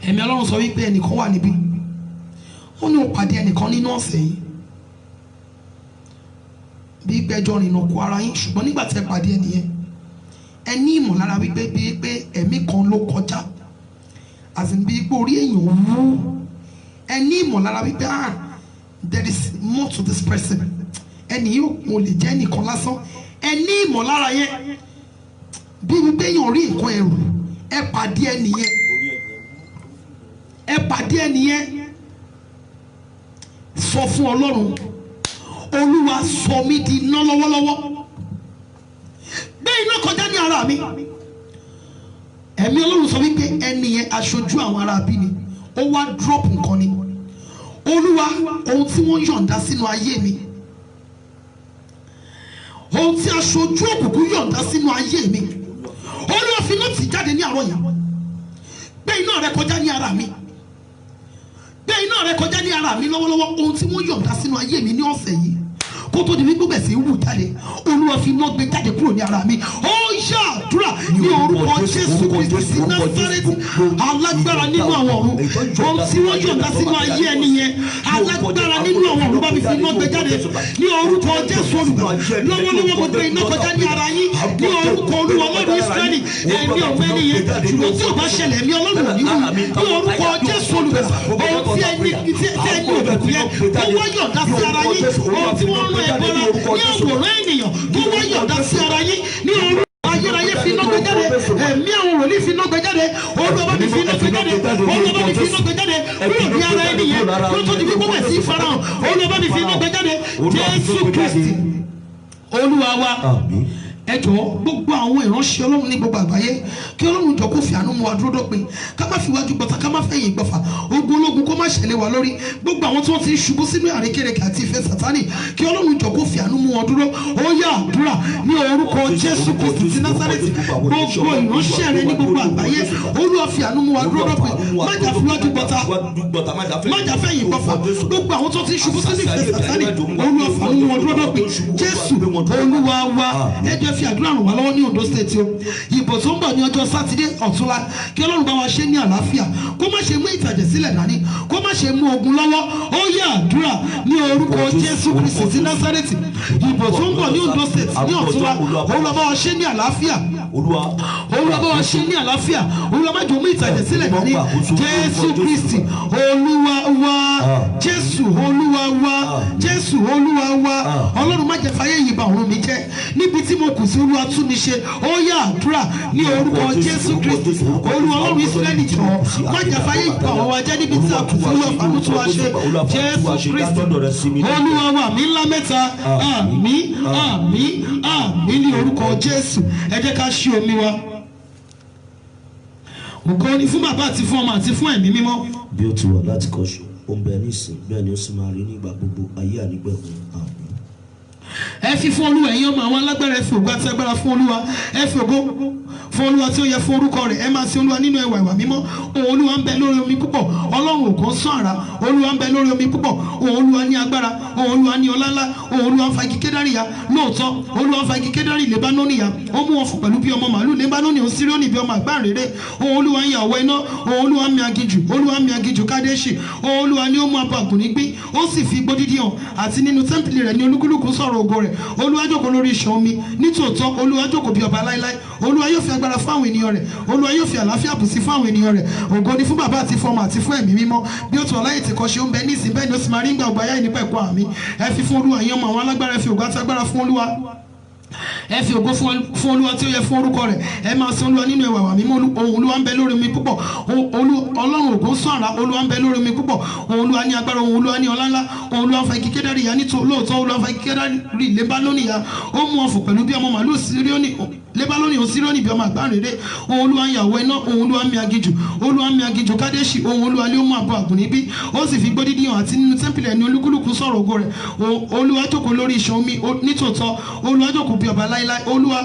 Ẹ̀mí Ọlọ́run sọ wípé ẹnìkan wà níbí, ó ní ó pàdé ẹnìkan nínú ọ̀sẹ̀ yìí bí gbẹ́jọ́ rìnnà kó ara yín, ṣùgbọ́n nígbà tí ẹ pàdé ẹnìyẹn ẹ ní ìmọ̀lára wípé bíi pé ẹ̀mí kan ló kọjá, àti bíi pé orí èèyàn wú. Ẹ ní ìmọ̀lára wípé there is more to this person. Ẹnì yìí kò lè jẹ́ ẹnìkan lásán. Ẹ ní ìmọ̀lára yẹn bí wípé èèyàn rí nǹkan ẹrù. Ẹ pàdé ẹnìyẹn, ẹ pàdé ẹnìyẹn, sọ fún Ọlọ́run, Olúwa sọ mí di iná lọ́wọ́lọ́wọ́, gbé iná kọjá ní ara mi. Ẹ̀mí Ọlọ́run sọ wípé ẹnìyẹn aṣojú àwọn ará bí ni, ó wá drop nǹkan ni. Olúwa, ohun tí wọ́n yọ̀ǹda sínú ayé mi, ohun tí aṣojú òkùnkùn yọ̀ǹda sínú ayé mi, Olúwa fi iná tì jáde ní àárọ̀ yìí. Gbé iná rẹ kọjá ní ara mi, gbé iná rẹ kọjá ní ara mi lọ́wọ́lọ́wọ́. Ohun tí wọ́n yọ̀ǹda sínú ayé mi ní ọ̀sẹ̀ yìí kó tó di wípé bẹ̀ sí wù jáde, Olúwa fi iná gbé jáde kúrò ní ara mi. Ó yá àdúrà ní orúkọ Jésù Kristi ti Násárẹ́tì. Alágbára nínú àwọn ọ̀run, ohun tí wọ́n yọ̀ǹda sínú ayé ẹni yẹn, alágbára nínú àwọn ọ̀run bá mi fi iná gbé jáde ní orúkọ Jésù olùgbàlà. Lọ́wọ́lọ́wọ́ mo gbé iná kọjá ní ara yín ní orúkọ Olúwa Ọlọ́run Ísírẹ́lì. Ẹ̀mí ọ̀gbẹ́ nìyẹn, ṣùgbọ́n tí ò bá ṣẹlẹ̀ ẹ̀mí Ọlọ́run ò ní wù ní orúkọ Jésù olùgbàlà. Ohun tí ẹni òkùnkùn yẹn tó wọ́n yọ̀ǹda sí ara yín, ohun tí wọ́n rán ẹ̀bọ́ra ní àwòrán ènìyàn tó wọ́n yọ̀ǹda sí ara yín ní orúkọ ayérayé fi iná gbé jáde. Ẹ̀mí àwọn wòlíì fi iná gbé jáde. Olúwa mi fi iná gbé jáde. Olúwa mi fi iná gbé jáde kúrò ní ara ènìyàn kó tó di wípé bẹ̀ sí farahàn. Olúwa mi fi iná gbé jáde. Jésù Kristi Olúwa wa. Ẹ jọ̀ọ́ gbogbo àwọn ìránṣẹ́ Ọlọ́run ní gbogbo àgbáyé kí Ọlọ́run jọ kó fi àánú mú wa dúró dópin, ká má fi wájú gbọ́ta, ká má fẹ̀yìn gbọ́fà, ogun ológun kó má ṣẹlẹ̀ wá lórí. Gbogbo àwọn tí wọ́n ti ń ṣubú sínú àrékérekè àti ìfẹ́ Sátánì kí Ọlọ́run jọ kó fi àánú mú wọn dúró. Ó yá àdúrà ní orúkọ Jésù Kristi ti Násárẹ́tì. Gbogbo ìránṣẹ́ rẹ ní gbogbo àgbáyé, Olúwa fi àánú mú wa dúró dópin, má jà fi wájú gbọ́ta, má jà fẹ̀yìn gbọ́fà. Gbogbo àwọn tó ti ń ṣubú sínú ìfẹ́ Sátánì, Olúwa fi àánú mú wọn dúró dópin. Jésù Olúwa wa. Ẹ jẹ́ fi àdúrà ràn wá lọ́wọ́ ní Ondo State o. Ìbò tó ń bọ̀ ní ọjọ́ Sátidé ọ̀túnla kí Ọlọ́run bá wa ṣe ní àlàáfíà, kó má ṣe mú ìtàjẹ̀ sílẹ̀ dání, kó má ṣe mú ogun lọ́wọ́. Ó yá àdúrà ní orúkọ Jésù Kristi ti Násárẹ́tì. Ìbò tó ń bọ̀ ní Ondo State ní ọ̀túnla, Olúwa bá wa ṣe ní àlàáfíà, Olúwa bá wa ṣe ní àlàáfíà, Olúwa má jẹ́ mú ìtàjẹ̀ sílẹ̀ dání. Jésù Kristi Olúwa wa, Jésù Olúwa wa, Jésù Olúwa wa. Ọlọ́run má jẹ́ fàyè yìí bà ọ̀run mi jẹ́, níbi tí mo kù sí Olúwa tún mi ṣe. Ó yá àdúrà ní orúkọ Jésù Kristi. Olúwa Ọlọ́run Ísírẹ́lì jọ̀ọ́ má jà fàyè ìgbà wọn wá jẹ́ níbi tí a kù sí Olúwa fàánú tún wá ṣe. Jésù Kristi Olúwa wa. Àmín ńlá mẹ́ta. Àmín àmín àmín ní orúkọ Jésù. Ẹ jẹ́ ká ṣí omi wa. Ògo ni fún Bàbá àti fún Ọmọ àti fún Ẹ̀mí Mímọ́. Bí ó ti wà láti kọ́ṣọ́, ó ń bẹ nísìn, bẹ́ẹ̀ ni ó sì máa rí nígbà gbogbo ayé ànígbẹ̀kùn. Àmín. Ẹ fi fún Olúwa ẹ̀yin ọmọ àwọn alágbára, ẹ fi ògo àti agbára fún Olúwa, ẹ fi ògo fún Olúwa tí ó yẹ fún orúkọ rẹ̀. Ẹ máa sin Olúwa nínú ẹwà ìwà mímọ́. Òun Olúwa ń bẹ lórí omi púpọ̀, Ọlọ́run ògo sán àrà. Olúwa ń bẹ lórí omi púpọ̀, òun Olúwa ní agbára, òun Olúwa ní ọlá ńlá, òun Olúwa ń fa igi kédárì ya. Lóòótọ́ Olúwa ń fa igi kédárì Lébánónì ya, ó mú wọn fò pẹ̀lú bí ọmọ màálù, Lébánónì òun Síríónì bí ọmọ àgbáǹréré. Òun Olúwa ń ya ọ̀wọ́ iná, òun Olúwa ń mi aginjù, Olúwa ń mi aginjù Kádéṣì. Òun Olúwa ni ó mú abo àgùnní gbé, ó sì fi igbó dídí hàn, àti nínú tẹ́ḿpìlì rẹ̀ ní olúkúlùkù sọ̀rọ̀ ògo rẹ̀. Olúwa jókòó lórí ìṣàn omi nítòótọ́ Olúwa jókòó bí ọba láíláí Olúwa yóò fi agbára fún àwọn ènìyàn rẹ̀ Olúwa yóò fi àlàáfíà bù sí fún àwọn ènìyàn rẹ̀ ògo ni fún bàbá àti fún ọmọ àti fún ẹ̀mí mímọ́ bí ó ti wà láyé tìkọ́ ṣe ó ń bẹ ní ìsìn bẹ́ẹ̀ ni ó sì máa rí ńgbà ògbà yá ìnípa ẹ̀kọ́ àmì ẹ fi fún Olúwa yín ọmọ àwọn alágbára ẹ fi ògo àti agbára fún Olúwa ẹ fi ògo fún Olúwa tí ó yẹ fún orúkọ rẹ̀ ẹ máa sin Olúwa nínú ẹwà mímọ́ ohùn Olúwa ń bẹ lórí omi púpọ̀ Ọlọ́run ògo ń sọ àrá Olúwa ń bẹ lórí omi púpọ̀ ohùn Olúwa ní agbára ohùn Olúwa ní ọlá ńlá ohùn Olúwa fa igi kedari ya lóòótọ́ Olúwa fa igi kedari Lébánónì ya ó mú ọ̀fọ̀ pẹ̀lú bí ọmọ màlúù Lébánónì ò Síríónì bí ọmọ àgbáǹrere ohùn Olúwa ń yàwó iná ohùn Olúwa ń mi aginjù Kádéṣì ohùn Olúwa lé ó mú àbọ̀ àgùn níbí ó sì fi gbódídì hàn àti nínú tẹ́ḿpìlì ẹni olúkúlùkù sọ̀rọ̀ ògo rẹ̀ Olúwa jókòó lórí ìṣàn omi nítòótọ́ Olúwa jókòó bí ọba láíláí Olúwa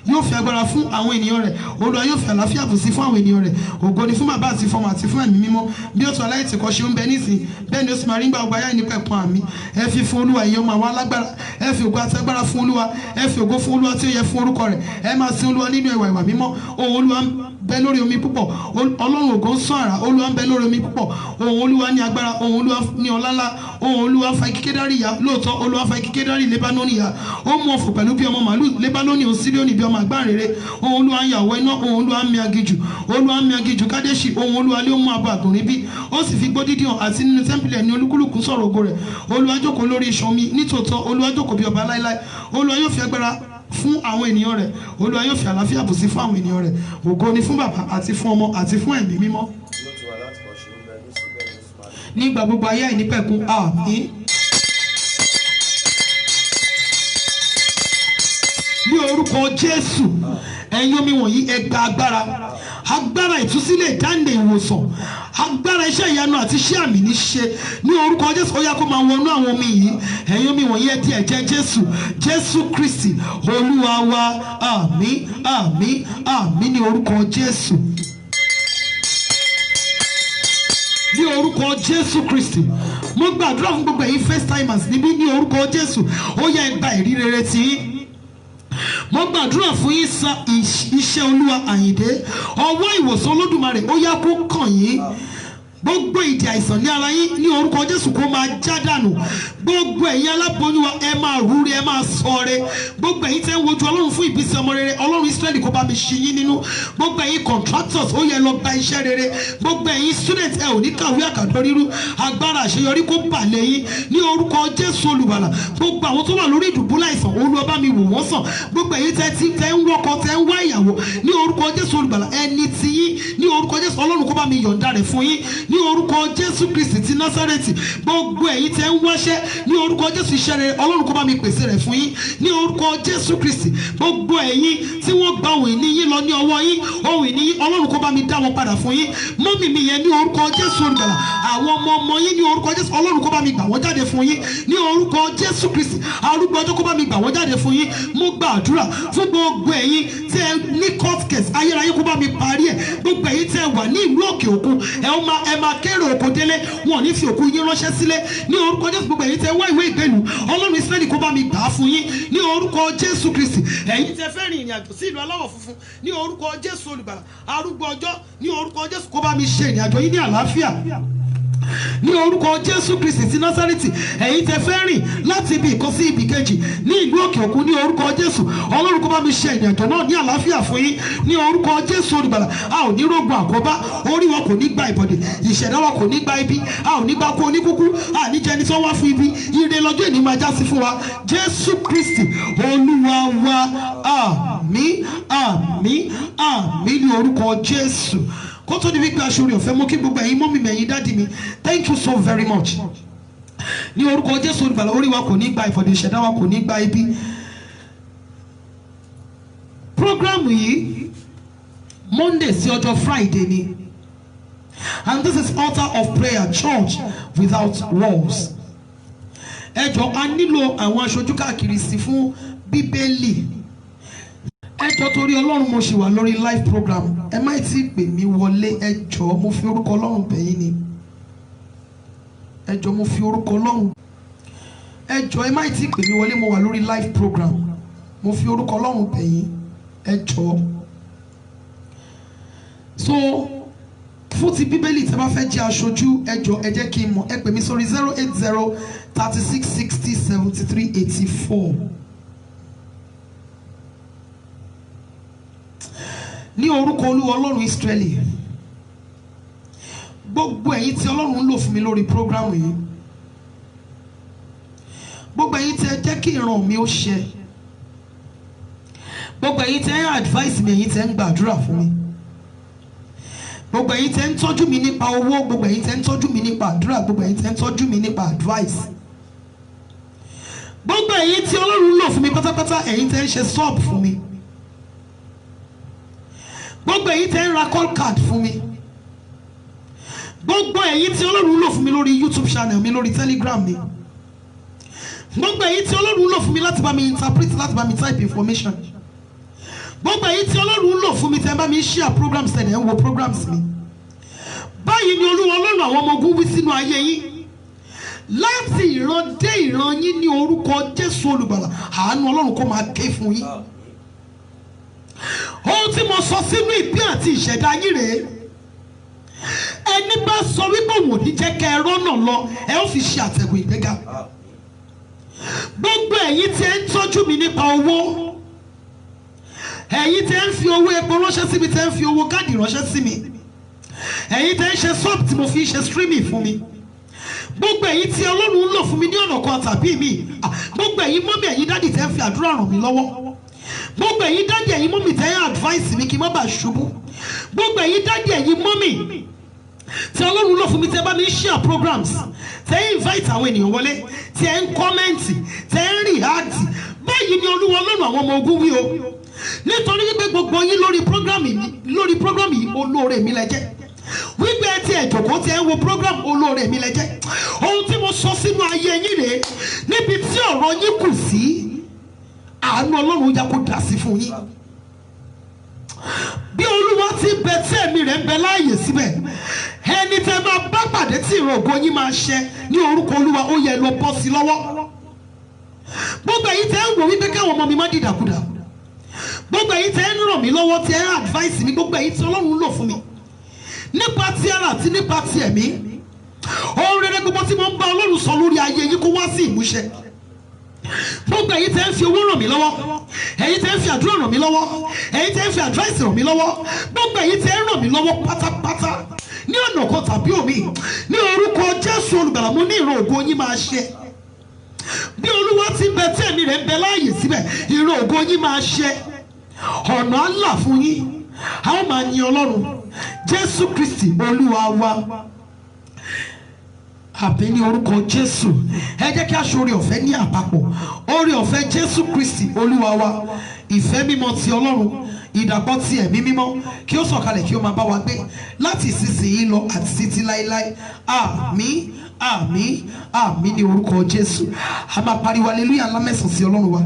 yóò fi agbára fún àwọn ènìyàn rẹ̀ Olúwa yóò fi àlàáfíà bù sí fún àwọn ènìyàn rẹ̀ ògo ni fún bàbá àti fún ọmọ àti fún ẹ̀mí mímọ́ bí ó tún aláìtìkọ́ ṣe ń bẹ nísìn bẹ́ẹ̀ ni ó sì máa rí gbà ọgbà yá nípa ẹ̀pọ̀n àmì ẹ fi fún Olúwa ìyẹn ọmọ àwọn alágbára ẹ fi ògo àti agbára fún Olúwa ẹ fi ògo fún Olúwa tí ó yẹ fún orúkọ rẹ̀ ẹ máa sin Olúwa nínú ẹwà ìwà mímọ́ ohùn Olúwa ń bẹ lórí omi púpọ̀ Ọlọ́run ògo ń sọ àrá Olúwa ń bẹ lórí omi púpọ̀ ohùn Olúwa ní agbára ohùn Olúwa ní ọlá ńlá ohùn Olúwa fa igi kedari ya lóòótọ́ Olúwa fa igi kedari Lébánónì ya ó mú ọ̀fọ̀ pẹ̀lú bí ọmọ màlúù Lébánónì ò Síríónì bí ọmọ àgbáǹrere ohùn Olúwa ń yàwó iná ohùn Olúwa ń mi aginjù Kádéṣì ohùn Olúwa lé ó mú àbọ̀ àgùn níbí ó sì fi gbódídì hàn àti nínú tẹ́ḿpìlì ẹni olúkúlùkù sọ̀rọ̀ ògo rẹ̀ Olúwa jókòó lórí ìṣàn omi nítòótọ́ Olúwa jókòó bí ọba láíláí Olúwa yóò fi agbára fún àwọn ènìyàn rẹ̀ Olúwa yóò fi àlàáfíà bù sí fún àwọn ènìyàn rẹ̀ ògo ni fún bàbá àti fún ọmọ àti fún ẹ̀mí mímọ́ nígbà gbogbo ayé àìnípẹ̀kun àmín. Ní orúkọ Jésù ẹ̀yin omi wọ̀nyí ẹ gba agbára ìtúsílẹ̀ ìdáǹdè ìwòsàn agbára iṣẹ́ ìyanu àti iṣẹ́ àmì ní ṣe ní orúkọ Jésù ó yá kó máa wọnú àwọn omi yìí ẹ̀yin omi wọ̀nyí ẹ di ẹ̀jẹ̀ Jésù Kristi Olúwa wa àmín àmín àmín ní orúkọ Jésù. Ní orúkọ Jésù Kristi mo gbàdúrà fún gbogbo ẹ̀yin first timers níbí ní orúkọ Jésù ó yá ẹ gba ìrí rere tí yín mo gbàdúrà fún yín sa iṣẹ́ Olúwa Àyìndé ọwọ́ ìwòsàn Olódùmarè ó yá kó kàn yín gbogbo ìdè àìsàn ní ara yín ní orúkọ Jésù kó máa já dànù gbogbo ẹ̀yin aláboyún wa ẹ máa rúre ẹ máa ṣọrẹ gbogbo ẹ̀yin tẹ́ ń wojú Ọlọ́run fún ìbísí ọmọ rere Ọlọ́run Ísírẹ́lì kó bá mi ṣí yín nínú gbogbo ẹ̀yin contractors ó yẹ lọ gba iṣẹ́ rere gbogbo ẹ̀yin students ẹ ò ní kàwé àkàdọ́ rírú agbára àṣeyọrí kó bà lé yín ní orúkọ Jésù Olùgbàlà gbogbo àwọn tó wà lórí ìdùbúlẹ̀ àìsàn Olúwa bá mi wò wọ́n sàn gbogbo ẹ̀yin tẹ́ ń wọ́kọ tẹ́ ń wá ìyàwó ní orúkọ Jésù Olùgbàlà ẹni tí yín ní orúkọ Jésù Ọlọ́run kó bá mi yọ̀ǹda rẹ̀ fún yín ní orúkọ Jésù Kristi ti Násárẹ́tì gbogbo ẹ̀yin tẹ́ ń wáṣẹ́ ní orúkọ Jésù iṣẹ́ rere Ọlọ́run kó bá mi pèsè rẹ̀ fún yín ní orúkọ Jésù Kristi gbogbo ẹ̀yin tí wọ́n gba ohun ìní yín lọ ní ọwọ́ yín ohun ìní yín Ọlọ́run kó bá mi dá wọn padà fún yín mọ́mì mi yẹn ní orúkọ Jésù Olùgbàlà àwọn ọmọ yín ní orúkọ Jésù Ọlọ́run kó bá mi gbà wọ́n jáde fún yín ní orúkọ Jésù Kristi arúgbó ọjọ́ kó bá mi gbà wọ́n jáde fún yín mo gbàdúrà fún gbogbo ẹ̀yin tí ẹ ní court case ayérayé kó bá mi parí ẹ̀ gbogbo ẹ̀yin tí ẹ wà ní ìlú òkè òkun ẹ máa kéré òkun délé wọn ò ní fi òkú yín ránṣẹ́ sílé ní orúkọ Jésù gbogbo ẹ̀yin tí ẹ wá ìwé ìgbélu Ọlọ́run Ísírẹ́lì kó bá mi gbà á fún yín ní orúkọ Jésù Kristi ẹ̀yin tí ẹ fẹ́ rìn ìrìn àjò sí ìlú aláwọ̀ funfun ní orúkọ Jésù Olùgbàlà arúgbó ọjọ́ ní orúkọ Jésù kó bá mi ṣe ìrìn àjò yín ní àlàáfíà ní orúkọ Jésù Kristi ti Násárẹ́tì ẹ̀yin tẹ́ fẹ́ rìn láti ibi ìkan sí ibi kejì ní ìlú òkè òkun ní orúkọ Jésù Ọlọ́run kó bá mi ṣe ìrìn àjò náà ní àlàáfíà fún yín ní orúkọ Jésù Olùgbàlà a ò ní rógun àkóbá orí wọn kò ní gba ìbọ̀dẹ̀ ìṣẹ̀dá wọn kò ní gba ibi a ò ní gba kú oníkúkú a ní jẹni tó wá fún ibi ire lọ́jọ́ ìní máa já sí fún wa Jésù Kristi Olúwa wa àmín àmín àmín ní orúkọ Jésù kó tó di wípé aṣọ rẹ̀ ọ̀fẹ́ mú kí gbogbo ẹ̀yin mọ́mì mi ẹ̀yin dádì mi thank you so very much ní orúkọ Jésù Olùgbàlà orí wa kò ní gba ìfọ̀dẹ̀ ìṣẹ̀dá wa kò ní gba ibi program yìí Monday sí ọjọ́ Friday ni and this is altar of prayer church without walls ẹ jọ̀ọ́ a nílò àwọn aṣojú káàkiri sí fún bíbélì ẹ jọ̀ọ́ torí Ọlọ́run mo ṣì wà lórí live program ẹ má tí ì pè mí wọlé ẹ jọ̀ọ́ mo fi orúkọ Ọlọ́run bẹ̀ yín ni ẹ jọ̀ọ́ mo fi orúkọ Ọlọ́run ẹ jọ̀ọ́ ẹ má tí ì pè mí wọlé mo wà lórí live program mo fi orúkọ Ọlọ́run bẹ̀ yín ẹ jọ̀ọ́ so fún ti bíbélì tí a bá fẹ́ jẹ́ aṣojú ẹ jọ̀ọ́ ẹ jẹ́ kí n mọ̀ ẹ pè mí sórí 080 36 60 73 84 ní orúkọ Olúwa Ọlọ́run Ísírẹ́lì, gbogbo ẹ̀yin tí Ọlọ́run ń lò fún mi lórí program yìí, gbogbo ẹ̀yin tí ẹ jẹ́ kí ìran mi ó ṣẹ, gbogbo ẹ̀yin tí ẹ ń advice mi, ẹ̀yin tí ẹ ń gbàdúrà fún mi, gbogbo ẹ̀yin tí ẹ ń tọ́jú mi nípa owó, gbogbo ẹ̀yin tí ẹ ń tọ́jú mi nípa àdúrà, gbogbo ẹ̀yin tí ẹ ń tọ́jú mi nípa advice, gbogbo ẹ̀yin tí Ọlọ́run ń lò fún mi pátápátá, ẹ̀yin tí ẹ ń ṣe sub fún mi, gbogbo ẹ̀yin tí ẹ ń ra call card fún mi, gbogbo ẹ̀yin tí Ọlọ́run ń lò fún mi lórí YouTube channel mi, lórí Telegram mi, gbogbo ẹ̀yin tí Ọlọ́run ń lò fún mi láti bá mi interpret, láti bá mi type information, gbogbo ẹ̀yin tí Ọlọ́run ń lò fún mi tẹ́ bá mi share programs tẹ́ ẹ̀ ń wo programs mi. Báyìí ni Olúwa Ọlọ́run àwọn ọmọ ogun wí sínú ayé yín, láti ìran dé ìran yín ní orúkọ Jésù Olùgbàlà, àánú Ọlọ́run kó máa ké fún yín. Ohun tí mo sọ sínú ìpín àti ìṣẹ̀dá yín rèé, ẹni bá sọ wípé òun ò ní jẹ́ kẹ́ ẹ rọ́nà lọ, ẹ ó fi ṣe àtẹ̀gùn ìgbéga. Gbogbo ẹ̀yin tí ẹ ń tọ́jú mi nípa owó, ẹ̀yin tí ẹ ń fi owó epo ránṣẹ́ sí mi, tí ẹ ń fi owó káàdì ránṣẹ́ sí mi, ẹ̀yin tí ẹ ń ṣe sub tí mo fi ń ṣe streaming fún mi, gbogbo ẹ̀yin tí Ọlọ́run ń lò fún mi ní ọ̀nà kan tàbí mi, gbogbo ẹ̀yin mọ́mí, ẹ̀yin dádì tí ẹ ń fi àdúrà ràn mí lọ́wọ́, gbogbo ẹ̀yin dádì, ẹ̀yin mọ́mí tí ẹ ń advice mi kí n má bàa ṣubú, gbogbo ẹ̀yin dádì, ẹ̀yin mọ́mí tí Ọlọ́run lò fún mi, tí ẹ bá mi share programs, tí ẹ invite àwọn ènìyàn wọlé, tí ẹ ń comment, tí ẹ ń react. Báyìí ni Olúwa Ọlọ́run àwọn ọmọ ogun wí o, nítorí wípé gbogbo yín lórí program yìí olóore mi lẹ jẹ́, wípé ẹ ti ẹ̀ jókòó tí ẹ ń wo program, olóore mi lẹ jẹ́. Ohun tí mo sọ sínú ayé yín rèé, níbi tí ọ̀rọ̀ yín kù sí, àánú Ọlọ́run yá kó dá sí fún yín. Bí Olúwa ti bẹ tí ẹ̀mí rẹ̀ ń bẹ láàyè síbẹ̀, ẹni tẹ́ máa bá pàdé tí ìran ògo yín máa ṣẹ ní orúkọ Olúwa, ó yẹ lọ bọ́ sí lọ́wọ́. Gbogbo ẹ̀yin tẹ́ ń wò wípé káwọn ọmọ mi má dìdàkudà, gbogbo ẹ̀yin tẹ́ ń ràn mí lọ́wọ́, tí ẹ ń advice mi, gbogbo ẹ̀yin tí Ọlọ́run ń lò fún mi nípa ti ara àti nípa ti ẹ̀mí, ohun rere gbogbo tí mo ń bá Ọlọ́run sọ lórí ayé yín kó wá sí ìmúṣẹ. Gbogbo ẹ̀yin tẹ́ ń fi owó ràn mí lọ́wọ́, ẹ̀yin tẹ́ ń fi àdúrà ràn mí lọ́wọ́, ẹ̀yin tẹ́ ń fi advice ràn mí lọ́wọ́, gbogbo ẹ̀yin tẹ́ ń ràn mí lọ́wọ́ pátápátá ní ọ̀nà kan tàbí omi, ní orúkọ Jésù Olùgbàlà, mo ní ìran ògo yín máa ṣẹ. Bí Olúwa ti bẹ tí ẹ̀mí rẹ̀ ń bẹ láàyè síbẹ̀, ìran ògo yín máa ṣẹ. Ọ̀nà àlà fún yín, a ó máa yin Ọlọ́run Jésù Kristi Olúwa wa. Àbí ní orúkọ Jésù, ẹ jẹ́ kí a ṣe oore ọ̀fẹ́ ní àpapọ̀. Oore ọ̀fẹ́ Jésù Kristi Olúwa wa, ìfẹ́ mímọ́ ti Ọlọ́run, ìdàpọ̀ ti ẹ̀mí mímọ́ kí ó sọ̀kalẹ̀ kí ó máa bá wa gbé láti ìsinsìnyí lọ àti títí láéláé. Àmín, àmín, àmín ní orúkọ Jésù. A máa pariwo hallelujah ńlá mẹ́sàn-án sí Ọlọ́run wa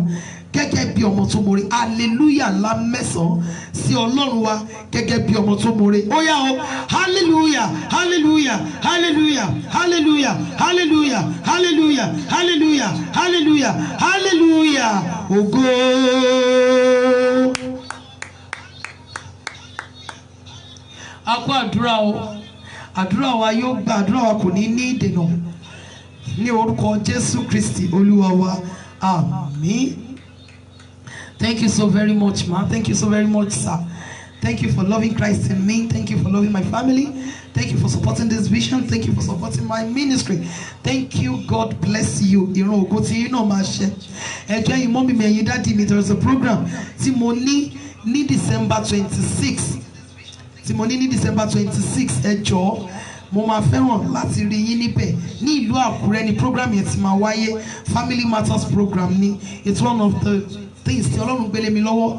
gẹ́gẹ́ bí ọmọ tó mọ̀re, hallelujah ńlá mẹ́sàn-án sí Ọlọ́run wa gẹ́gẹ́ bí ọmọ tó mọ̀re. Ó yá o, hallelujah, hallelujah, hallelujah, hallelujah, hallelujah, hallelujah, hallelujah, hallelujah, hallelujah, ògo. A kó àdúrà o, àdúrà wa yóò gba, àdúrà wa kò ní ní ìdènà ní orúkọ Jésù Kristi Olúwa wa, àmín. Thank you so very much, ma. Thank you so very much, sir. Thank you for loving Christ in me. Thank you for loving my family. Thank you for supporting this vision. Thank you for supporting my ministry. Thank you. God bless you. Ìran ògo tí yín náà máa ṣẹ. Ẹ jọ̀ọ́ ẹ̀yin mọ́mì mi, ẹ̀yin dádì mi, there is a program tí mo ní December 26. Tí mo ní December 26, ẹ jọ̀ọ́ mo máa fẹ́ràn láti rí yín níbẹ̀ ní ìlú Àkúrẹ́ ni program yẹn ti máa wáyé. Family Matters program ni. It's one of the things tí Ọlọ́run gbélé mi lọ́wọ́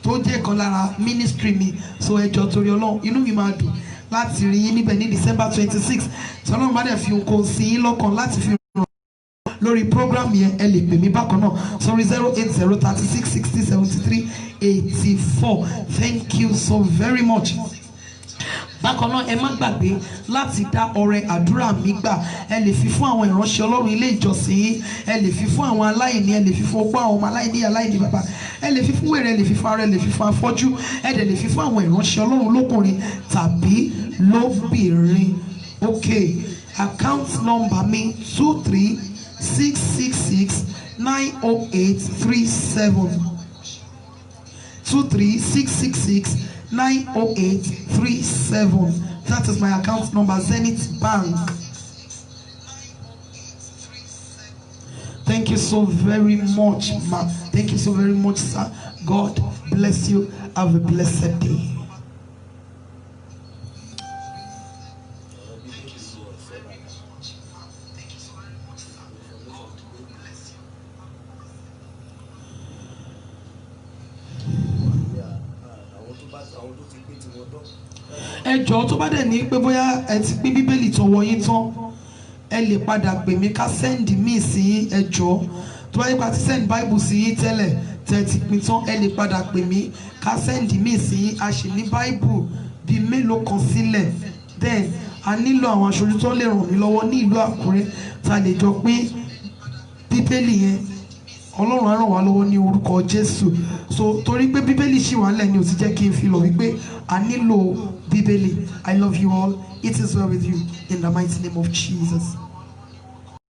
tó jẹ́ kan lára ministry mi. So ẹ jọ̀ọ́ torí Ọlọ́run, inú mi máa dùn láti rí yín níbẹ̀ ní December 26. Tí Ọlọ́run bá dẹ̀ fi nǹkan sí yín lọ́kàn láti fi ràn lórí program yẹn, ẹ lè pè mí bákan náà sórí 08036607384. Thank you so very much. Bákan náà ẹ má gbàgbé láti dá ọrẹ àdúrà mi gbà. Ẹ lè fi fún àwọn ìránṣẹ́ Ọlọ́run ilé ìjọsìn yín, ẹ lè fi fún àwọn aláìní, ẹ lè fi fún opó àwọn ọmọ aláìní bàbá, ẹ lè fi fún wèrè, ẹ lè fi fún arọ, ẹ lè fi fún afọ́jú, ẹ dẹ̀ lè fi fún àwọn ìránṣẹ́ Ọlọ́run lókùnrin tàbí lóbìnrin. Okay, account number mi 23666908837 23666 90837. That is my account number, Zenith Bank. Thank you so very much, ma. Thank you so very much, sir. God bless you. Have a blessed day. Ẹ jọ̀ọ́ tó bá dẹ̀ ní pé bóyá ẹ ti pín bíbélì tọwọ́ yín tán, ẹ lè padà pè mí ká sẹ́ndì míì sí yín. Ẹ jọ̀ọ́ tó bá yẹ pa ti send bible sí yín tẹ́lẹ̀ tẹ́ ti pín tán, ẹ lè padà pè mí ká sẹ́ndì míì sí yín. A sì ní bible bíi mélòó kan sílẹ̀. Then a nílò àwọn aṣojú tó lè ràn mí lọ́wọ́ ní ìlú Àkúrẹ́ tá lè jọ pín bíbélì yẹn. Ọlọ́run á ràn wá lọ́wọ́ ní orúkọ Jésù. So torí pé bíbélì ṣì wà lẹ̀ ni ò ti jẹ́ kí n fi lọ wípé a nílò bíbélì. I love you all. It is well with you in the mighty name of Jesus.